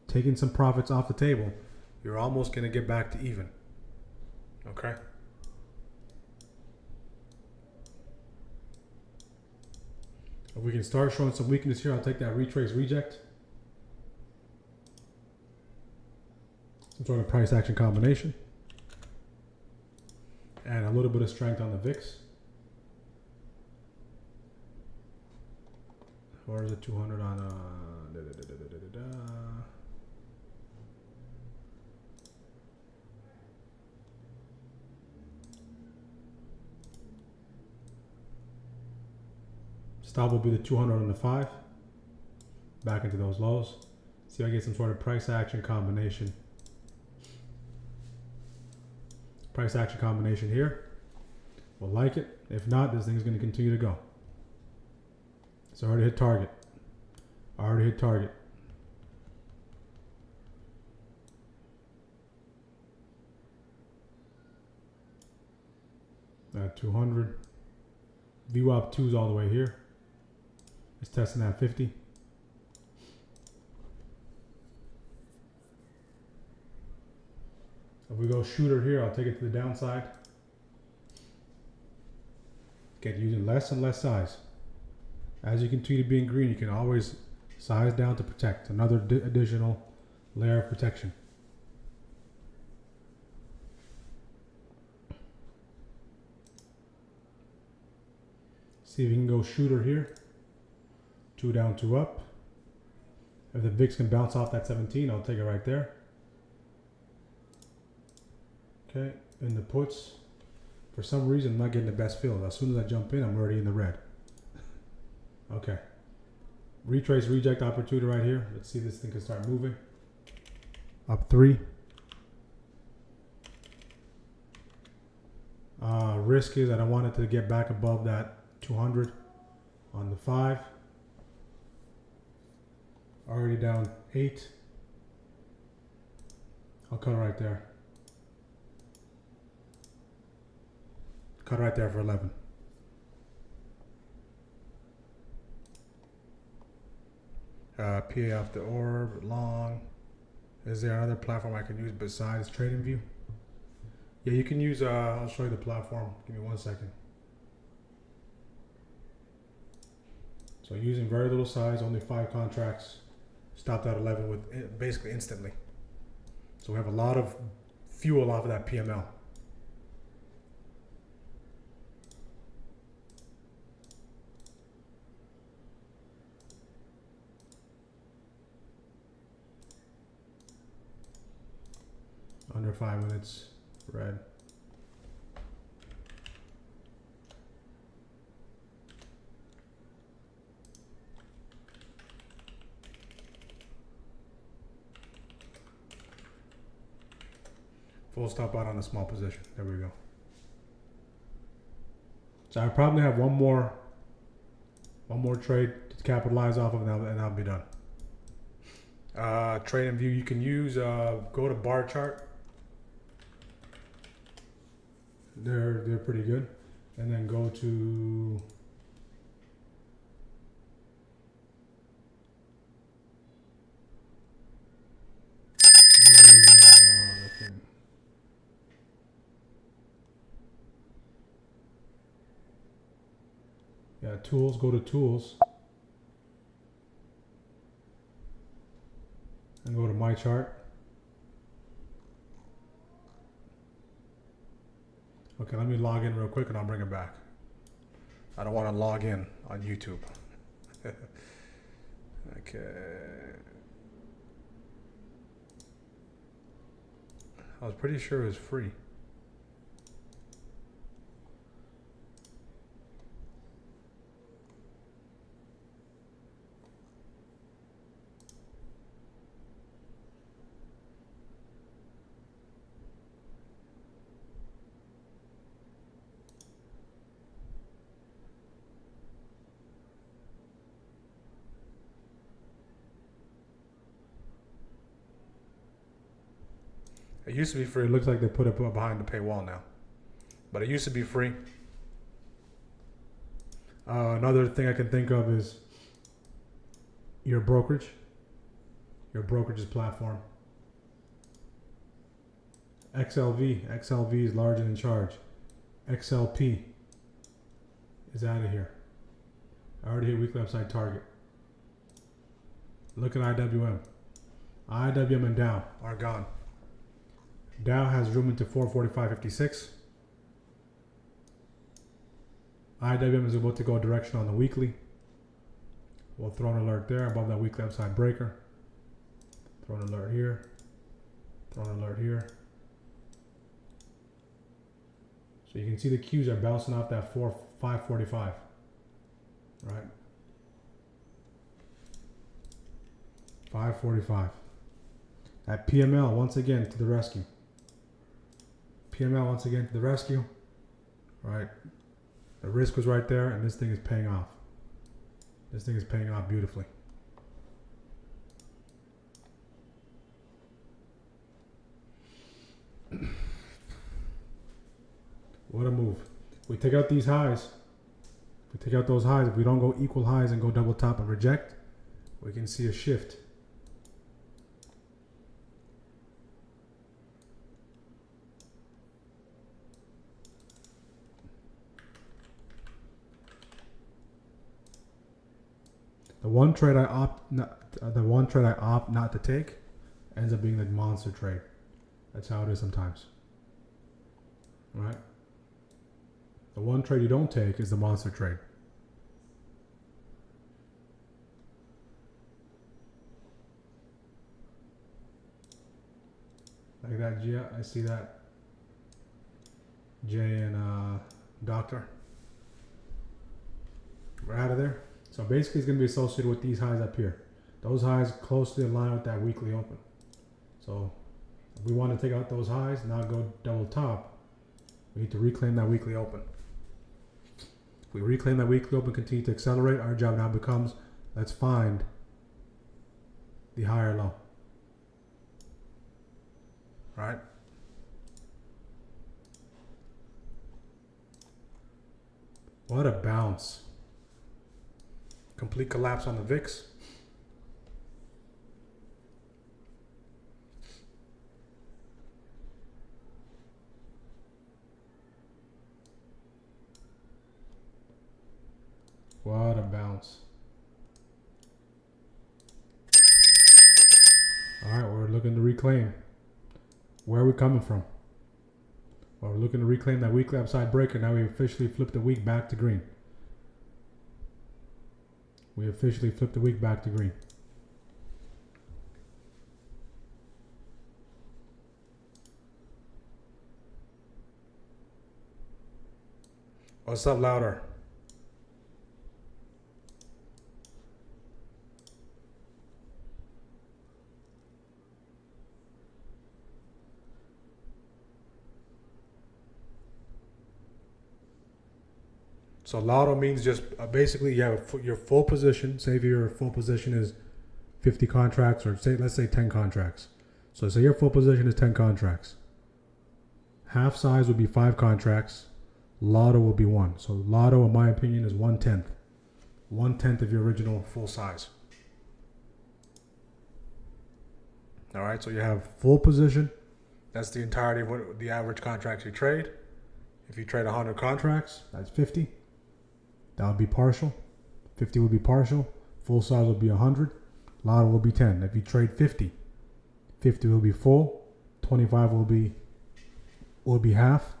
Speaker 1: taking some profits off the table, you're almost going to get back to even. Okay? If we can start showing some weakness here, I'll take that retrace reject. Some sort of price action combination. And a little bit of strength on the VIX. Or is it 200 on Stop will be the 200 on the 5. Back into those lows. See if I get some sort of price action combination. Price action combination here. We'll like it. If not, this thing's going to continue to go. It's already hit target. Already hit target. At 200. VWAP 2 is all the way here. It's testing at 50. If we go shooter here, I'll take it to the downside. Get using less and less size. As you continue to be in green, you can always size down to protect. Another additional layer of protection. See if you can go shooter here. 2 down, 2 up. If the VIX can bounce off that 17, I'll take it right there. Okay, in the puts, for some reason I'm not getting the best feel. As soon as I jump in, I'm already in the red. Okay. Retrace reject opportunity right here. Let's see if this thing can start moving. Up 3. Risk is I don't want it to get back above that 200 on the 5. Already down 8. I'll cut it right there. Cut right there for 11. PA off the orb, long. Is there another platform I can use besides TradingView? Yeah, you can use, I'll show you the platform. Give me 1 second. So using very little size, only 5 contracts. Stopped at 11 with basically instantly. So we have a lot of fuel off of that PML. Under 5 minutes, red. Full stop out on a small position. There we go. So I probably have one more One more trade to capitalize off of, and I'll be done. Trade and view. You can use go to bar chart. They're pretty good, and then go to tools. Go to tools and go to my chart. Okay, let me log in real quick and I'll bring it back. I don't want to log in on YouTube. Okay. I was pretty sure it was free. It used to be free. It looks like they put it behind the paywall now, but it used to be free. Another thing I can think of is your brokerage's platform. XLV is large and in charge. XLP is out of here. I already hit weekly upside target. Look at IWM. IWM and Dow are gone. Dow has room into 445.56. IWM is about to go direction on the weekly. We'll throw an alert there above that weekly upside breaker. Throw an alert here. Throw an alert here. So you can see the Qs are bouncing off that 545. Right? 545. At PML once again to the rescue. PML once again to the rescue. Right? The risk was right there, and this thing is paying off. This thing is paying off beautifully. What a move. We take out these highs. If we take out those highs, if we don't go equal highs and go double top and reject, we can see a shift. The one trade I opt not to take ends up being the monster trade. That's how it is sometimes. Right? The one trade you don't take is the monster trade. Like that, Gia, I see that. Jay and Doctor. We're out of there. So basically it's going to be associated with these highs up here. Those highs closely align with that weekly open. So if we want to take out those highs, now go double top, we need to reclaim that weekly open. If we reclaim that weekly open, continue to accelerate, our job now becomes, let's find the higher low. Right? What a bounce. Complete collapse on the VIX. What a bounce. All right, we're looking to reclaim. Where are we coming from? Well, we're looking to reclaim that weekly upside breaker. Now we officially flipped the week back to green. We officially flipped the week back to green. What's up, louder? So lotto means just basically you have your full position. Say if your full position is 50 contracts, or let's say 10 contracts. So say your full position is 10 contracts. Half size would be 5 contracts. Lotto will be 1. So lotto, in my opinion, is 1/10. 1/10 of your original full size. All right, so you have full position. That's the entirety of what the average contracts you trade. If you trade 100 contracts, that's 50. That would be partial. 50 would be partial. Full size will be 100. Lotto will be 10. If you trade 50, 50 will be full. 25 will be half.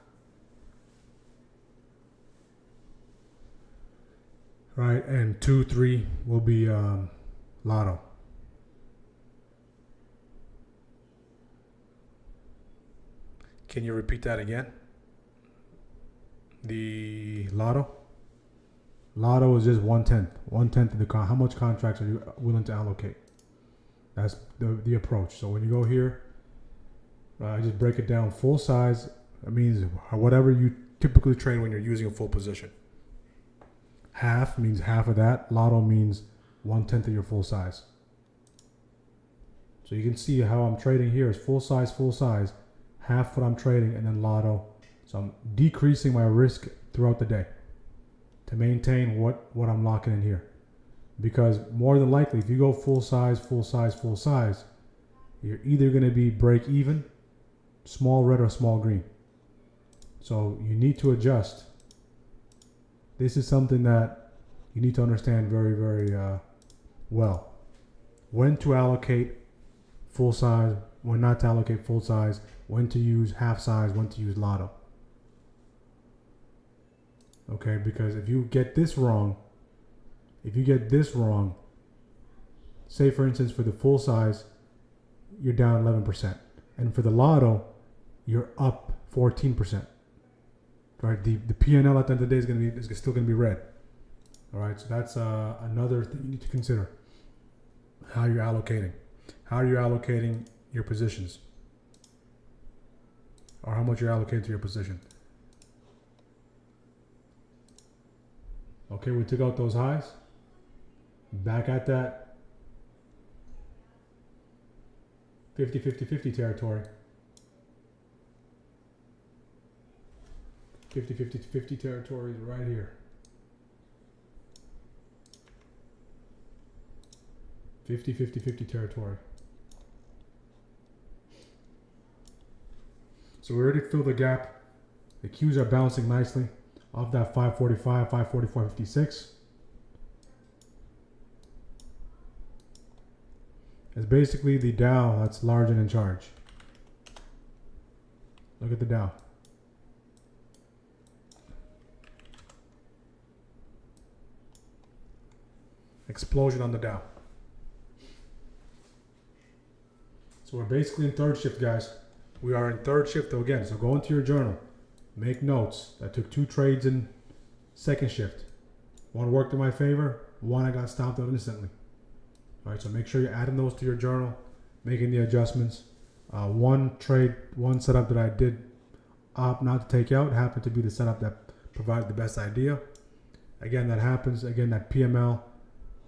Speaker 1: Right, and 2, 3 will be lotto. Can you repeat that again? The lotto? Lotto is just 1/10. 1/10 of the how much contracts are you willing to allocate? That's the approach. So when you go here, I just break it down. Full size, that means whatever you typically trade when you're using a full position. Half means half of that. Lotto means 1/10 of your full size. So you can see how I'm trading here is full size, half what I'm trading, and then lotto. So I'm decreasing my risk throughout the day to maintain what I'm locking in here. Because more than likely, if you go full size, you're either going to be break even, small red or small green. So you need to adjust. This is something that you need to understand very, very well. When to allocate full size, when not to allocate full size, when to use half size, when to use lotto. Okay, because if you get this wrong, say for instance for the full size, you're down 11%. And for the lotto, you're up 14%. Right, the P&L at the end of the day is still going to be red. All right, so that's another thing you need to consider. How you're allocating. How are you allocating your positions? Or how much you're allocating to your position. Okay, we took out those highs. Back at that 50-50-50 territory. 50-50-50 territory is right here. 50-50-50 territory. So we already filled the gap. The Qs are bouncing nicely off that 545, 544.56. It's basically the Dow that's large and in charge. Look at the Dow. Explosion on the Dow. So we're basically in third shift, guys. We are in third shift again. So go into your journal. Make notes. I took 2 trades in second shift. One worked in my favor. One I got stopped out instantly. All right, so make sure you're adding those to your journal, making the adjustments. One trade, one setup that I did opt not to take out happened to be the setup that provided the best idea. Again, that happens. Again, that PML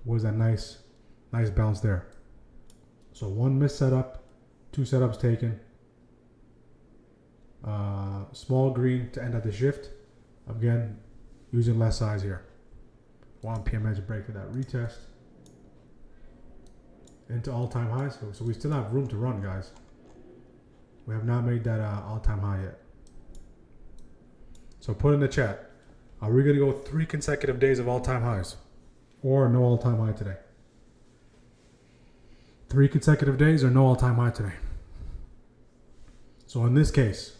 Speaker 1: was a nice bounce there. So one missed setup, 2 setups taken. Small green to end at the shift. Again, using less size here. 1 PM edge break for that retest. Into all-time highs. So we still have room to run, guys. We have not made that all-time high yet. So put in the chat. Are we going to go 3 consecutive days of all-time highs? Or no all-time high today? 3 consecutive days or no all-time high today? So in this case,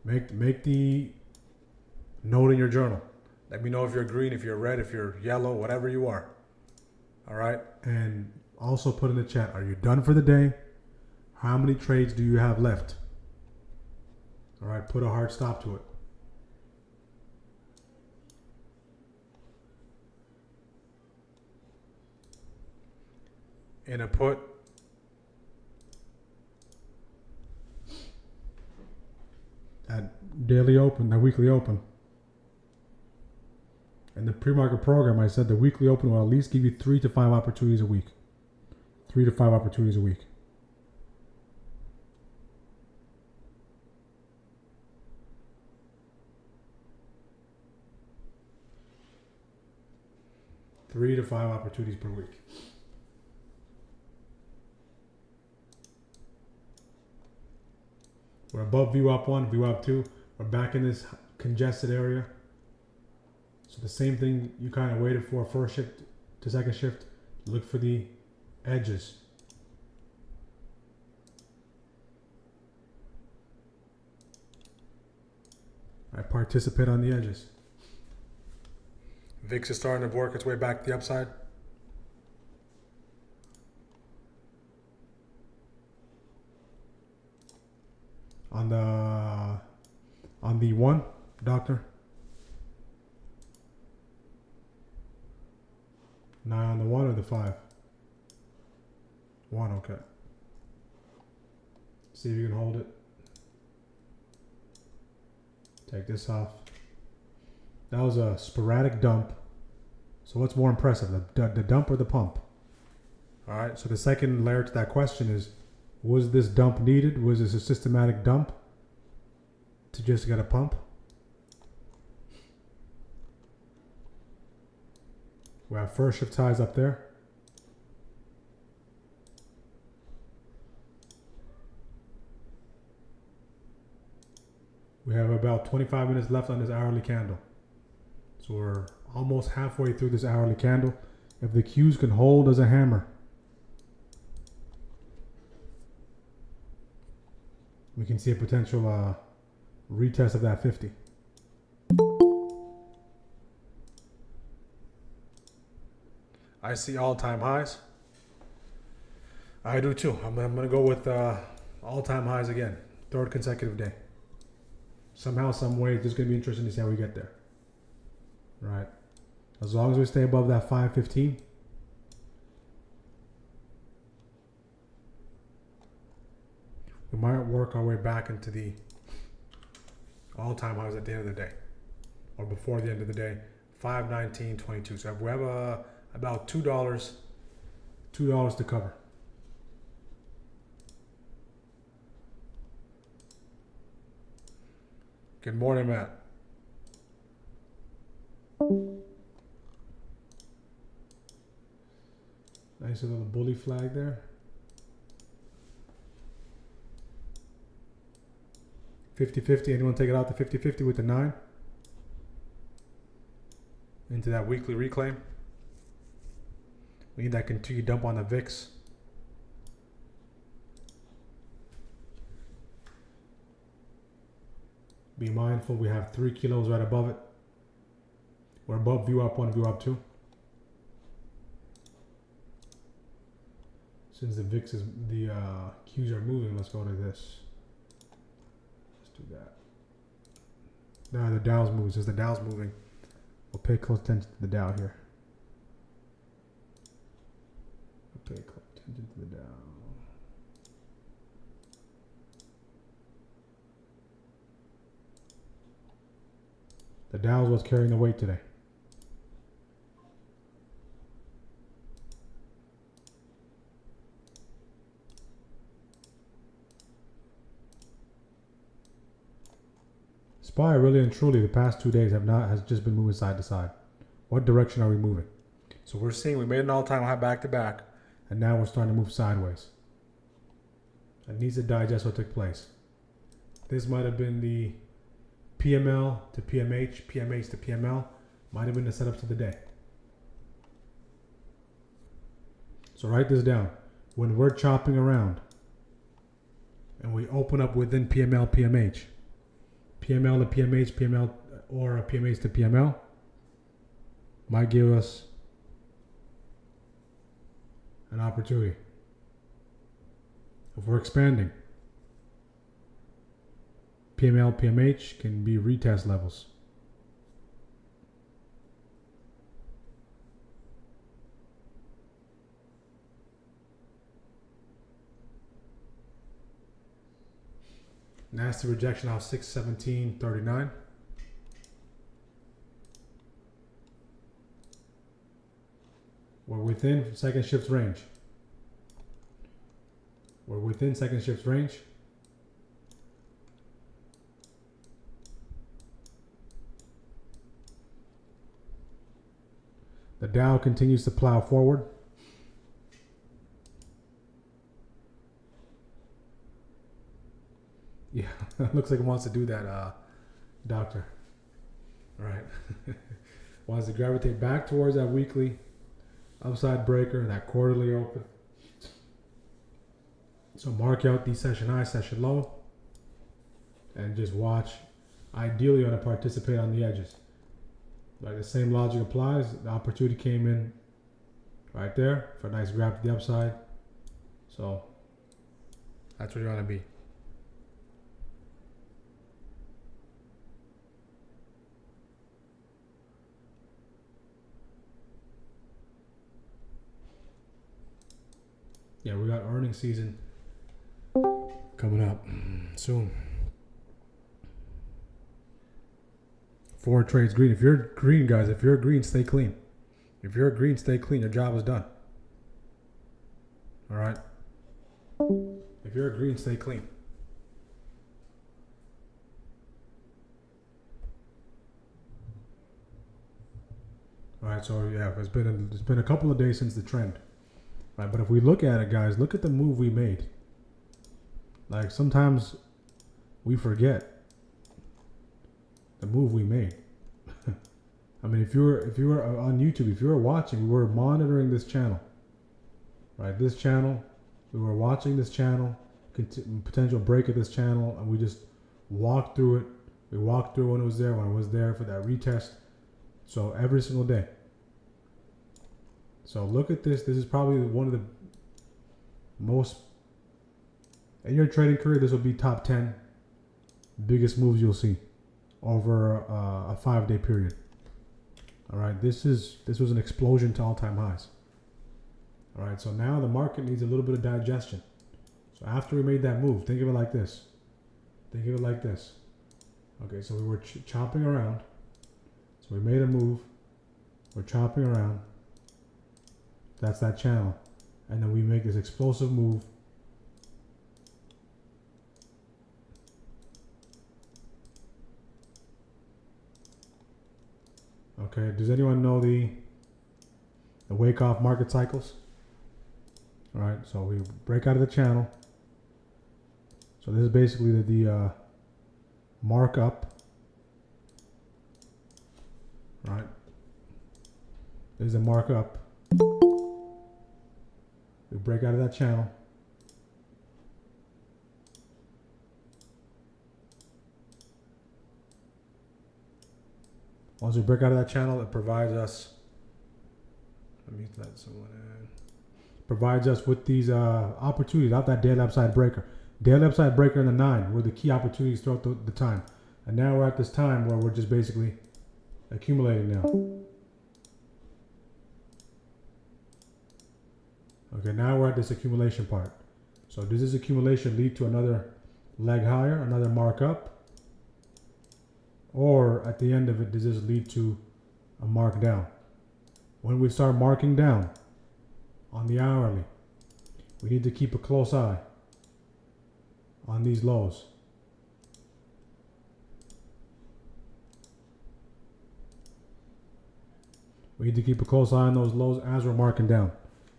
Speaker 1: make the note in your journal. Let me know if you're green, if you're red, if you're yellow, whatever you are. All right? And also put in the chat, are you done for the day? How many trades do you have left? All right, put a hard stop to it. And a put that daily open, that weekly open. In the pre-market program, I said the weekly open will at least give you 3 to 5 opportunities a week. 3 to 5 opportunities a week. Three to 5 opportunities per week. We're above VWAP 1, VWAP 2. We're back in this congested area. So the same thing you kind of waited for first shift to second shift. Look for the edges. I participate on the edges. VIX is starting to work its way back to the upside. On the 1, doctor. 9 on the 1 or the 5? 1, okay. See if you can hold it. Take this off. That was a sporadic dump. So what's more impressive, the dump or the pump? All right, so the second layer to that question is, was this dump needed? Was this a systematic dump to just get a pump? We have first shift highs up there. We have about 25 minutes left on this hourly candle. So we're almost halfway through this hourly candle. If the Qs can hold as a hammer, we can see a potential retest of that 50. I see all-time highs. I do too. I'm going to go with all-time highs again. Third consecutive day. Somehow, some way, it's just going to be interesting to see how we get there. Right. As long as we stay above that 515. We might work our way back into the all-time highs at the end of the day. Or before the end of the day. 519.22. So we have about $2 to cover. Good morning, Matt. Nice little bully flag there. 50-50. Anyone take it out to 50-50 with the 9? Into that weekly reclaim. We need that continued dump on the VIX. Be mindful, we have 3 kilos right above it. We're above VWAP 1, VWAP 2. Since the VIX is, the Qs are moving, let's go to this. Let's do that. Now the Dow's moving. Since the Dow's moving, we'll pay close attention to the Dow here. We'll pay close attention to the Dow. The Dow is what's carrying the weight today. SPY really and truly the past 2 days has just been moving side to side. What direction are we moving? So we're seeing we made an all-time high back to back, and now we're starting to move sideways. It needs to digest what took place. This might have been the PML to PMH, PMH to PML, might have been the setup to the day. So write this down. When we're chopping around and we open up within PML, PMH, PML to PMH, PML or a PMH to PML, might give us an opportunity. If we're expanding, PML, PMH can be retest levels. Nasty rejection off 617.39. We're within second shift's range. We're within second shift's range. The Dow continues to plow forward. Yeah, looks like it wants to do that, doctor. All right. Wants to gravitate back towards that weekly upside breaker, that quarterly open. So mark out the session high, session low, and just watch. Ideally, you want to participate on the edges. Like the same logic applies. The opportunity came in right there for a nice grab to the upside. So that's where you want to be. Yeah, we got earnings season coming up soon. 4 trades green. If you're green, guys, if you're green, stay clean. If you're green, stay clean. Your job is done. All right. If you're green, stay clean. All right. So yeah, it's been a couple of days since the trend. Right, but if we look at it, guys, look at the move we made. Like sometimes we forget the move we made. I mean, if you were on YouTube, if you were watching, we were monitoring this channel, right? This channel, we were watching this channel, potential break of this channel, and we just walked through it. We walked through when it was there for that retest. So every single day. So look at this. This is probably one of the most, in your trading career, this will be top 10 biggest moves you'll see over a 5-day period. All right, this was an explosion to all-time highs. All right, so now the market needs a little bit of digestion. So after we made that move, think of it like this. Think of it like this. Okay, so we were chopping around. So we made a move. We're chopping around. That's that channel. And then we make this explosive move. Okay, does anyone know the wake off market cycles? All right, so we break out of the channel. So this is basically the markup. Right. This is a markup. We break out of that channel. Once we break out of that channel, it provides us. Let me let someone in. Provides us with these opportunities out that daily upside breaker. Daily upside breaker in the 9 were the key opportunities throughout the time. And now we're at this time where we're just basically accumulating now. Okay, now we're at this accumulation part. So does this accumulation lead to another leg higher, another markup? Or at the end of it, does this lead to a mark down? When we start marking down on the hourly, we need to keep a close eye on these lows. We need to keep a close eye on those lows as we're marking down.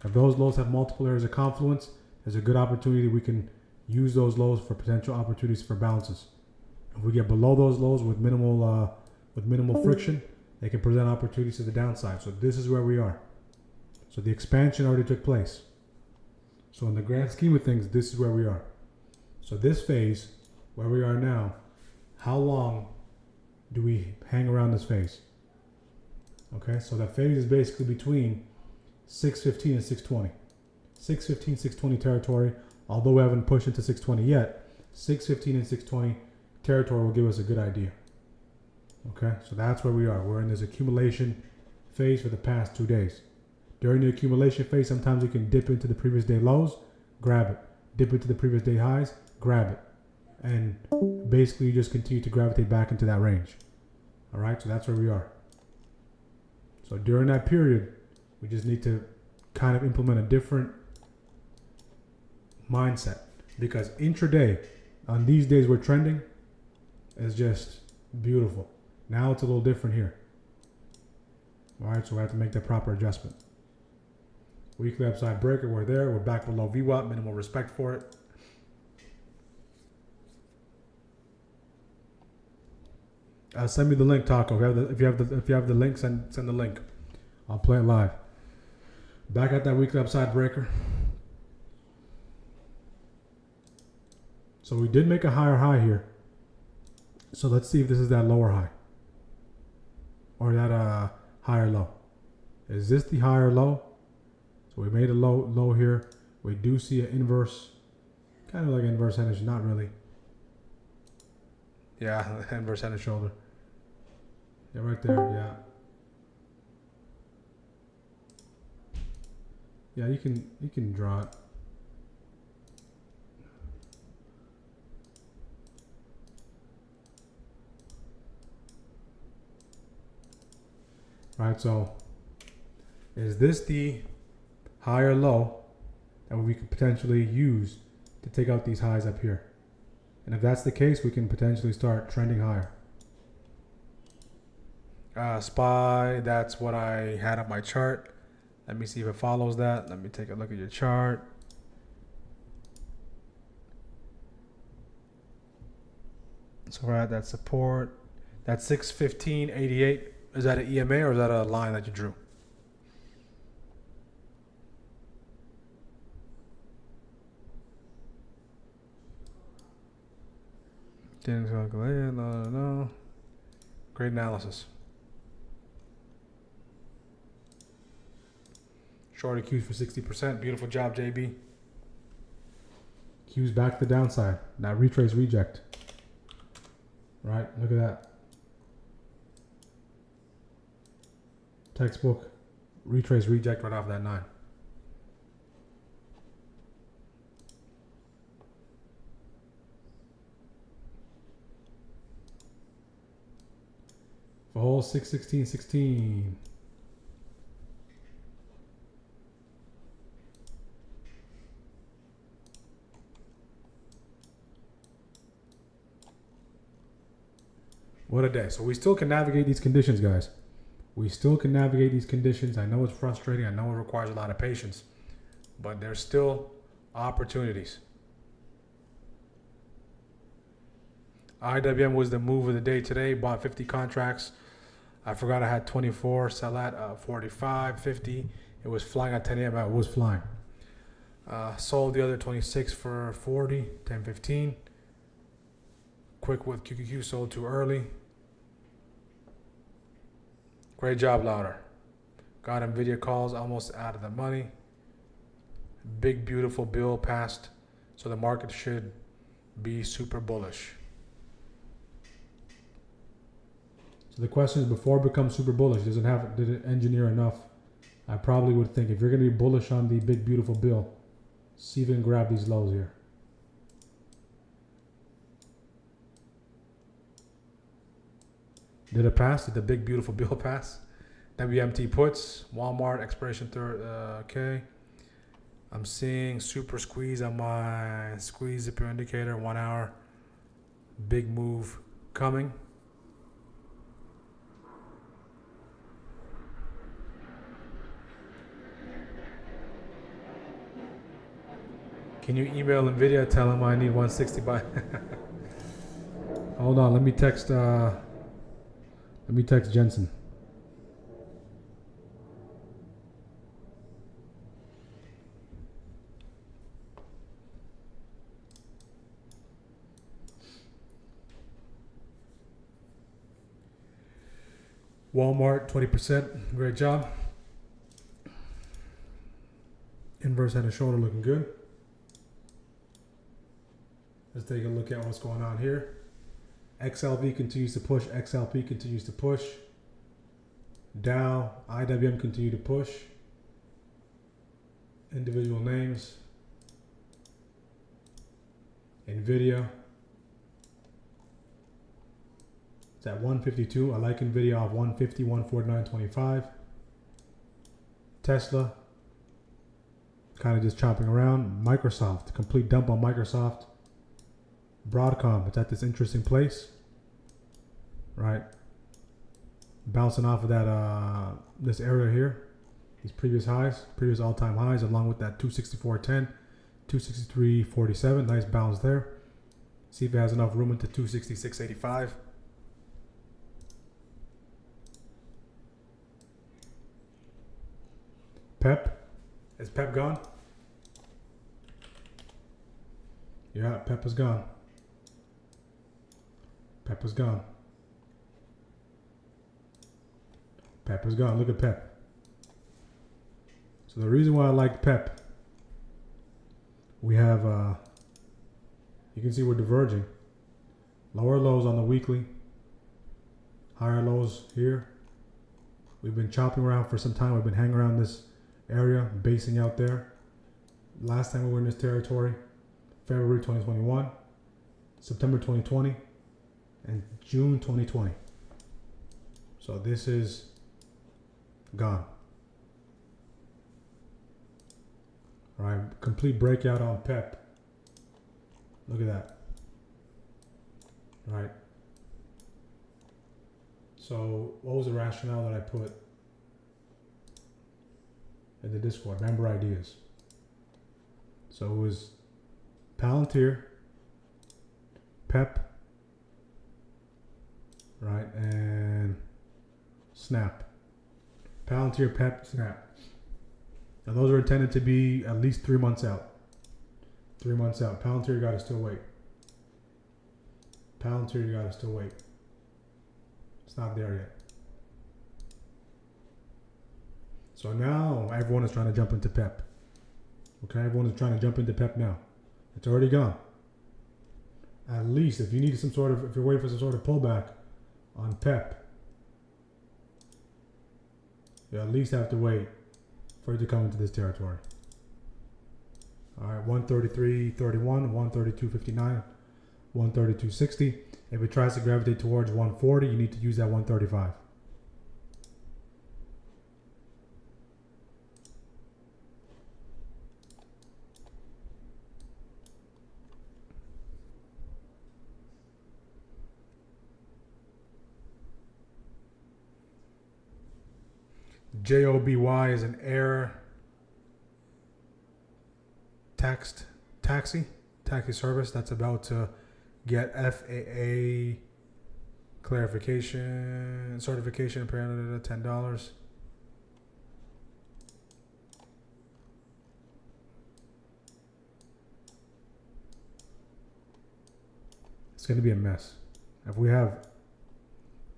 Speaker 1: If those lows have multiple areas of confluence, there's a good opportunity we can use those lows for potential opportunities for bounces. If we get below those lows with minimal friction, they can present opportunities to the downside. So this is where we are. So the expansion already took place. So in the grand scheme of things, this is where we are. So this phase, where we are now, how long do we hang around this phase? Okay, so that phase is basically between 615 and 620. 615, 620 territory, although we haven't pushed into 620 yet, 615 and 620 territory will give us a good idea. Okay, so that's where we are. We're in this accumulation phase for the past 2 days. During the accumulation phase, sometimes you can dip into the previous day lows, grab it. Dip into the previous day highs, grab it. And basically you just continue to gravitate back into that range. All right, so that's where we are. So during that period, we just need to kind of implement a different mindset, because intraday on these days we're trending is just beautiful. Now it's a little different here. All right, so we have to make the proper adjustment. Weekly upside breaker, we're there. We're back below VWAP, minimal respect for it. Send me the link, Taco. If you have the link, send the link. I'll play it live. Back at that weekly upside breaker. So we did make a higher high here. So let's see if this is that lower high or that higher low. Is this the higher low? So we made a low here. We do see an inverse, kind of like inverse head and shoulder, not really. Yeah, inverse head and shoulder. Yeah, right there. Yeah. Yeah, you can draw it. Right, so is this the higher low that we could potentially use to take out these highs up here? And if that's the case, we can potentially start trending higher. SPY, that's what I had on my chart. Let me see if it follows that. Let me take a look at your chart. So we're at that support. That's 615.88. Is that an EMA or is that a line that you drew? Didn't calculate. No. Great analysis. Shorted Q's for 60%. Beautiful job, JB. Q's back to the downside. Now retrace reject. Right, look at that. Textbook retrace reject right off that 9. For whole 616.16. What a day. So we still can navigate these conditions, guys. We still can navigate these conditions. I know it's frustrating. I know it requires a lot of patience, but there's still opportunities. IWM was the move of the day today. Bought 50 contracts. I forgot I had 24. Sell at 45, 50. It was flying at 10 a.m. It was flying. Sold the other 26 for 40, 10, 15. Quick with QQQ, sold too early. Great job, Louder. Got NVIDIA calls, almost out of the money. Big, beautiful bill passed, so the market should be super bullish. So the question is, before it becomes super bullish, did it engineer enough? I probably would think if you're going to be bullish on the big, beautiful bill, see if you can grab these lows here. Did it pass? Did the big beautiful bill pass? WMT puts, Walmart expiration third. Okay. I'm seeing super squeeze on my squeeze zipper indicator. 1 hour. Big move coming. Can you email NVIDIA? Tell them I need 160 by. Hold on. Let me text Jensen. Walmart 20%. Great job. Inverse head and shoulder looking good. Let's take a look at what's going on here. XLV continues to push. XLP continues to push. Dow, IWM continue to push. Individual names. NVIDIA. It's at 152. I like NVIDIA off 150, 149.25. Tesla kind of just chopping around. Microsoft, complete dump on Microsoft. Broadcom, it's at this interesting place, right? Bouncing off of that this area here, these previous highs, previous all-time highs, along with that 264.10, 263.47, nice bounce there. See if it has enough room into 266.85. Pep, is Pep gone? Yeah, Pep is gone. Pep is gone. Pep is gone. Look at Pep. So the reason why I like Pep, we have, you can see we're diverging. Lower lows on the weekly, higher lows here. We've been chopping around for some time. We've been hanging around this area, basing out there. Last time we were in this territory, February 2021, September 2020, and June 2020. So this is gone. All right, complete breakout on Pep. Look at that. All right. So what was the rationale that I put in the Discord? Member ideas. So it was Palantir, Pep, right, and Snap. Palantir, Pep, Snap. And those are intended to be at least 3 months out. 3 months out. Palantir, you gotta still wait. Palantir, you gotta still wait. It's not there yet. So now everyone is trying to jump into Pep. Okay, everyone is trying to jump into Pep now. It's already gone. At least if you need some sort of, if you're waiting for some sort of pullback on Pep, you at least have to wait for it to come into this territory. All right, 133.31, 132.59, 132.60. If it tries to gravitate towards 140, you need to use that 135. JOBY is an air taxi service that's about to get FAA certification, apparently $10. It's going to be a mess. If we have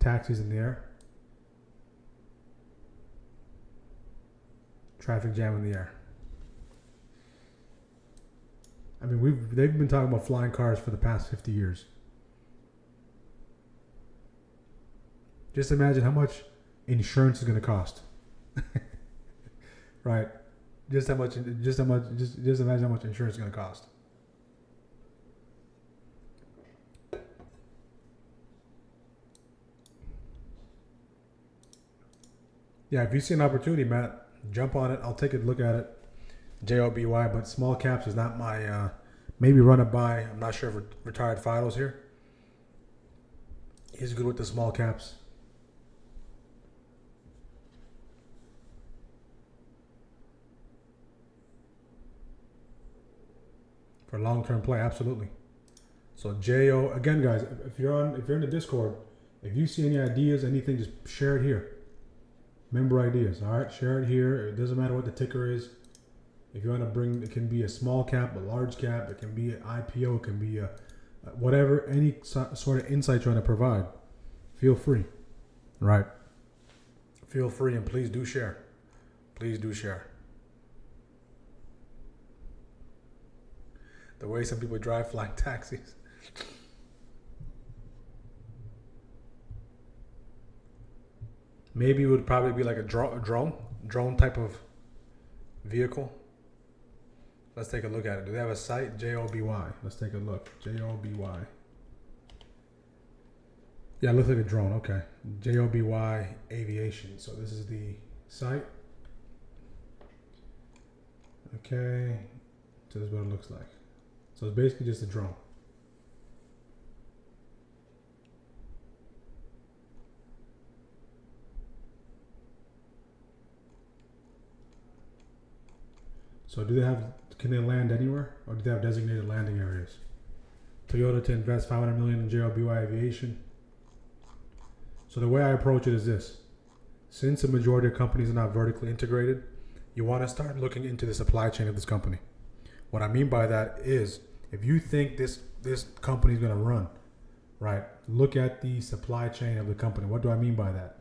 Speaker 1: taxis in the air, traffic jam in the air. I mean, they've been talking about flying cars for the past 50 years. Just imagine how much insurance is going to cost. Right? Just imagine how much insurance is going to cost. Yeah, if you see an opportunity, Matt, jump on it. I'll take a look at it. JOBY, but small caps is not my, maybe run it by, I'm not sure if retired Fido's here. He's good with the small caps. For long-term play, absolutely. So again, guys, if you're in the Discord, if you see any ideas, anything, just share it here. Member ideas, all right? Share it here. It doesn't matter what the ticker is. If you want to bring, it can be a small cap, a large cap, it can be an IPO, it can be a whatever, any sort of insight you want to provide. Feel free, right? Feel free, and please do share. Please do share. The way some people drive flying taxis. Maybe it would probably be like a drone type of vehicle. Let's take a look at it. Do they have a site? JOBY. Let's take a look. JOBY. Yeah, it looks like a drone. Okay. JOBY Aviation. So this is the site. Okay, so this is what it looks like. So it's basically just a drone. So can they land anywhere, or do they have designated landing areas? Toyota to invest 500 million in JLBY Aviation. So the way I approach it is this. Since the majority of companies are not vertically integrated, you want to start looking into the supply chain of this company. What I mean by that is, if you think this company is going to run, right, look at the supply chain of the company. What do I mean by that?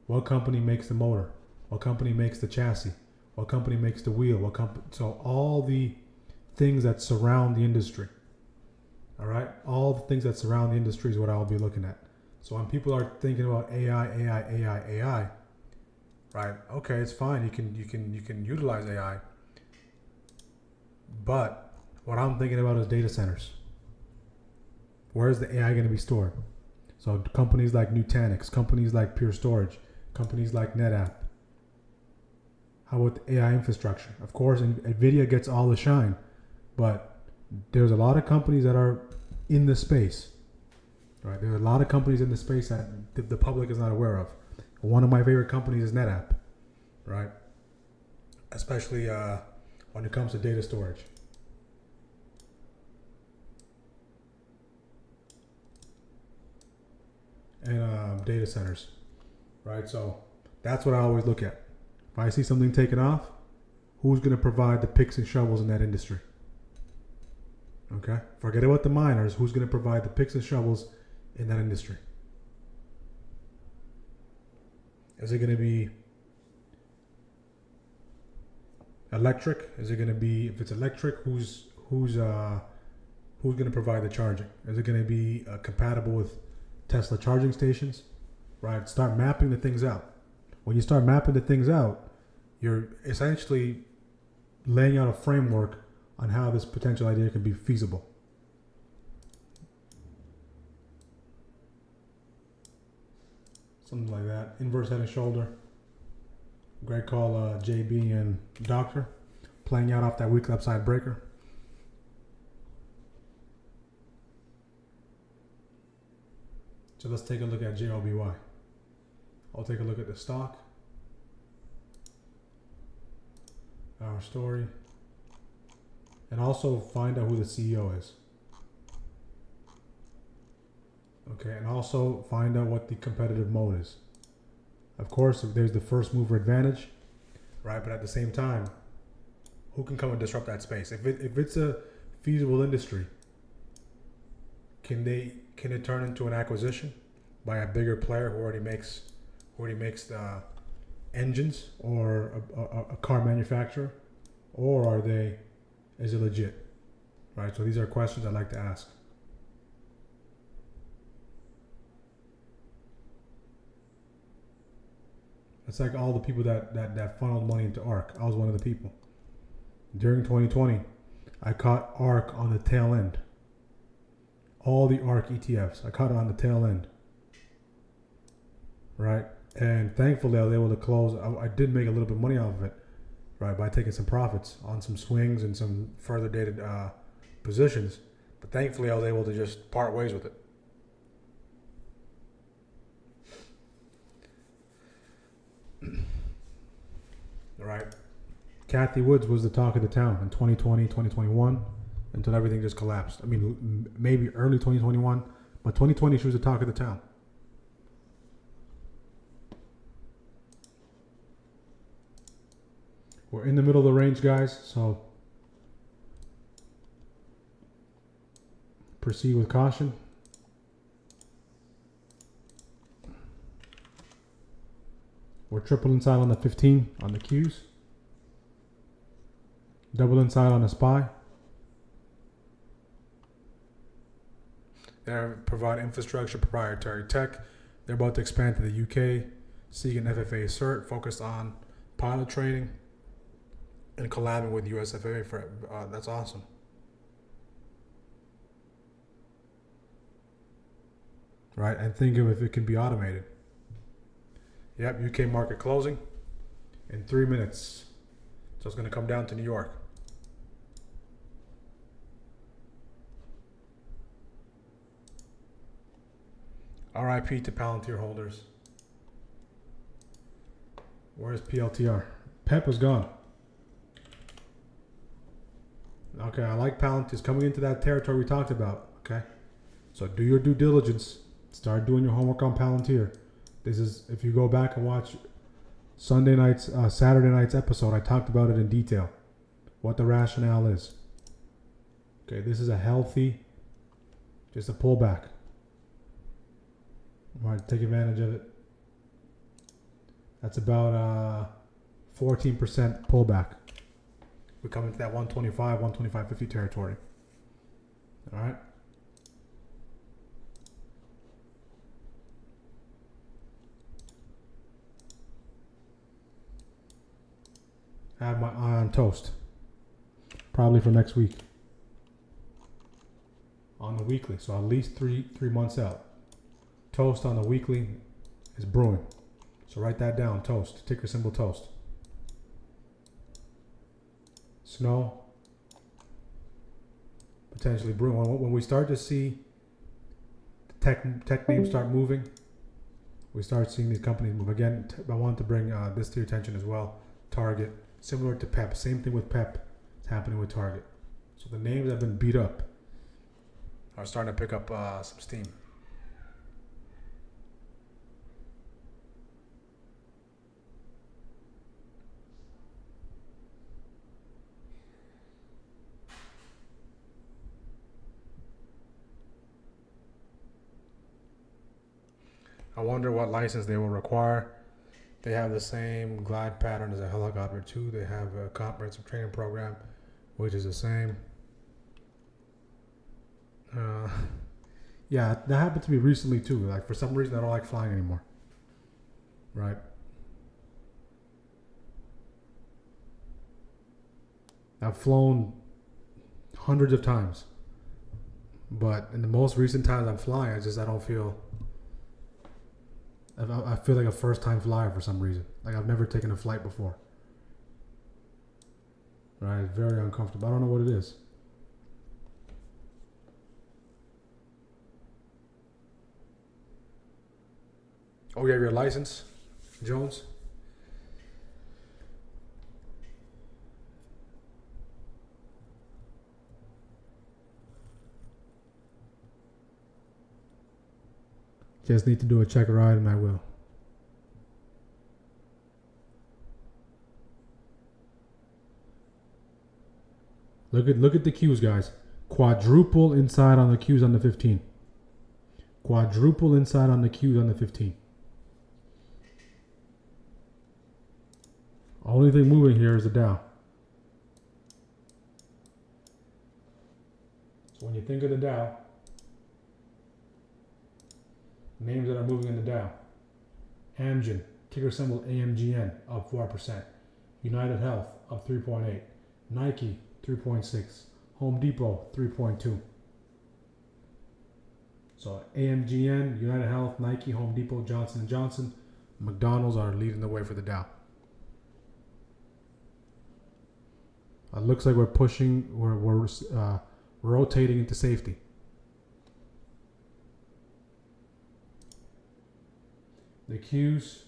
Speaker 1: What company makes the motor? What company makes the chassis? What company makes the wheel? So all the things that surround the industry. All right, all the things that surround the industry is what I'll be looking at. So when people are thinking about AI, right? Okay, it's fine. You can utilize AI, but what I'm thinking about is data centers. Where's the AI going to be stored? So companies like Nutanix, companies like Pure Storage, companies like NetApp. How about the AI infrastructure? Of course, NVIDIA gets all the shine, but there's a lot of companies that are in the space, right? There are a lot of companies in the space that the public is not aware of. One of my favorite companies is NetApp, right? Especially when it comes to data storage. And data centers, right? So that's what I always look at. If I see something taken off, who's going to provide the picks and shovels in that industry? Okay, forget about the miners. Who's going to provide the picks and shovels in that industry? Is it going to be electric? Is it going to be, if it's electric, who's going to provide the charging? Is it going to be compatible with Tesla charging stations? Right. Start mapping the things out. When you start mapping the things out, you're essentially laying out a framework on how this potential idea can be feasible. Something like that. Inverse head and shoulder. Great call, JB and Doctor. Playing out off that weekly upside breaker. So let's take a look at JLBY. I'll take a look at the stock. Our story. And also find out who the CEO is. Okay, and also find out what the competitive mode is. Of course, if there's the first mover advantage, right? But at the same time, who can come and disrupt that space? If it's a feasible industry, can it turn into an acquisition by a bigger player who already makes the engines, or a car manufacturer, or is it legit? Right. So these are questions I like to ask. It's like all the people that funneled money into ARK. I was one of the people. During 2020, I caught ARK on the tail end. All the ARK ETFs, I caught it on the tail end. Right? And thankfully I was able to close. I did make a little bit of money off of it, right, by taking some profits on some swings and some further dated positions. But thankfully I was able to just part ways with it. Right. Kathy Woods was the talk of the town in 2020, 2021, until everything just collapsed. I mean, maybe early 2021, but 2020 she was the talk of the town. We're in the middle of the range, guys, so proceed with caution. We're triple inside on the 15 on the Qs. Double inside on the SPY. They provide infrastructure, proprietary tech. They're about to expand to the UK, seeking FFA cert, focused on pilot training and collabing with US FAA. That's awesome. Right, and think of if it can be automated. Yep, UK market closing in 3 minutes. So it's going to come down to New York. RIP to Palantir holders. Where's PLTR? PEP is gone. Okay, I like Palantir coming into that territory we talked about. Okay, so do your due diligence. Start doing your homework on Palantir. This is, if you go back and watch Saturday night's episode, I talked about it in detail, what the rationale is. Okay, this is a healthy, just a pullback. All right, take advantage of it. That's about 14% pullback. We come into that 125, 125.50 territory. All right. I have my eye on toast. Probably for next week. On the weekly, so at least three months out. Toast on the weekly is brewing. So write that down, toast, ticker symbol toast. Snow, potentially brewing. When we start to see the tech names start moving, we start seeing these companies move. Again, I want to bring this to your attention as well. Target, similar to PEP, same thing with PEP, it's happening with Target. So the names that have been beat up are starting to pick up some steam. I wonder what license they will require. They have the same glide pattern as a helicopter too. They have a comprehensive training program, which is the same. Yeah, that happened to me recently too. Like for some reason, I don't like flying anymore. Right. I've flown hundreds of times, but in the most recent times I'm flying, I don't feel. I feel like a first-time flyer for some reason. Like I've never taken a flight before. Right, very uncomfortable. I don't know what it is. Oh, you have your license, Jones? Just need to do a check ride and I will. Look at the Qs, guys. Quadruple inside on the Qs on the 15. Quadruple inside on the Qs on the 15. Only thing moving here is the Dow. So when you think of the Dow, names that are moving in the Dow: Amgen, ticker symbol AMGN, up 4%. United Health, up 3.8. Nike, 3.6. Home Depot, 3.2. So AMGN, United Health, Nike, Home Depot, Johnson & Johnson, McDonald's are leading the way for the Dow. It looks like we're pushing, we're rotating into safety. The Qs,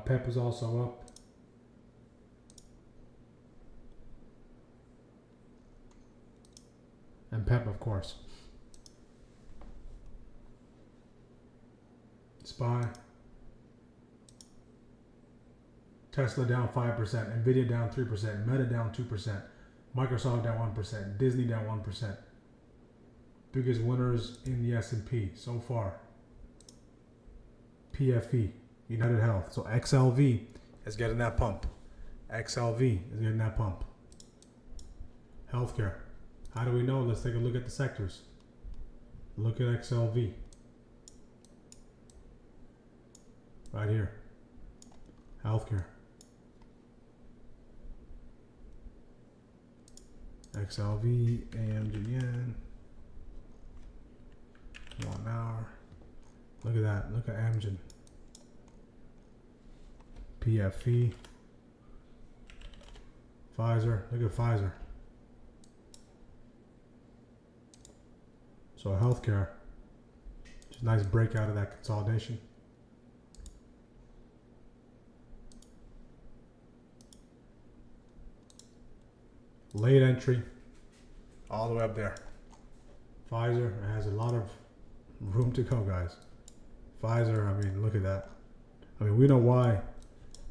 Speaker 1: PEP is also up. And PEP, of course. SPY. Tesla down 5%, NVIDIA down 3%, Meta down 2%, Microsoft down 1%, Disney down 1%. Biggest winners in the S&P so far. PFE, United Health. So XLV is getting that pump. XLV is getting that pump. Healthcare. How do we know? Let's take a look at the sectors. Look at XLV. Right here. Healthcare. XLV, AMZN. 1 hour. Look at that. Look at Amgen. PFE. Pfizer. Look at Pfizer. So healthcare Just a nice break out of that consolidation. Late entry, all the way up there. Pfizer has a lot of room to go, guys. Pfizer, I mean, look at that. I mean, we know why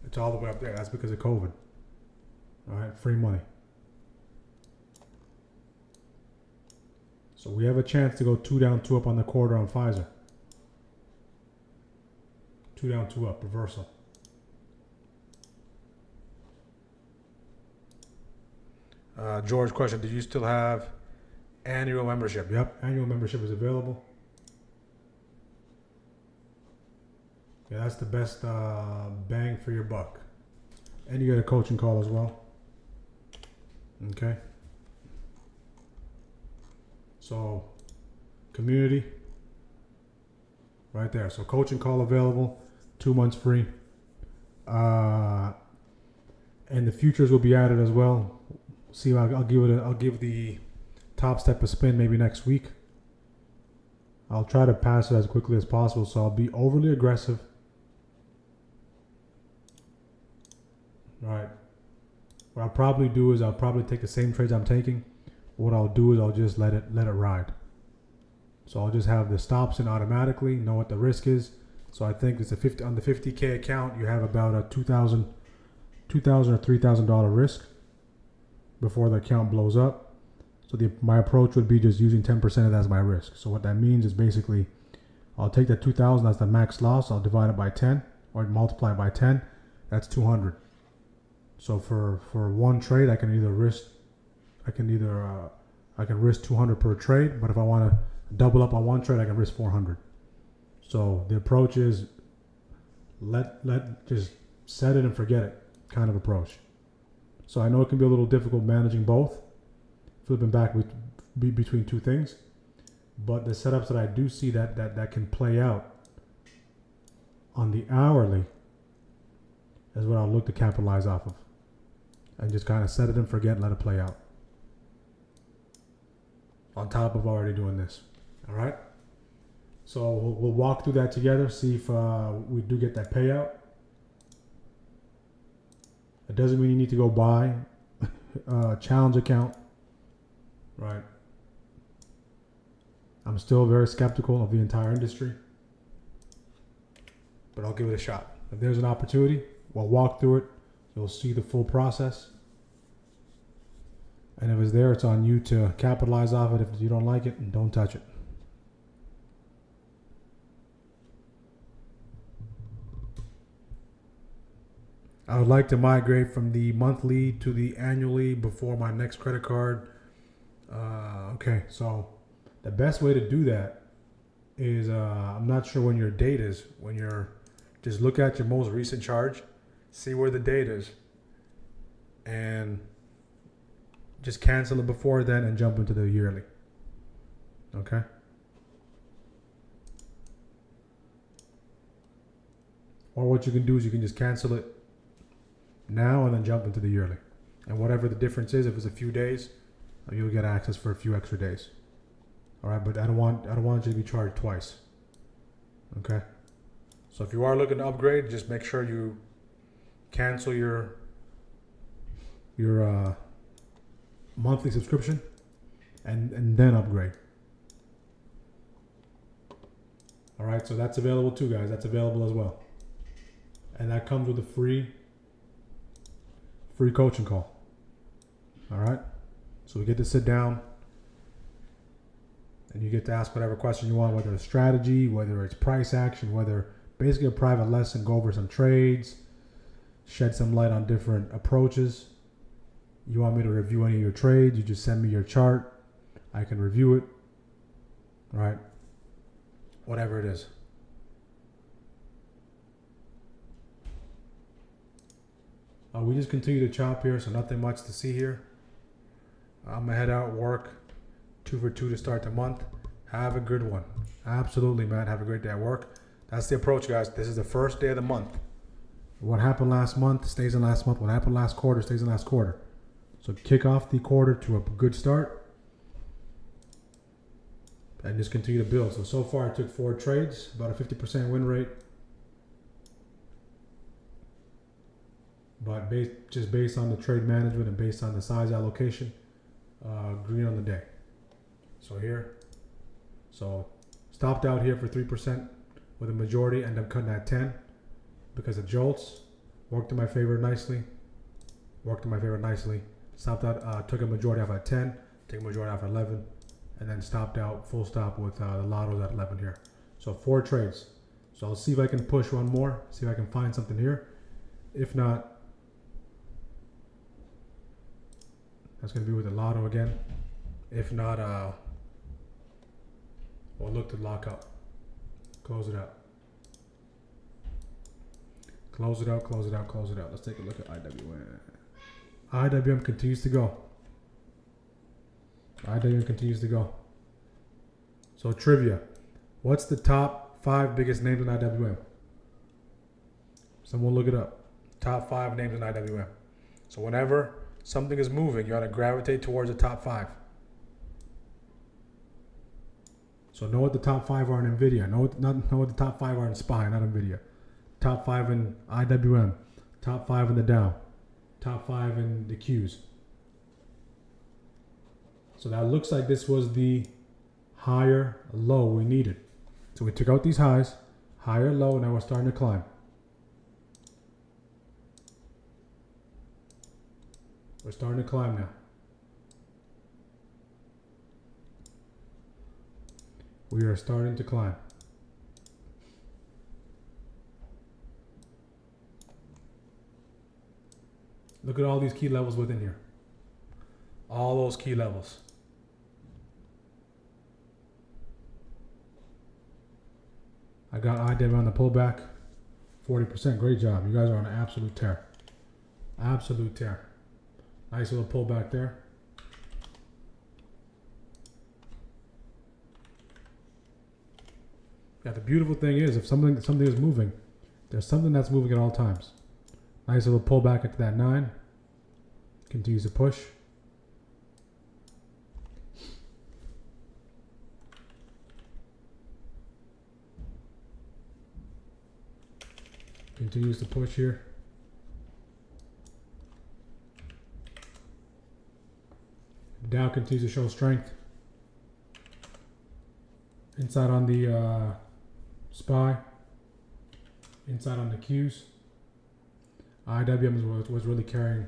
Speaker 1: it's all the way up there. That's because of COVID. All right, free money. So we have a chance to go 2 down, 2 up on the quarter on Pfizer. 2 down, 2 up, reversal. George question, do you still have annual membership? Yep, annual membership is available. Yeah, that's the best bang for your buck. And you get a coaching call as well. Okay. So, community, right there. So coaching call available, 2 months free. And the futures will be added as well. See, I'll give the top step a spin maybe next week. I'll try to pass it as quickly as possible, so I'll be overly aggressive. All right. What I'll probably do is I'll probably take the same trades I'm taking. What I'll do is I'll just let it ride. So I'll just have the stops in automatically, know what the risk is. So I think it's on the 50K account, you have about a $2,000 or $3,000 risk before the account blows up. So my approach would be just using 10% of that as my risk. So what that means is basically I'll take that 2,000, that's the max loss, I'll divide it by 10 or multiply it by 10, that's 200. So for one trade, I can risk 200 per trade, but if I want to double up on one trade, I can risk 400. So the approach is just set it and forget it kind of approach. So I know it can be a little difficult managing both, flipping back between two things, but the setups that I do see that can play out on the hourly is what I'll look to capitalize off of, and just kind of set it and forget and let it play out. On top of already doing this, all right. So we'll walk through that together, see if we do get that payout. It doesn't mean you need to go buy a challenge account, right? I'm still very skeptical of the entire industry, but I'll give it a shot. If there's an opportunity, we'll walk through it. You'll see the full process. And if it's there, it's on you to capitalize off it. If you don't like it, don't touch it. I would like to migrate from the monthly to the annually before my next credit card. Okay, so the best way to do that is, I'm not sure when your date is. Just look at your most recent charge, see where the date is, and just cancel it before then and jump into the yearly. Okay? Or what you can do is you can just cancel it now and then jump into the yearly. And whatever the difference is, if it's a few days, you'll get access for a few extra days. All right, but I don't want you to be charged twice. Okay? So if you are looking to upgrade, just make sure you cancel your monthly subscription and then upgrade. All right, so that's available too, guys. That's available as well. And that comes with a free coaching call. All right, so we get to sit down and you get to ask whatever question you want, whether it's strategy, whether it's price action, whether basically a private lesson, go over some trades, shed some light on different approaches. You want me to review any of your trades, you just send me your chart, I can review it. All right, whatever it is. We just continue to chop here, so nothing much to see here. I'm gonna head out, work 2 for 2 to start the month. Have a good one. Absolutely, man. Have a great day at work. That's the approach, guys. This is the first day of the month. What happened last month stays in last month. What happened last quarter stays in last quarter. So kick off the quarter to a good start and just continue to build. So far I took 4 trades, about a 50% win rate. But just based on the trade management and based on the size allocation, green on the day. So here, stopped out here for 3% with a majority, end up cutting at 10 because of jolts. Worked in my favor nicely. Stopped out, took a majority off at 10, took a majority off at 11, and then stopped out full stop with the lottos at 11 here. So 4 trades. So I'll see if I can push one more, see if I can find something here. If not, that's going to be with the lotto again. If not, we'll look to lock up. Close it out. Close it out. Let's take a look at IWM. IWM continues to go. So trivia. What's the top 5 biggest names in IWM? Someone look it up. Top 5 names in IWM. So whenever something is moving, you ought to gravitate towards the top 5. So know what the top 5 are in NVIDIA. Know what the top 5 are in SPY, not NVIDIA. Top 5 in IWM. Top 5 in the Dow. Top 5 in the Qs. So that looks like this was the higher low we needed. So we took out these highs, higher low, now we're starting to climb. We're starting to climb now. We are starting to climb. Look at all these key levels within here. All those key levels. I got IW on the pullback. 40%. Great job. You guys are on an absolute tear. Absolute tear. Nice little pullback there. Yeah, the beautiful thing is if something is moving, there's something that's moving at all times. Nice little pullback into that 9. Continues to push. Continues to push here. Dow continues to show strength. Inside on the SPY. Inside on the Qs. IWM was really carrying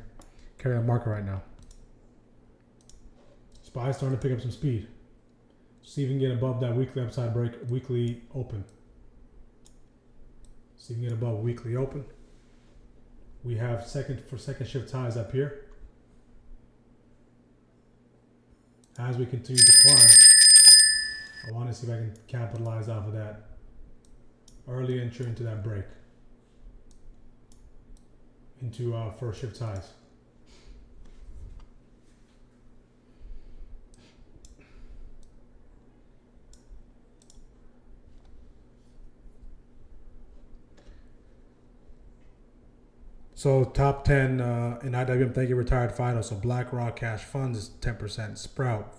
Speaker 1: the market right now. SPY is starting to pick up some speed. See if we can get above that weekly upside break, weekly open. See if we can get above weekly open. We have second shift highs up here. As we continue to climb, I want to see if I can capitalize off of that early entry into that break. Into first shift highs. So top 10 in IWM, thank you, retired final. So BlackRock Cash Funds is 10%. Sprout,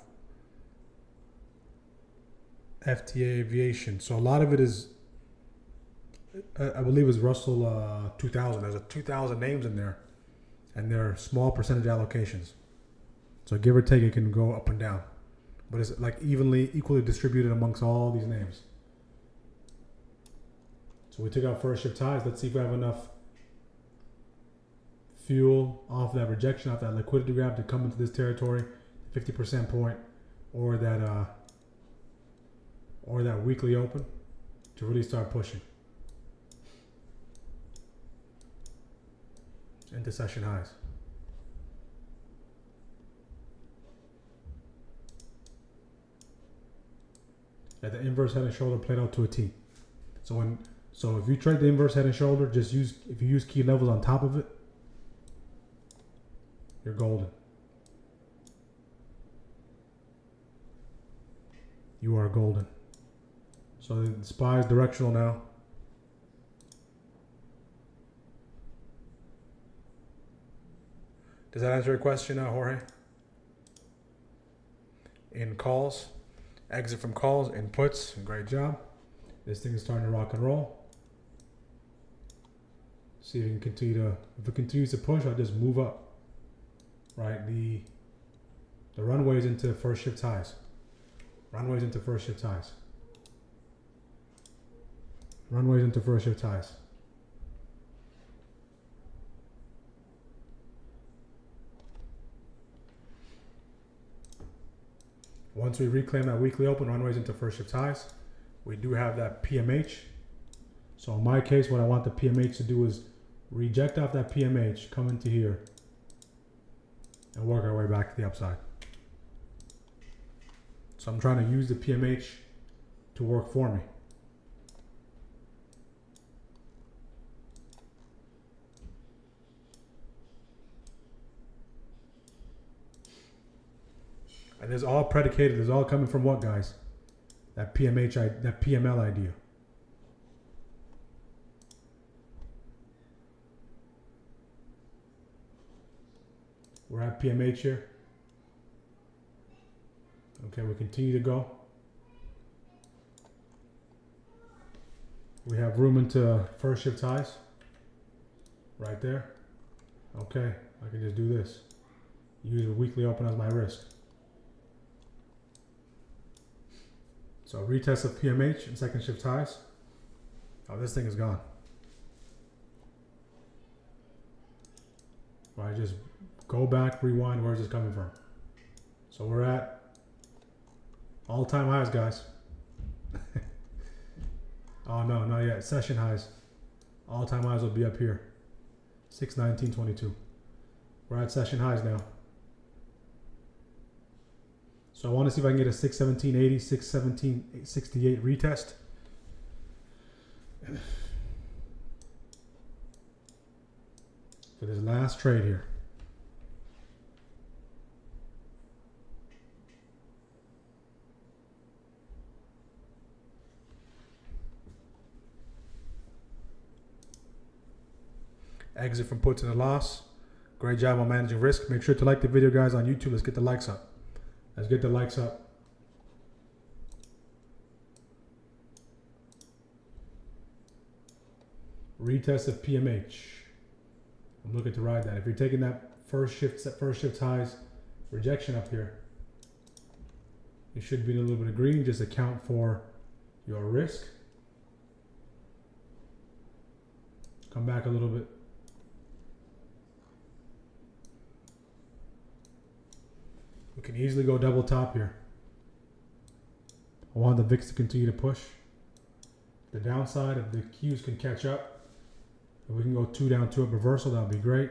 Speaker 1: FTA Aviation. So a lot of it is, I believe, is Russell 2000. There's a 2,000 names in there, and they're small percentage allocations. So give or take, it can go up and down, but it's like equally distributed amongst all these names. So we took out first shift highs. Let's see if we have enough fuel off that rejection, off that liquidity grab to come into this territory, 50% point, or that weekly open to really start pushing into session highs. Yeah, the inverse head and shoulder played out to a T. So if you trade the inverse head and shoulder, if you use key levels on top of it, you're golden. You are golden. So the SPY is directional now. Does that answer your question, Jorge? In calls, Exit from calls, inputs, great job. This thing is starting to rock and roll. See if we can continue to, if it continues to push, I'll just move up. Right, the runways into first shift highs. Runways into first shift highs. Runways into first shift highs. Once we reclaim that weekly open, runways into first shift highs, we do have that PMH. So in my case, what I want the PMH to do is reject off that PMH, come into here, and work our way back to the upside. So I'm trying to use the PMH to work for me. And this is all predicated, this is all coming from what, guys? That PMH, that PML idea. We're at PMH here. Okay, we continue to go. We have room into first shift highs. Right there. Okay, I can just do this. Use a weekly open as my risk. So retest of PMH and second shift highs. Oh, this thing is gone. Right, just go back, rewind, where's this coming from? So we're at all-time highs, guys. Oh no, not yet. Session highs. All-time highs will be up here. 619.22. We're at session highs now. So I want to see if I can get a 617.80, 617.68 retest. For this last trade here. Exit from puts and a loss. Great job on managing risk. Make sure to like the video, guys, on YouTube. Let's get the likes up. Let's get the likes up. Retest of PMH. I'm looking to ride that. If you're taking that first shift highs rejection up here, you should be in a little bit of green. Just account for your risk. Come back a little bit. We can easily go double top here. I want the VIX to continue to push. The downside, if the Qs can catch up, if we can go 2 down, 2 up reversal, that would be great.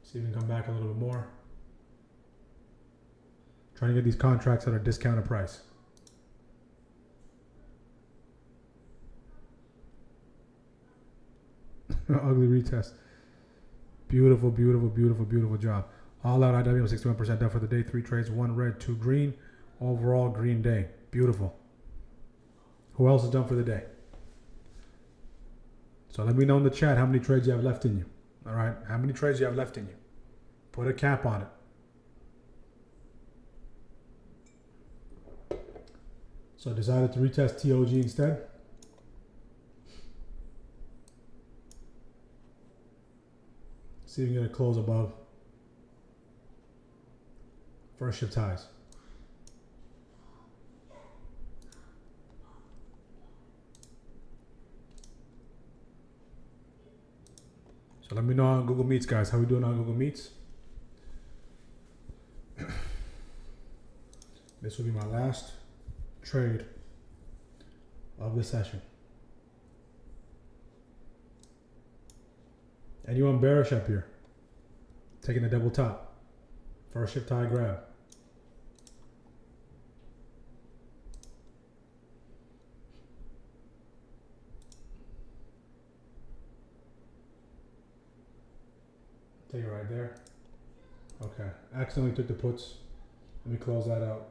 Speaker 1: See if we can come back a little bit more. Trying to get these contracts at a discounted price. Ugly retest. Beautiful, beautiful, beautiful, beautiful job. All out IWM 61% done for the day. 3 trades, 1 red, 2 green. Overall green day. Beautiful. Who else is done for the day? So let me know in the chat how many trades you have left in you. All right, how many trades you have left in you? Put a cap on it. So decided to retest TOG instead. See if we can get a close above first shift highs. So let me know on Google Meets, guys. How we doing on Google Meets? This will be my last trade of the session. Anyone bearish up here? Taking a double top. First shift high grab. Take it right there. Okay. Accidentally took the puts. Let me close that out.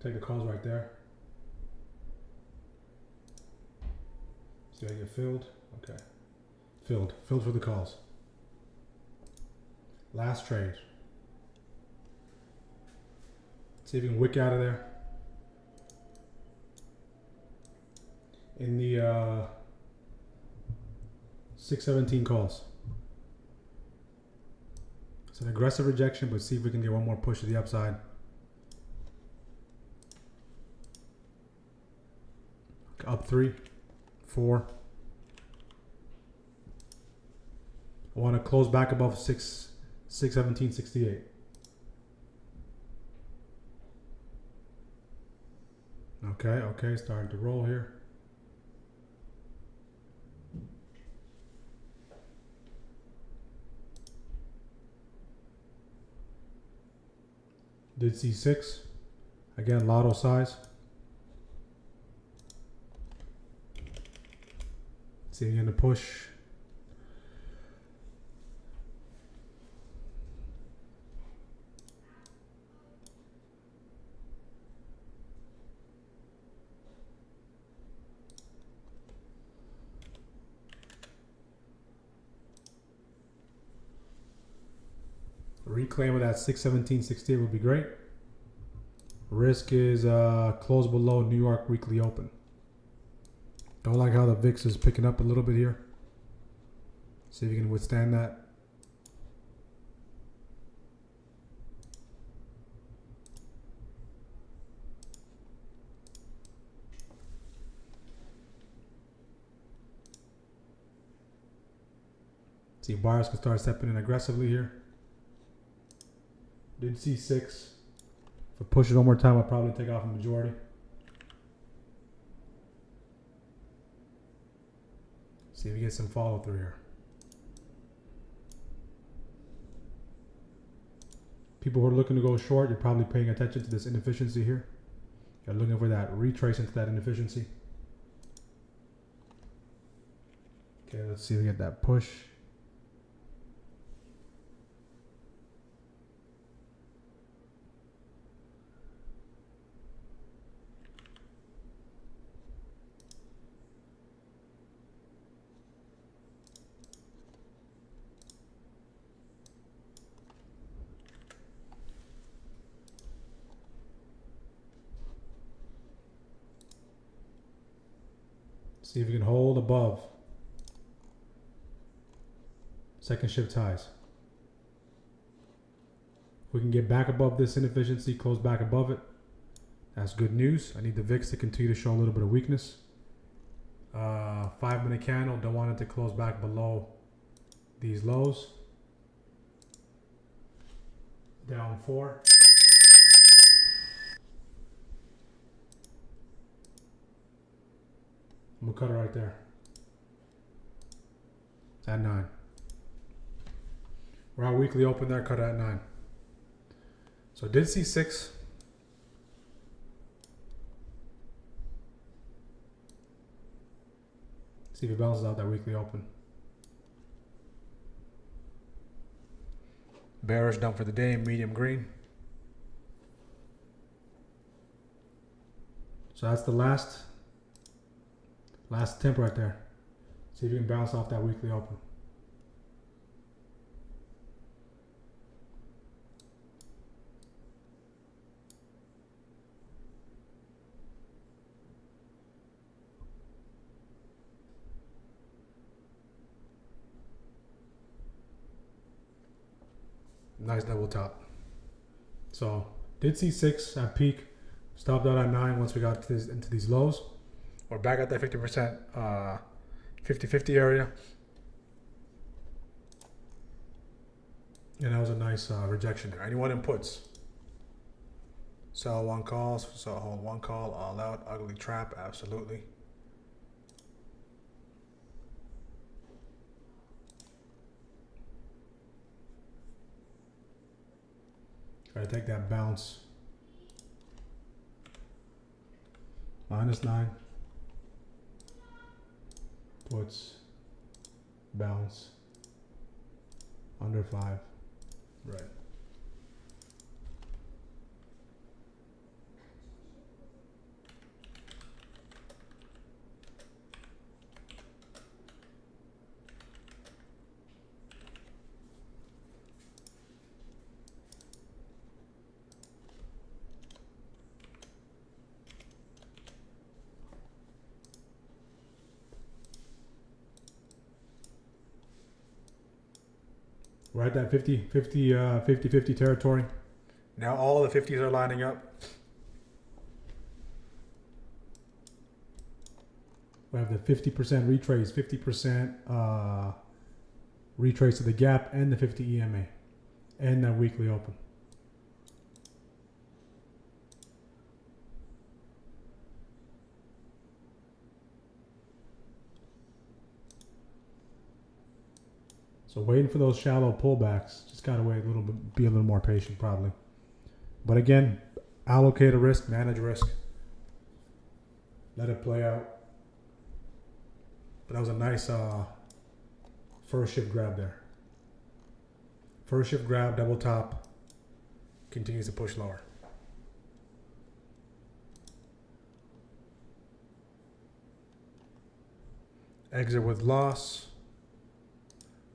Speaker 1: Take the calls right there. See if I get filled. Okay. Filled. Filled for the calls. Last trade. See if you can wick out of there. In the 617 calls. It's an aggressive rejection, but see if we can get one more push to the upside. Up 3, 4. I want to close back above 617.68. Okay, starting to roll here. Did see 6. Again, lotto size. Seeing in the push. Reclaim of that 617.68 would be great. Risk is close below New York weekly open. Don't like how the VIX is picking up a little bit here. See if you can withstand that. See, buyers can start stepping in aggressively here. Did see 6. If I push it one more time, I'll probably take off a majority. See if you get some follow through here. People who are looking to go short, you're probably paying attention to this inefficiency here. You're looking for that retrace into that inefficiency. Okay, let's see if we get that push. See if you can hold above second shift highs. If we can get back above this inefficiency, close back above it, that's good news. I need the VIX to continue to show a little bit of weakness. 5-minute candle, don't want it to close back below these lows. Down 4. I'm gonna cut it right there. It's at 9. We're at weekly open there, cut it at 9. So I did see 6. See if it balances out that weekly open. Bearish done for the day, medium green. So that's the last attempt right there. See if you can bounce off that weekly open. Nice double top. So did see 6 at peak, stopped out at 9 once we got to into these lows. We're back at that 50%, 50-50 area. And that was a nice rejection there. Anyone in puts? Sell 1 call, so hold 1 call, all out, ugly trap, absolutely. Try to take that bounce. -9. Puts, bounce, under 5, right. We're at that 50 territory. Now all the 50s are lining up. We have the 50% retrace, 50% retrace to the gap, and the 50 EMA, and that weekly open. So waiting for those shallow pullbacks. Just gotta wait a little bit, be a little more patient probably. But again, allocate a risk, manage risk. Let it play out. But that was a nice first shift grab there. First shift grab, double top, continues to push lower. Exit with loss.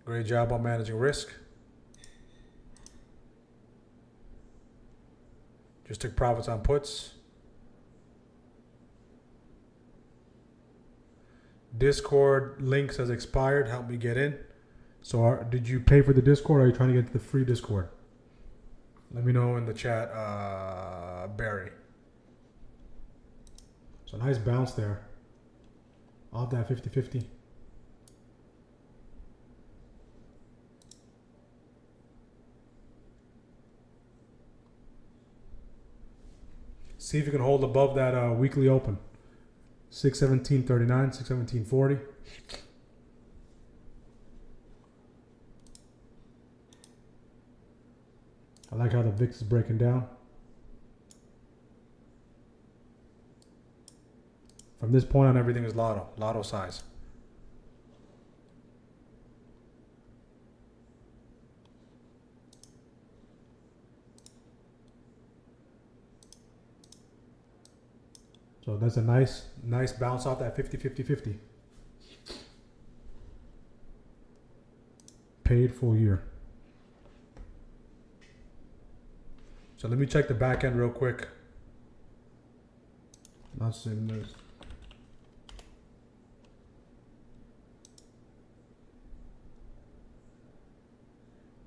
Speaker 1: Great job on managing risk. Just took profits on puts. Discord links has expired. Help me get in. So did you pay for the Discord, or are you trying to get to the free Discord? Let me know in the chat, Barry. So nice bounce there. Off that 50-50. See if you can hold above that weekly open. 617.39, 617.40. I like how the VIX is breaking down. From this point on, everything is lotto size. So that's a nice bounce off that 50-50-50. Paid full year. So let me check the back end real quick. Not seeing this.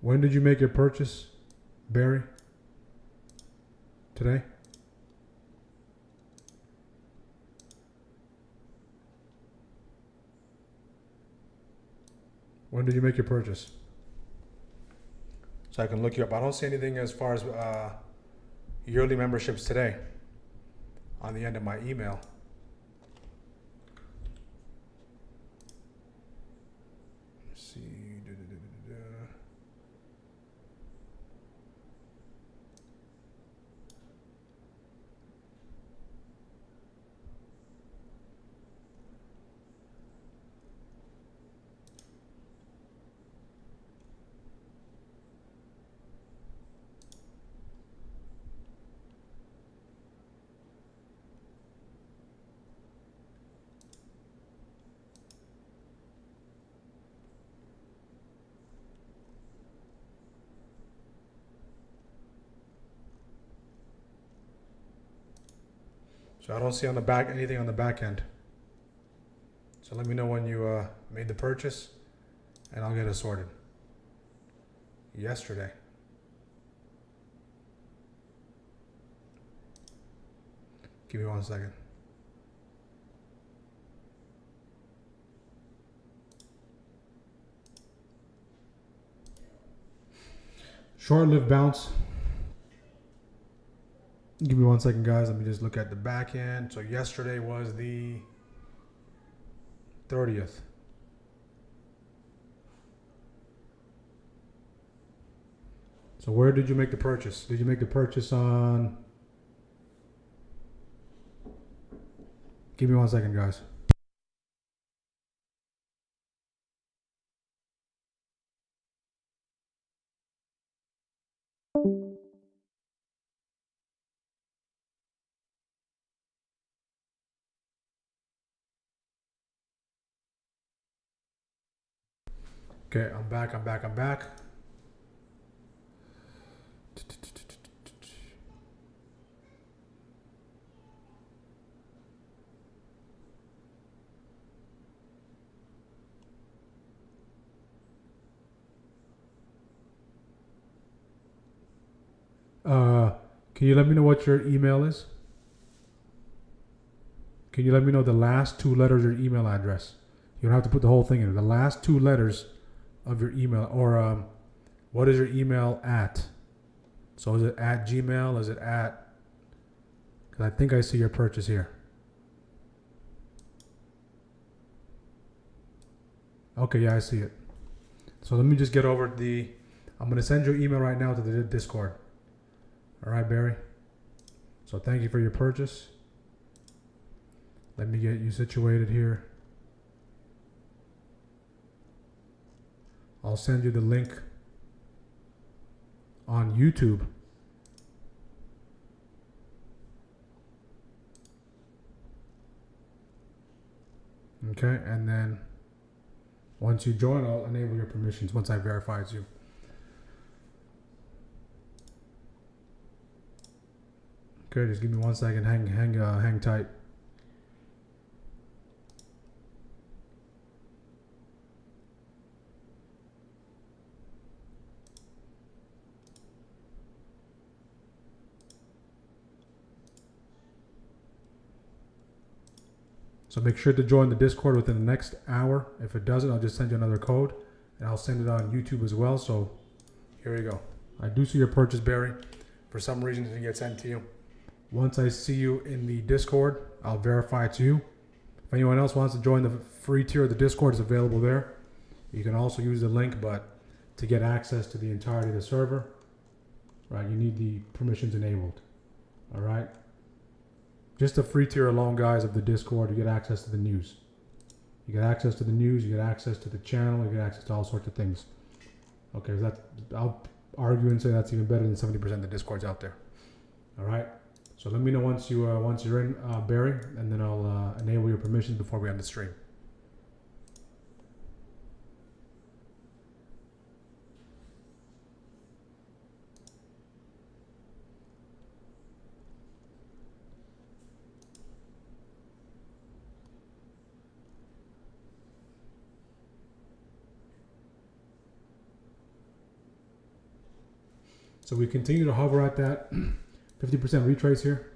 Speaker 1: When did you make your purchase, Barry? Today? When did you make your purchase? So I can look you up. I don't see anything as far as yearly memberships today on the end of my email. Let's see. So I don't see on the back anything on the back end. So let me know when you made the purchase, and I'll get it sorted. Yesterday. Give me 1 second. Short-lived bounce. Give me 1 second, guys. Let me just look at the back end. So yesterday was the 30th. So where did you make the purchase? Did you make the purchase on... Give me 1 second, guys. Okay, I'm back. Can you let me know what your email is? Can you let me know the last 2 letters of your email address? You don't have to put the whole thing in. The last 2 letters of your email, or what is your email at? So is it at Gmail? Is it at? Because I think I see your purchase here. Okay, yeah, I see it. So let me just get over the. I'm gonna send your email right now to the Discord. All right, Barry. So thank you for your purchase. Let me get you situated here. I'll send you the link on YouTube. Okay, and then once you join, I'll enable your permissions once I verify it's you. Okay, just give me 1 second. Hang tight. So make sure to join the Discord within the next hour. If it doesn't, I'll just send you another code, and I'll send it on YouTube as well. So here you go. I do see your purchase, Barry. For some reason, it didn't get sent to you. Once I see you in the Discord, I'll verify it's you. If anyone else wants to join the free tier of the Discord, it's available there. You can also use the link, but to get access to the entirety of the server, right, you need the permissions enabled. All right. Just the free tier alone, guys, of the Discord, you get access to the news. You get access to the news, you get access to the channel, you get access to all sorts of things. Okay, I'll argue and say that's even better than 70% of the Discords out there. All right. So let me know once you're in, Barry, and then I'll enable your permissions before we end the stream. So we continue to hover at that 50% retrace here.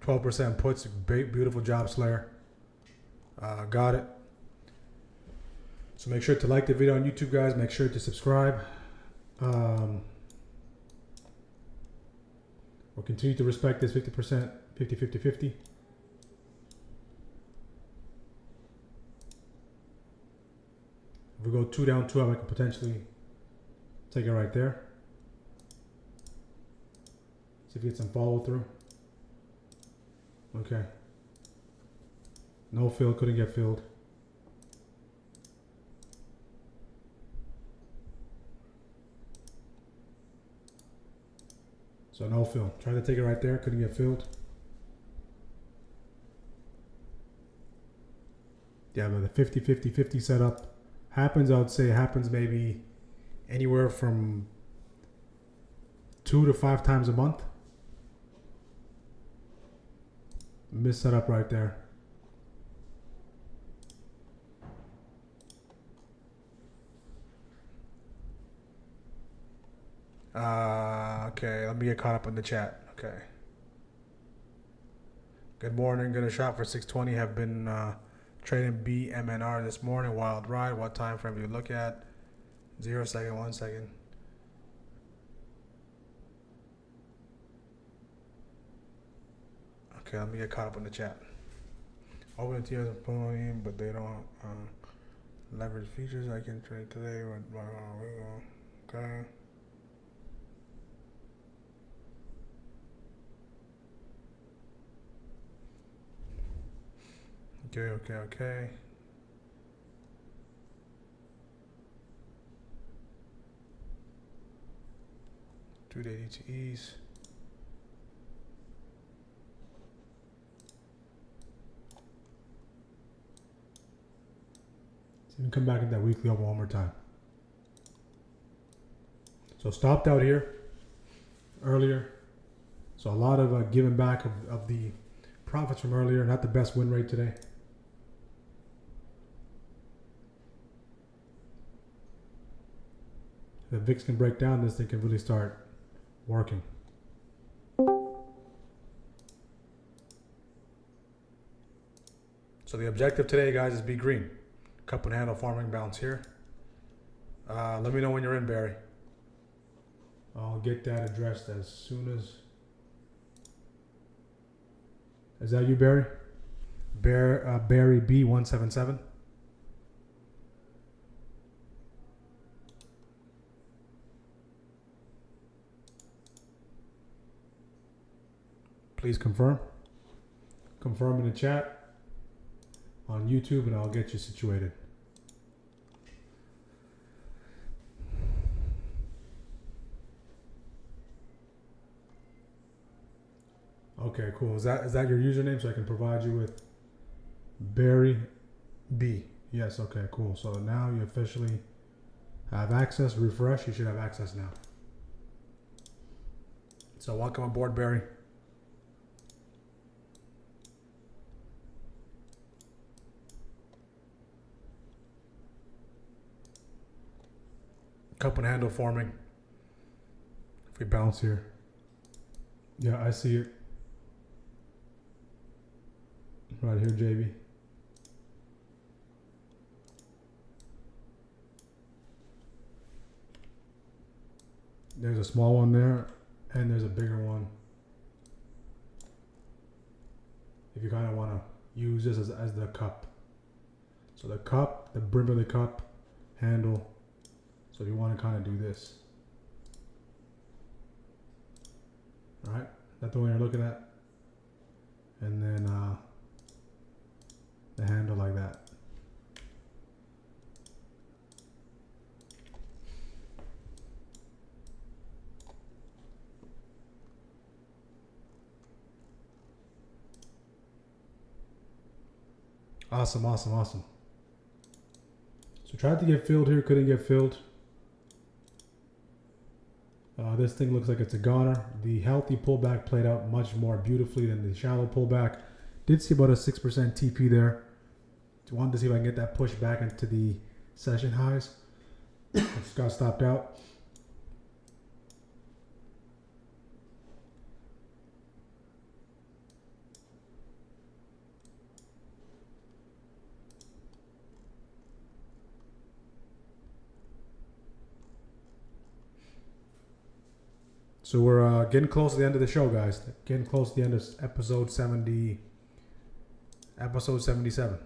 Speaker 1: %, puts. Beautiful job, Slayer. Got it. So make sure to like the video on YouTube, guys. Make sure to subscribe. We'll continue to respect this 50%, 50-50-50. If we go 2 down, 2 up, I can potentially take it right there. See if we get some follow through. Okay. No fill, couldn't get filled. So no fill. Tried to take it right there, couldn't get filled. Yeah, but the 50-50-50 setup happens, I would say happens maybe anywhere from 2 to 5 times a month. Missed setup right there. Okay, let me get caught up in the chat. Okay. Good morning. Gonna shop for 620. Have been trading BMNR this morning. Wild ride. What time frame do you look at? 0 second, 1 second. Okay, let me get caught up in the chat. Open TS pulling, but they don't leverage features. I can trade today. Okay. Okay. 2-day DTEs. So you can come back in that weekly over one more time. So stopped out here earlier. So a lot of giving back of the profits from earlier. Not the best win rate today. the VIX can break down, this thing can really start working. So the objective today, guys, is be green. Cup and handle forming bounce here. Let me know when you're in, Barry. I'll get that addressed as soon as. Is that you, Barry? Barry B177. Please confirm. Confirm in the chat on YouTube, and I'll get you situated. Okay, cool. Is that your username, so I can provide you with Barry B? Yes. Okay, cool. So now you officially have access. Refresh. You should have access now. So welcome aboard, Barry. Cup and handle forming. If we bounce here. Yeah, I see it. Right here, JB. There's a small one there, and there's a bigger one. If you kind of want to use this as the cup. So the cup, the brim of the cup, handle. So you want to kind of do this. All right, that's the one you're looking at. And then the handle like that. Awesome, awesome, awesome. So tried to get filled here, couldn't get filled. This thing looks like it's a goner. The healthy pullback played out much more beautifully than the shallow pullback. Did see about a 6% TP there. Wanted to see if I can get that push back into the session highs. Just got stopped out. So we're getting close to the end of the show, guys. Getting close to the end of episode 70. Episode 77.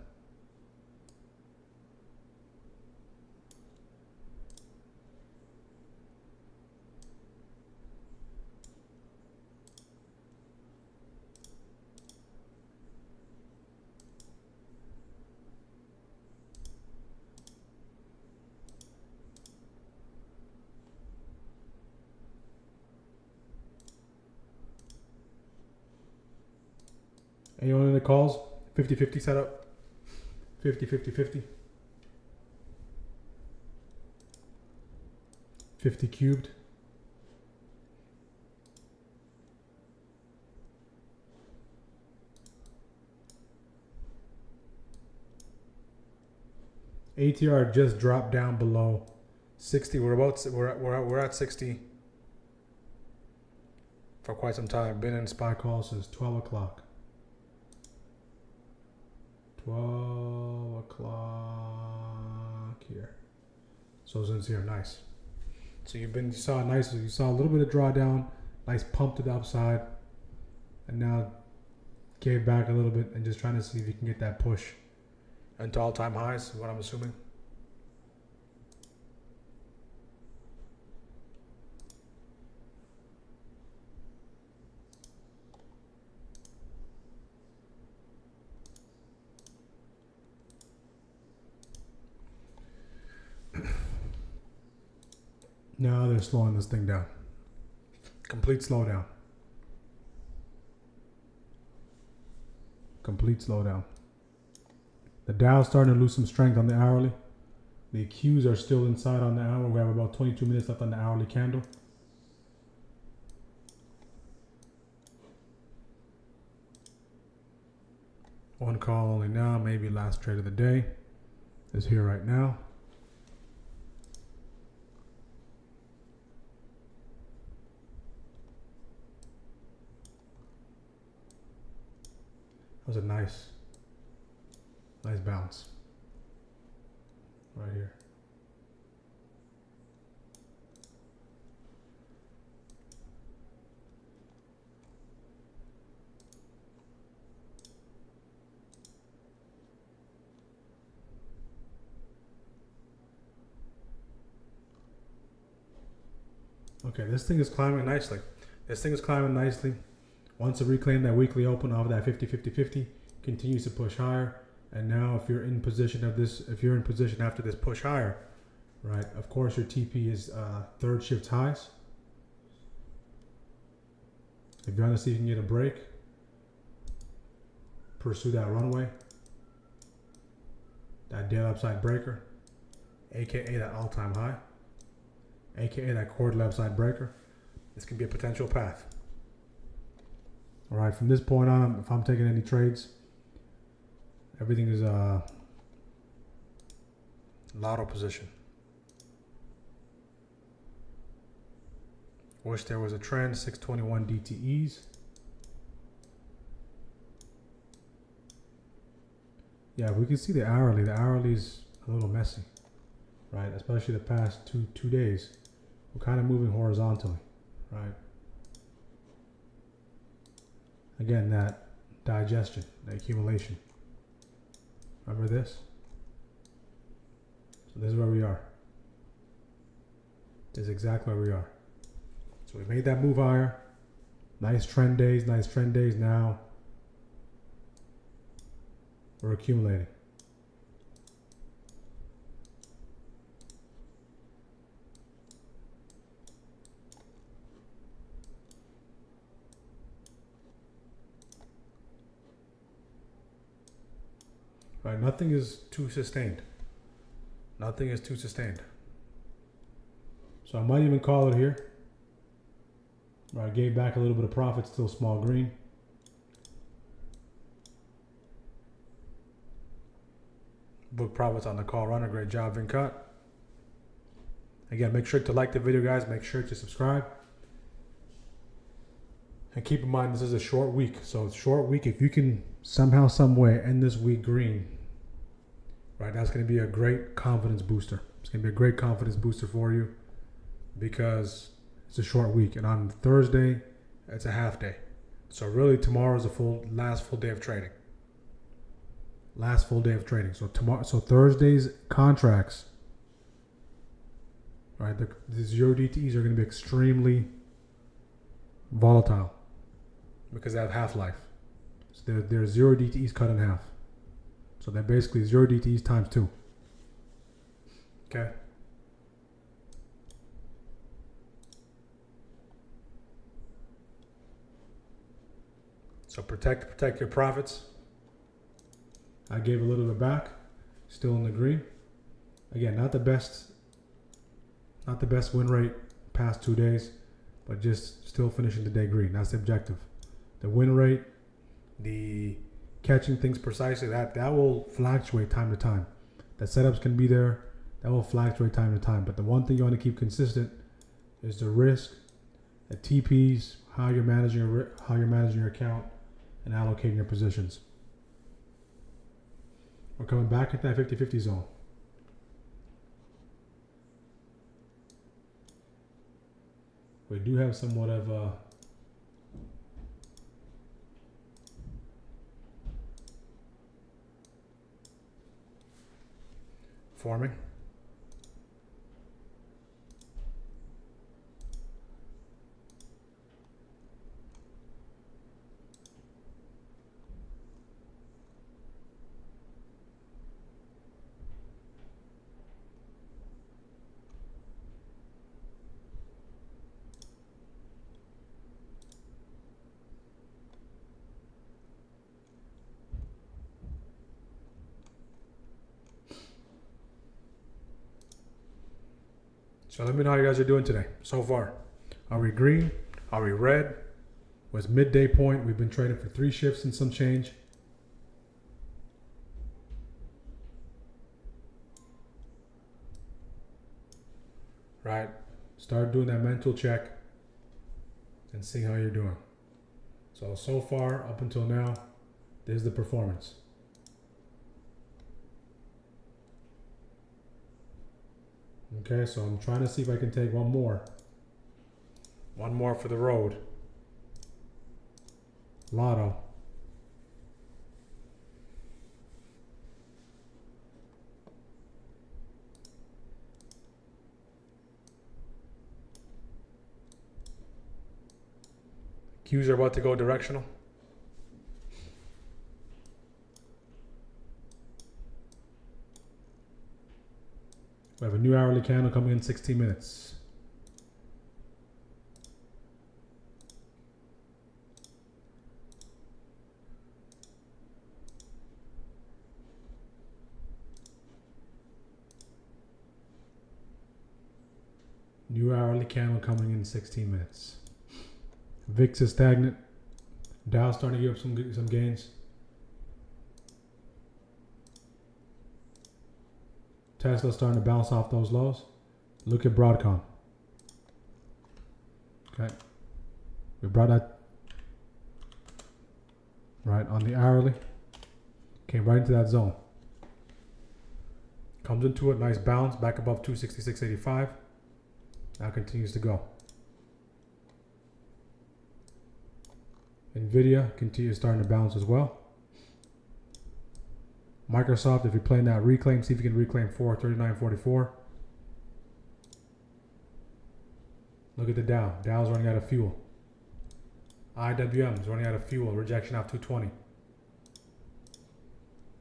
Speaker 1: Anyone in the calls? 50-50 setup? 50-50-50? 50 cubed? ATR just dropped down below 60. We're at 60 for quite some time. Been in SPY calls since 12 o'clock. 12 o'clock here. So since here, nice. So you saw a little bit of drawdown, nice pump to the upside, and now gave back a little bit and just trying to see if you can get that push into all-time highs, what I'm assuming. Now they're slowing this thing down. Complete slowdown. Complete slowdown. The Dow's starting to lose some strength on the hourly. The Qs are still inside on the hour. We have about 22 minutes left on the hourly candle. One call only now, maybe last trade of the day is here right now. was a nice bounce right here. Okay, this thing is climbing nicely. Once it reclaimed that weekly open off of that 50-50-50, continues to push higher. And now if you're in position after this push higher, right, of course your TP is third shift highs. If you want to see if you can get a break, pursue that runway, that daily upside breaker, aka that all-time high, aka that quarterly upside breaker. This can be a potential path. All right, from this point on, if I'm taking any trades, everything is lotto position. Wish there was a trend, 621 DTEs. Yeah, we can see the hourly. The hourly is a little messy, right? Especially the past two days. We're kind of moving horizontally, right? Again, that digestion, the accumulation. Remember this? So this is where we are. This is exactly where we are. So we made that move higher. Nice trend days. Now we're accumulating. Right, nothing is too sustained. So I might even call it here. Right, gave back a little bit of profit, still small green. Book profits on the call runner. Great job, Vincut. Again, make sure to like the video, guys. Make sure to subscribe. And keep in mind, this is a short week. So short week, if you can somehow, some way end this week green, right, that's going to be a great confidence booster. It's going to be a great confidence booster for you because it's a short week. And on Thursday, it's a half day. So really tomorrow is the last full day of trading. So Thursday's contracts, right, the zero DTEs are going to be extremely volatile because they have half-life. So they're zero DTEs cut in half. So they're basically zero DTEs times 2. Okay. So protect your profits. I gave a little bit back, still in the green. Again, not the best win rate past 2 days, but just still finishing the day green. That's the objective. The win rate, the catching things precisely, that will fluctuate time to time. The setups can be there, that will fluctuate time to time. But the one thing you want to keep consistent is the risk, the TPs, how you're managing your account, and allocating your positions. We're coming back into that 50-50 zone. We do have somewhat of forming. So let me know how you guys are doing today so far. Are we green? Are we red? Was midday point. We've been trading for 3 shifts and some change. Right? Start doing that mental check and see how you're doing. So far, up until now, There's the performance. Okay, so I'm trying to see if I can take one more. One more for the road. Lotto. Qs are about to go directional. We have a new hourly candle coming in 16 minutes. New hourly candle coming in 16 minutes. VIX is stagnant. Dow starting to give up some gains. Tesla starting to bounce off those lows. Look at Broadcom. Okay. We brought that right on the hourly. Came right into that zone. Comes into it, nice bounce, back above 266.85. Now continues to go. NVIDIA continues starting to bounce as well. Microsoft, if you're playing that reclaim, see if you can reclaim 439.44. Look at the Dow. Dow's running out of fuel. IWM is running out of fuel. Rejection off 220.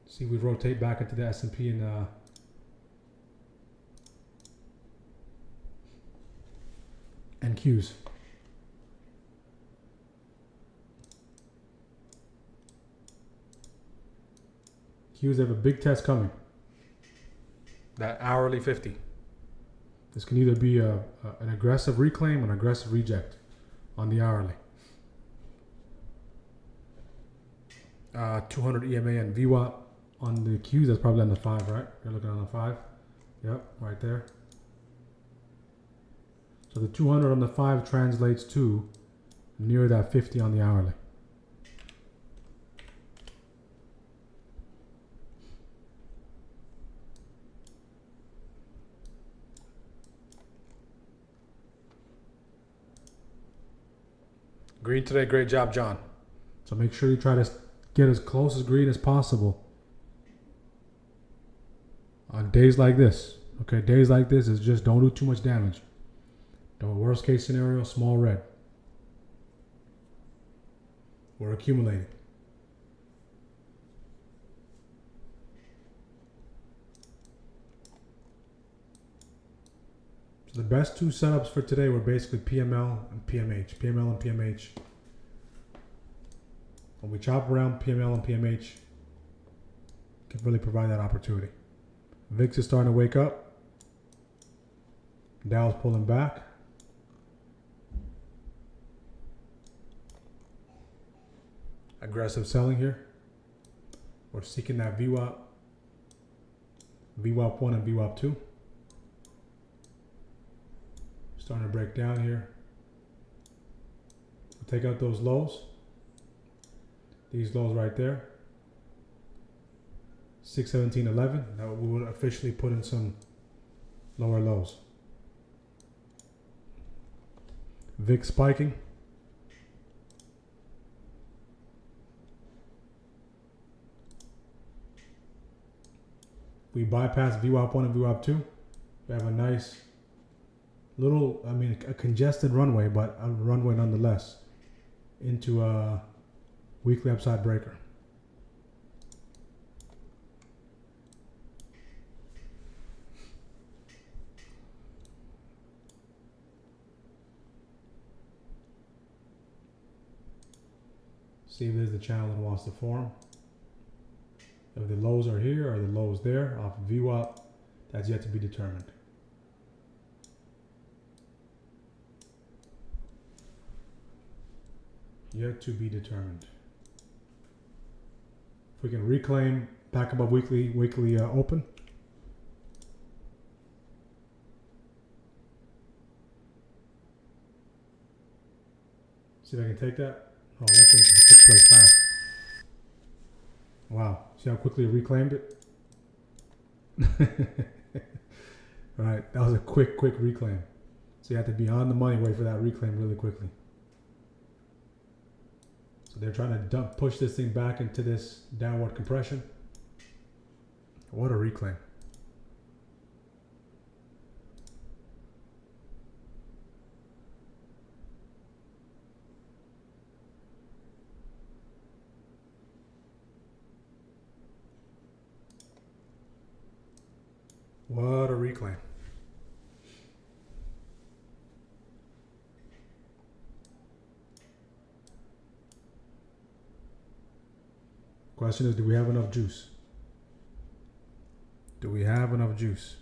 Speaker 1: See if we rotate back into the S&P and Qs. Qs have a big test coming. That hourly 50. This can either be an aggressive reclaim or an aggressive reject on the hourly. 200 EMA and VWAP on the Qs. That's probably on the 5, right? You're looking on the 5. Yep, right there. So the 200 on the 5 translates to near that 50 on the hourly. Green today, great job, John. So make sure you try to get as close as green as possible on days like this. Okay, days like this is just don't do too much damage. The worst case scenario, small red. We're accumulating. So the best two setups for today were basically PML and PMH. PML and PMH. When we chop around PML and PMH, can really provide that opportunity. VIX is starting to wake up. Dow's pulling back. Aggressive selling here. We're seeking that VWAP. VWAP 1 and VWAP 2. Starting to break down here. We'll take out those lows. These lows right there. 617.11. Now we will officially put in some lower lows. VIX spiking. We bypass VWAP 1 and VWAP 2. We have a nice little, a congested runway, but a runway nonetheless, into a weekly upside breaker. See if there's the channel that wants to form. If the lows are here or the lows there off VWAP, that's yet to be determined. Yet to be determined. If we can reclaim back above weekly open. See if I can take that. Oh, that thing took place fast. Wow. See how quickly it reclaimed it? All right. That was a quick reclaim. So you have to be on the money, wait for that reclaim really quickly. So they're trying to push this thing back into this downward compression. What a reclaim. What a reclaim. Question is, do we have enough juice? Do we have enough juice?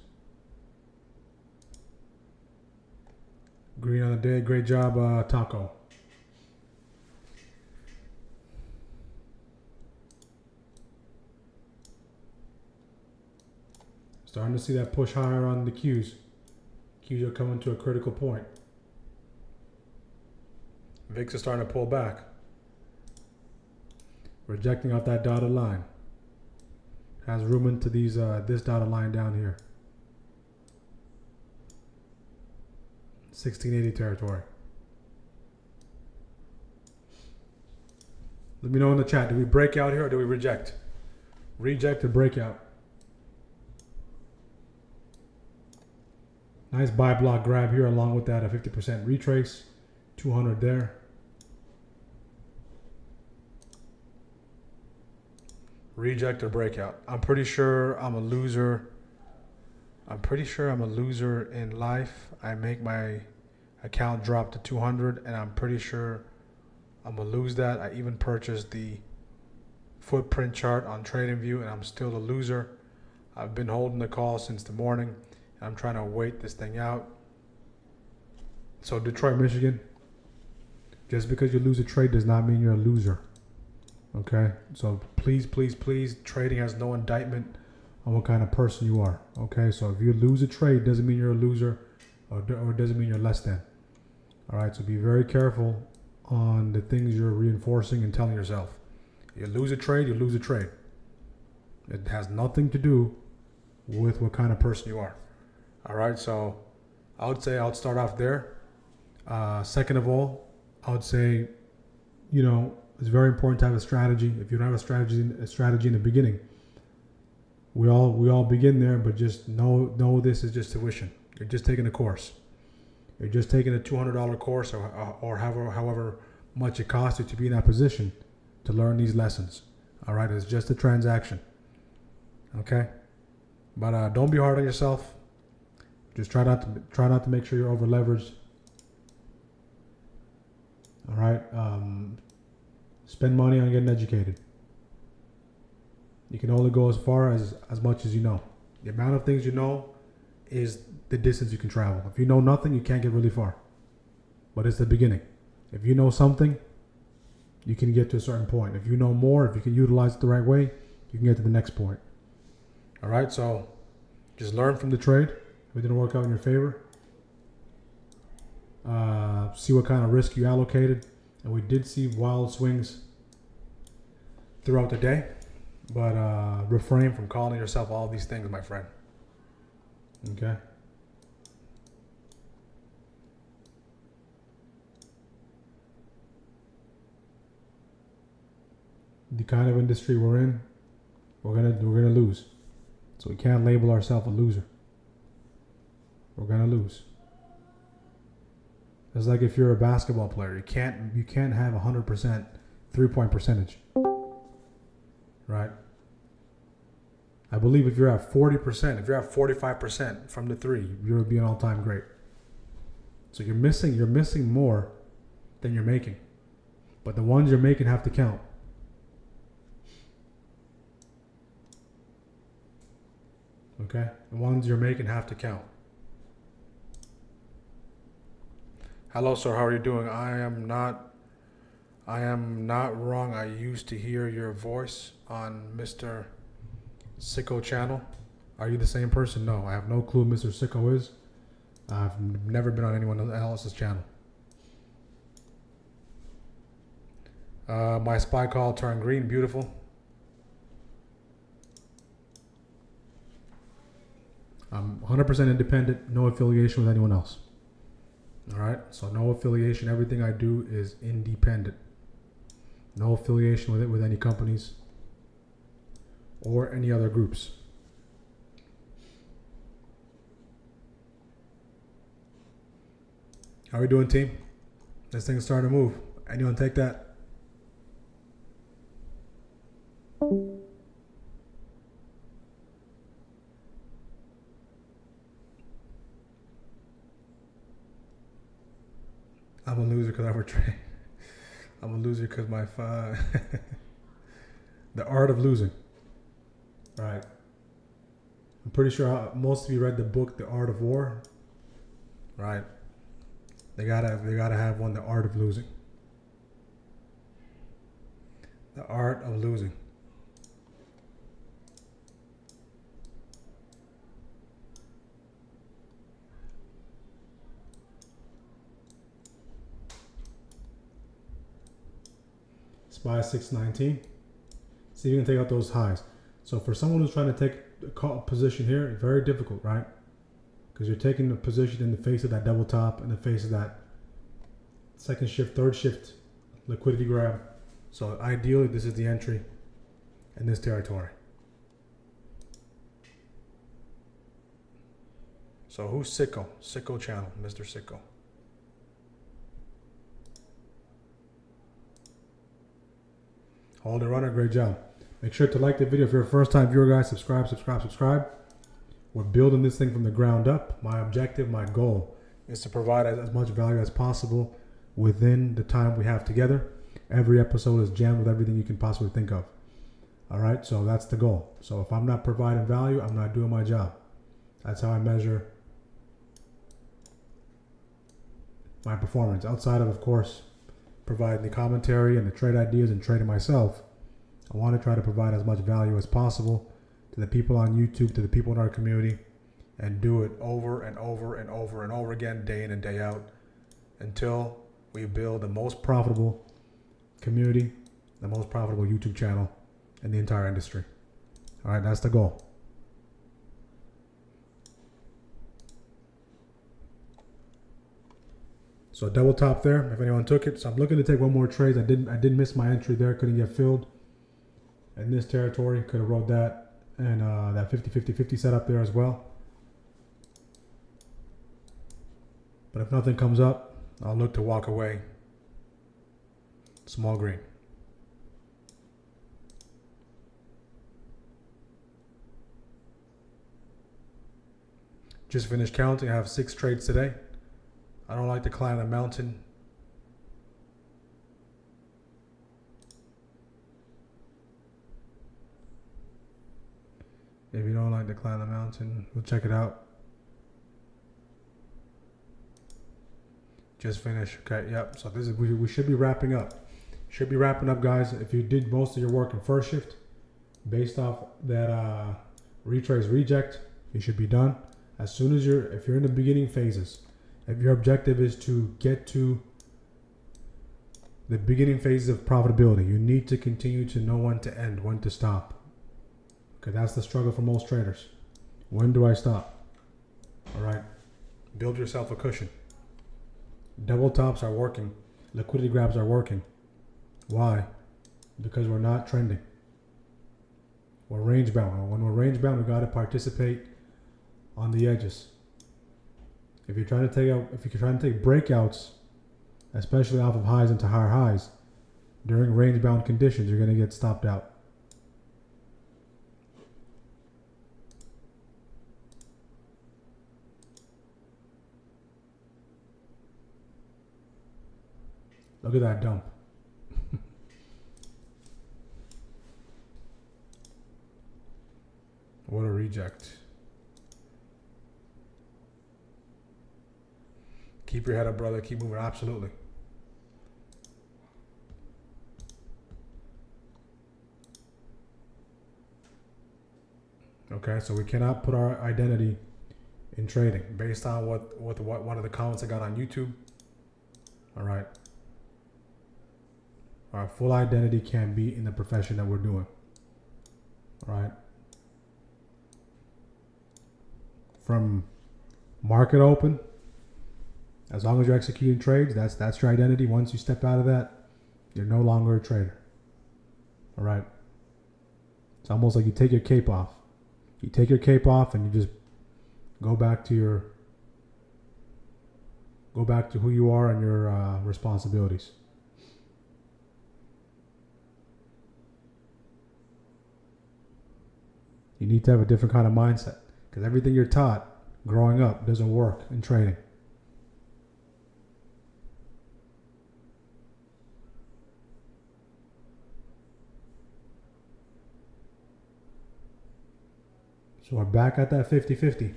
Speaker 1: Green on the day. Great job, Taco. Starting to see that push higher on the Qs. Qs are coming to a critical point. VIX is starting to pull back. Rejecting off that dotted line. Has room into these this dotted line down here. 1680 territory. Let me know in the chat. Do we break out here or do we reject? Reject or breakout? Nice buy block grab here along with that a 50% retrace. 200 there. Reject or breakout. I'm pretty sure I'm a loser. I'm pretty sure I'm a loser in life. I make my account drop to 200 and I'm pretty sure I'm gonna lose that. I even purchased the footprint chart on TradingView and I'm still a loser. I've been holding the call since the morning. I'm trying to wait this thing out. So Detroit, Michigan, just because you lose a trade does not mean you're a loser. Okay? So please, please, please, trading has no indictment on what kind of person you are. Okay? So if you lose a trade, doesn't mean you're a loser or doesn't mean you're less than. All right? So be very careful on the things you're reinforcing and telling yourself. You lose a trade, you lose a trade. It has nothing to do with what kind of person you are. All right, so I would say I would start off there. Second of all, I would say, you know, it's very important to have a strategy. If you don't have a strategy in the beginning, we all begin there, but just know this is just tuition. You're just taking a course. You're just taking a $200 course or however much it costs you to be in that position to learn these lessons. All right, it's just a transaction. Okay, but don't be hard on yourself. Just try not to make sure you're over leveraged. All right. Spend money on getting educated. You can only go as far as much as you know. The amount of things you know is the distance you can travel. If you know nothing, you can't get really far. But it's the beginning. If you know something, you can get to a certain point. If you know more, if you can utilize it the right way, you can get to the next point. All right. So just learn from the trade. If it didn't work out in your favor, see what kind of risk you allocated. And we did see wild swings throughout the day, but refrain from calling yourself all these things, my friend. Okay. The kind of industry we're in, we're gonna lose. So we can't label ourselves a loser. We're gonna lose. It's like if you're a basketball player, you can't have 100% 3-point percentage, right? I believe if you're at 40%, if you're at 45% from the three, you'll be an all-time great. So you're missing more than you're making, but the ones you're making have to count. Okay, the ones you're making have to count. Hello, sir. How are you doing? I am not wrong. I used to hear your voice on Mr. Sicko channel. Are you the same person? No, I have no clue who Mr. Sicko is. I've never been on anyone else's channel. My SPY call turned green. Beautiful. I'm 100% independent, no affiliation with anyone else. All right, so no affiliation. Everything I do is independent. No affiliation with any companies or any other groups. How we doing, team? This thing's starting to move. Anyone take that? I'm a loser because I overtrade. I'm a loser because my the art of losing. Right. I'm pretty sure most of you read the book, The Art of War. Right. They gotta have one, The Art of Losing. The Art of Losing. SPY 619. See if you can take out those highs. So for someone who's trying to take a position here, it's very difficult, right? Because you're taking a position in the face of that double top, in the face of that second shift, third shift liquidity grab. So ideally, this is the entry in this territory. So who's Sicko? Sicko channel, Mr. Sicko. Hold the runner, great job. Make sure to like the video if you're a first time viewer, guys. Subscribe. We're building this thing from the ground up. My objective, my goal is to provide as much value as possible within the time we have together. Every episode is jammed with everything you can possibly think of. All right, so that's the goal. So if I'm not providing value, I'm not doing my job. That's how I measure my performance. Outside of course, providing the commentary and the trade ideas and trading myself, I want to try to provide as much value as possible to the people on YouTube, to the people in our community, and do it over and over and over and over again, day in and day out, until we build the most profitable community, the most profitable YouTube channel in the entire industry. All right, that's the goal. So double top there, if anyone took it. So I'm looking to take one more trade. I did miss my entry there, couldn't get filled. In this territory, could have rode that and that 50-50-50 setup there as well. But if nothing comes up, I'll look to walk away. Small green. Just finished counting. I have 6 trades today. I don't like to climb the mountain. If you don't like to climb the mountain, we'll check it out. Just finished. Okay, yep. So this is we should be wrapping up. Should be wrapping up, guys. If you did most of your work in first shift, based off that retrace reject, you should be done. As soon as if you're in the beginning phases, if your objective is to get to the beginning phases of profitability, you need to continue to know when to end, when to stop. Okay, that's the struggle for most traders. When do I stop? All right, build yourself a cushion. Double tops are working. Liquidity grabs are working. Why? Because we're not trending. We're range bound. When we're range bound, we got to participate on the edges. If you're trying to take breakouts, especially off of highs into higher highs, during range bound conditions, you're going to get stopped out. Look at that dump. What a reject. Keep your head up, brother. Keep moving. Absolutely. Okay, so we cannot put our identity in trading based on what one of the comments I got on YouTube. All right. Our full identity can be in the profession that we're doing. All right. from market open, as long as you're executing trades, that's your identity. Once you step out of that, you're no longer a trader. All right. It's almost like you take your cape off. You take your cape off and you just go back to who you are and your responsibilities. You need to have a different kind of mindset, because everything you're taught growing up doesn't work in trading. So we're back at that 50-50.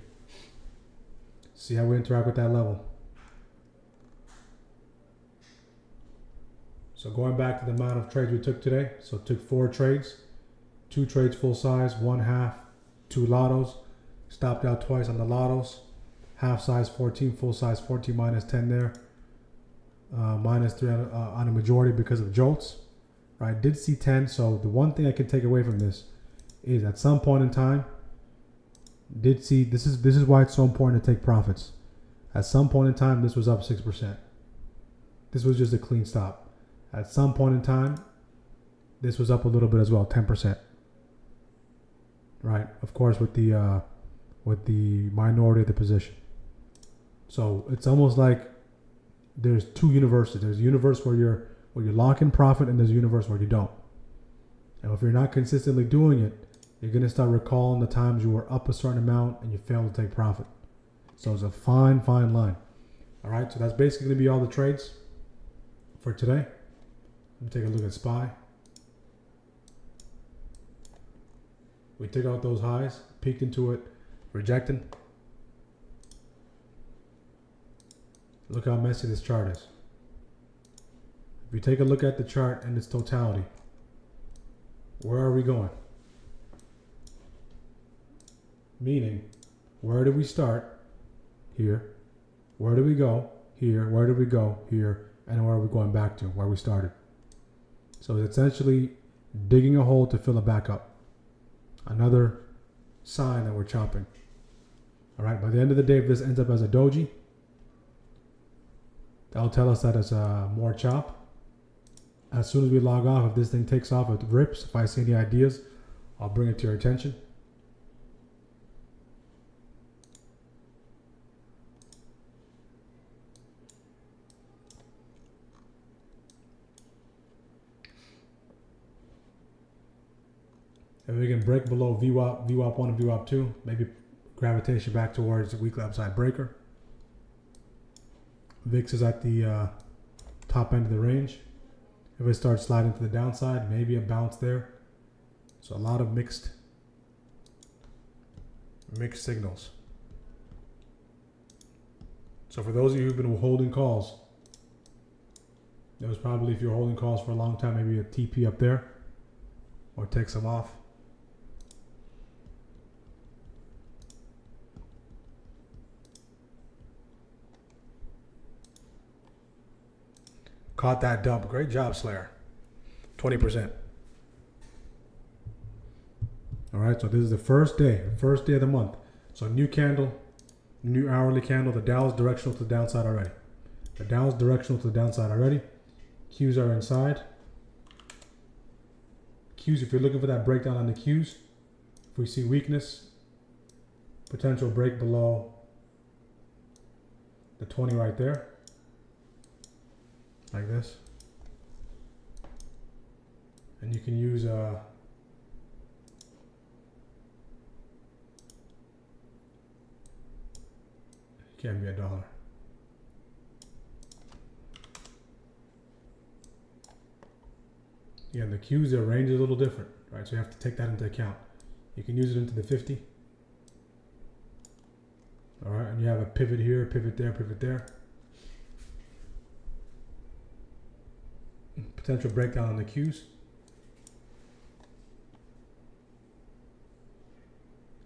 Speaker 1: See how we interact with that level. So going back to the amount of trades we took today. So took 4 trades, 2 trades full size, 1 half, 2 lottos. Stopped out twice on the lottos. Half size 14, full size 14, minus 10 there. Minus 3 on a majority because of jolts. Right, did see 10. So the one thing I can take away from this is at some point in time, did see this is why it's so important to take profits. At some point in time, this was up 6%. This was just a clean stop. At some point in time, this was up a little bit as well, 10%. Right, of course, with the minority of the position. So it's almost like there's 2 universes. There's a universe where you lock in profit, and there's a universe where you don't. And if you're not consistently doing it, you're going to start recalling the times you were up a certain amount and you failed to take profit. So it's a fine line. All right, so that's basically going to be all the trades for today. Let me take a look at SPY. We took out those highs, peeked into it, rejecting. Look how messy this chart is. If you take a look at the chart in its totality, where are we going? Meaning, where do we start? Here. Where do we go? Here. Where do we go? Here. And where are we going back to? Where we started. So it's essentially digging a hole to fill it back up. Another sign that we're chopping. All right. By the end of the day, if this ends up as a doji, that'll tell us that it's more chop. As soon as we log off, if this thing takes off, it rips. If I see any ideas, I'll bring it to your attention. If we can break below VWAP, VWAP1 and VWAP2, maybe gravitation back towards the weekly upside breaker. VIX is at the top end of the range. If it starts sliding to the downside, maybe a bounce there. So a lot of mixed signals. So for those of you who've been holding calls, there was probably, if you're holding calls for a long time, maybe a TP up there, or take some off. Caught that dump. Great job, Slayer. 20%. All right, so this is the first day of the month. So new candle, new hourly candle. The Dow is directional to the downside already. The Dow is directional to the downside already. Qs are inside. Qs, if you're looking for that breakdown on the Qs, if we see weakness, potential break below the 20 right there. Like this, and you can use can be $1. Yeah, the Qs, their range is a little different, right? So you have to take that into account. You can use it into the 50. All right, and you have a pivot here, pivot there, pivot there. Potential breakdown on the Qs.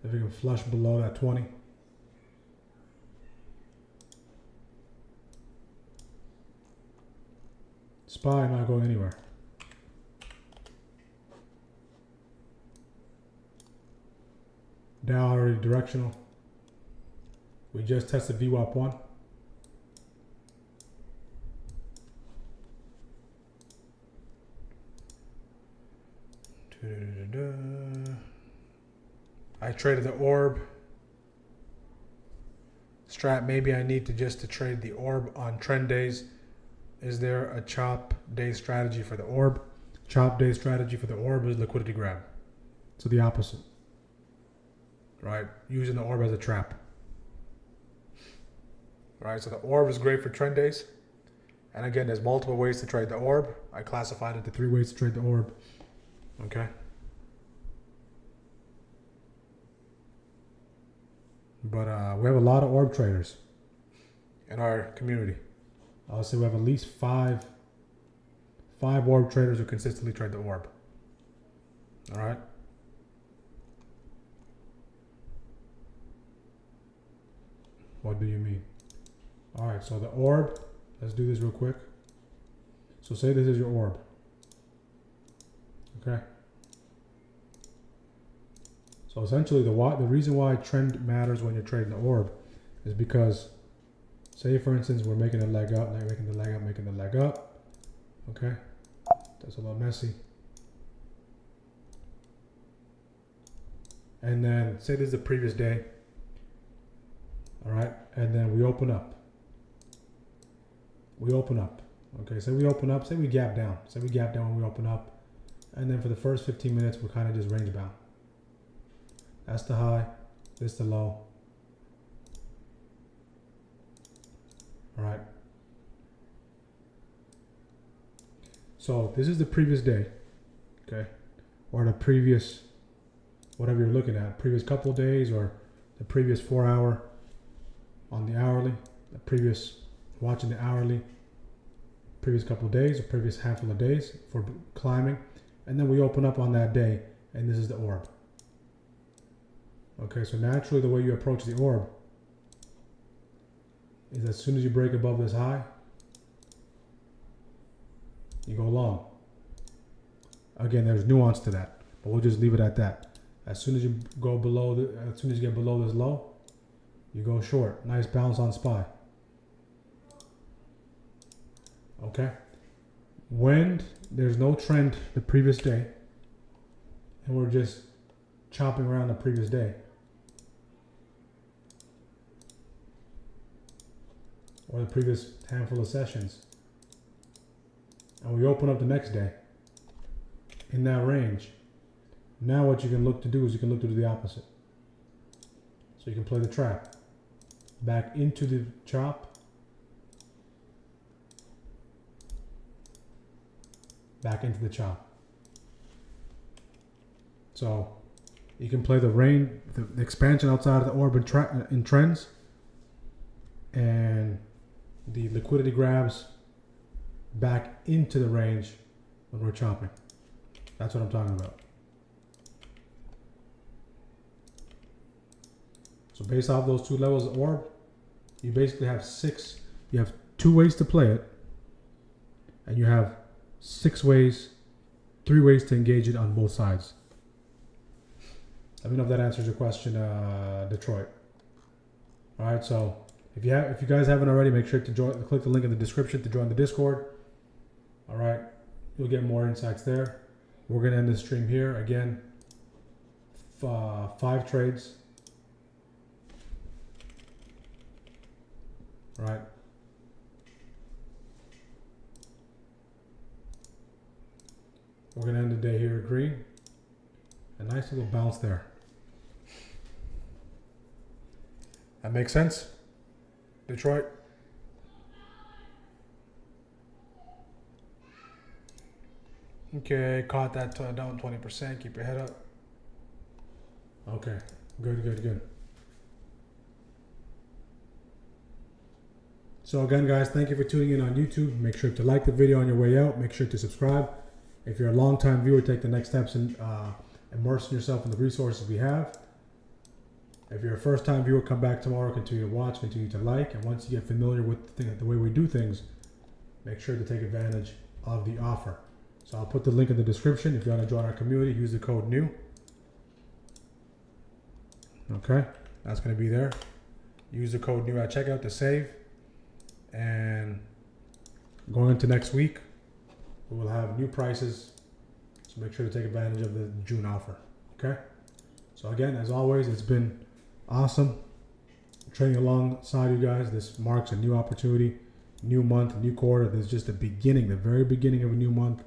Speaker 1: If we can flush below that 20. SPY not going anywhere. Dow already directional. We just tested VWAP 1. I traded the orb. Strat, maybe I need to trade the orb on trend days. Is there a chop day strategy for the orb? Chop day strategy for the orb is liquidity grab. So the opposite. Right? Using the orb as a trap. Right? So the orb is great for trend days. And again, there's multiple ways to trade the orb. I classified it into 3 ways to trade the orb. Okay? But we have a lot of orb traders in our community. I'll say we have at least five orb traders who consistently trade the orb. All right. What do you mean? All right. So the orb. Let's do this real quick. So say this is your orb. Okay. So essentially, the reason why trend matters when you're trading the orb is because, say for instance, we're making a leg up, now making the leg up, making the leg up. Okay, that's a little messy. And then say this is the previous day. All right, and then we open up. We open up. Okay, say we open up. Say we gap down. Say we gap down when we open up, and then for the first 15 minutes, we're kind of just range bound. That's the high, this the low. All right. So this is the previous day, okay? Or the previous, whatever you're looking at, previous couple of days or the previous 4 hour on the hourly, the previous, watching the hourly, previous couple of days or previous handful of days for climbing. And then we open up on that day and this is the orb. Okay, so naturally the way you approach the orb is as soon as you break above this high, you go long. Again, there's nuance to that, but we'll just leave it at that. As soon as you go below, as soon as you get below this low, you go short. Nice bounce on SPY. Okay. When there's no trend the previous day, and we're just chopping around the previous day, or the previous handful of sessions, and we open up the next day in that range, now what you can look to do is you can look to do the opposite. So you can play the trap back into the chop, back into the chop. So you can play the expansion outside of the orb in trends, and the liquidity grabs back into the range when we're chopping. That's what I'm talking about. So based off those 2 levels of orb, you basically have 2 ways to play it, and you have 3 ways to engage it on both sides. Let me know if that answers your question, Detroit. All right, so if you guys haven't already, make sure to click the link in the description to join the Discord. All right, you'll get more insights there. We're gonna end the stream here again. 5 trades. All right. We're gonna end the day here green. A nice little bounce there. That makes sense, Detroit? Okay, caught that down 20%. Keep your head up. Okay, good. So again, guys, thank you for tuning in on YouTube. Make sure to like the video on your way out. Make sure to subscribe. If you're a long-time viewer, take the next steps in immersing yourself in the resources we have. If you're a first-time viewer, come back tomorrow. Continue to watch. Continue to like. And once you get familiar with the way we do things, make sure to take advantage of the offer. So I'll put the link in the description. If you want to join our community, use the code NEW. Okay, that's going to be there. Use the code NEW at checkout to save. And going into next week, we will have new prices. So make sure to take advantage of the June offer. Okay? So again, as always, it's been awesome trading alongside you guys. This marks a new opportunity, new month, new quarter. This is just the beginning, the very beginning of a new month,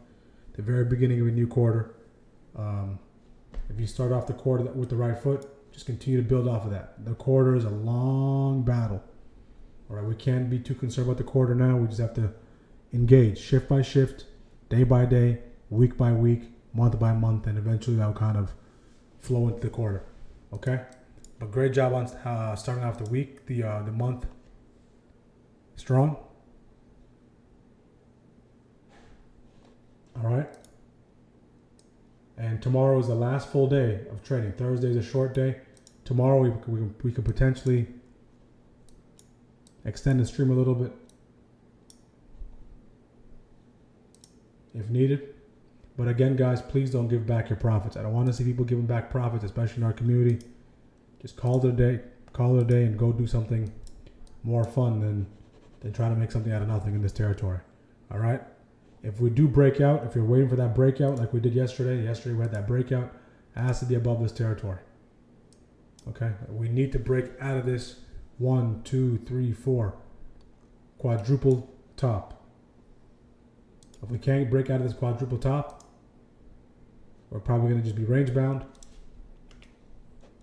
Speaker 1: the very beginning of a new quarter. If you start off the quarter with the right foot, just continue to build off of that. The quarter is a long battle. All right, we can't be too concerned about the quarter now. We just have to engage shift by shift, day by day, week by week, month by month, and eventually that'll kind of flow into the quarter. Okay, but great job on starting off the week, the month strong. All right. And tomorrow is the last full day of trading. Thursday is a short day. Tomorrow we could potentially extend the stream a little bit if needed. But again, guys, please don't give back your profits. I don't want to see people giving back profits, especially in our community. Just call it a day. Call it a day and go do something more fun than try to make something out of nothing in this territory. All right? If we do break out, if you're waiting for that breakout like we did yesterday we had that breakout, it has to be above this territory. Okay? We need to break out of this 1, 2, 3, 4 quadruple top. If we can't break out of this quadruple top, we're probably going to just be range bound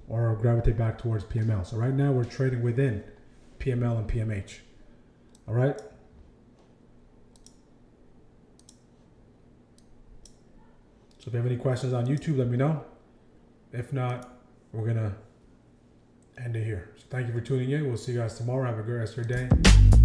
Speaker 1: or gravitate back towards PML. So right now we're trading within PML and PMH. All right? So if you have any questions on YouTube, let me know. If not, we're going to end it here. So thank you for tuning in. We'll see you guys tomorrow. Have a great rest of your day.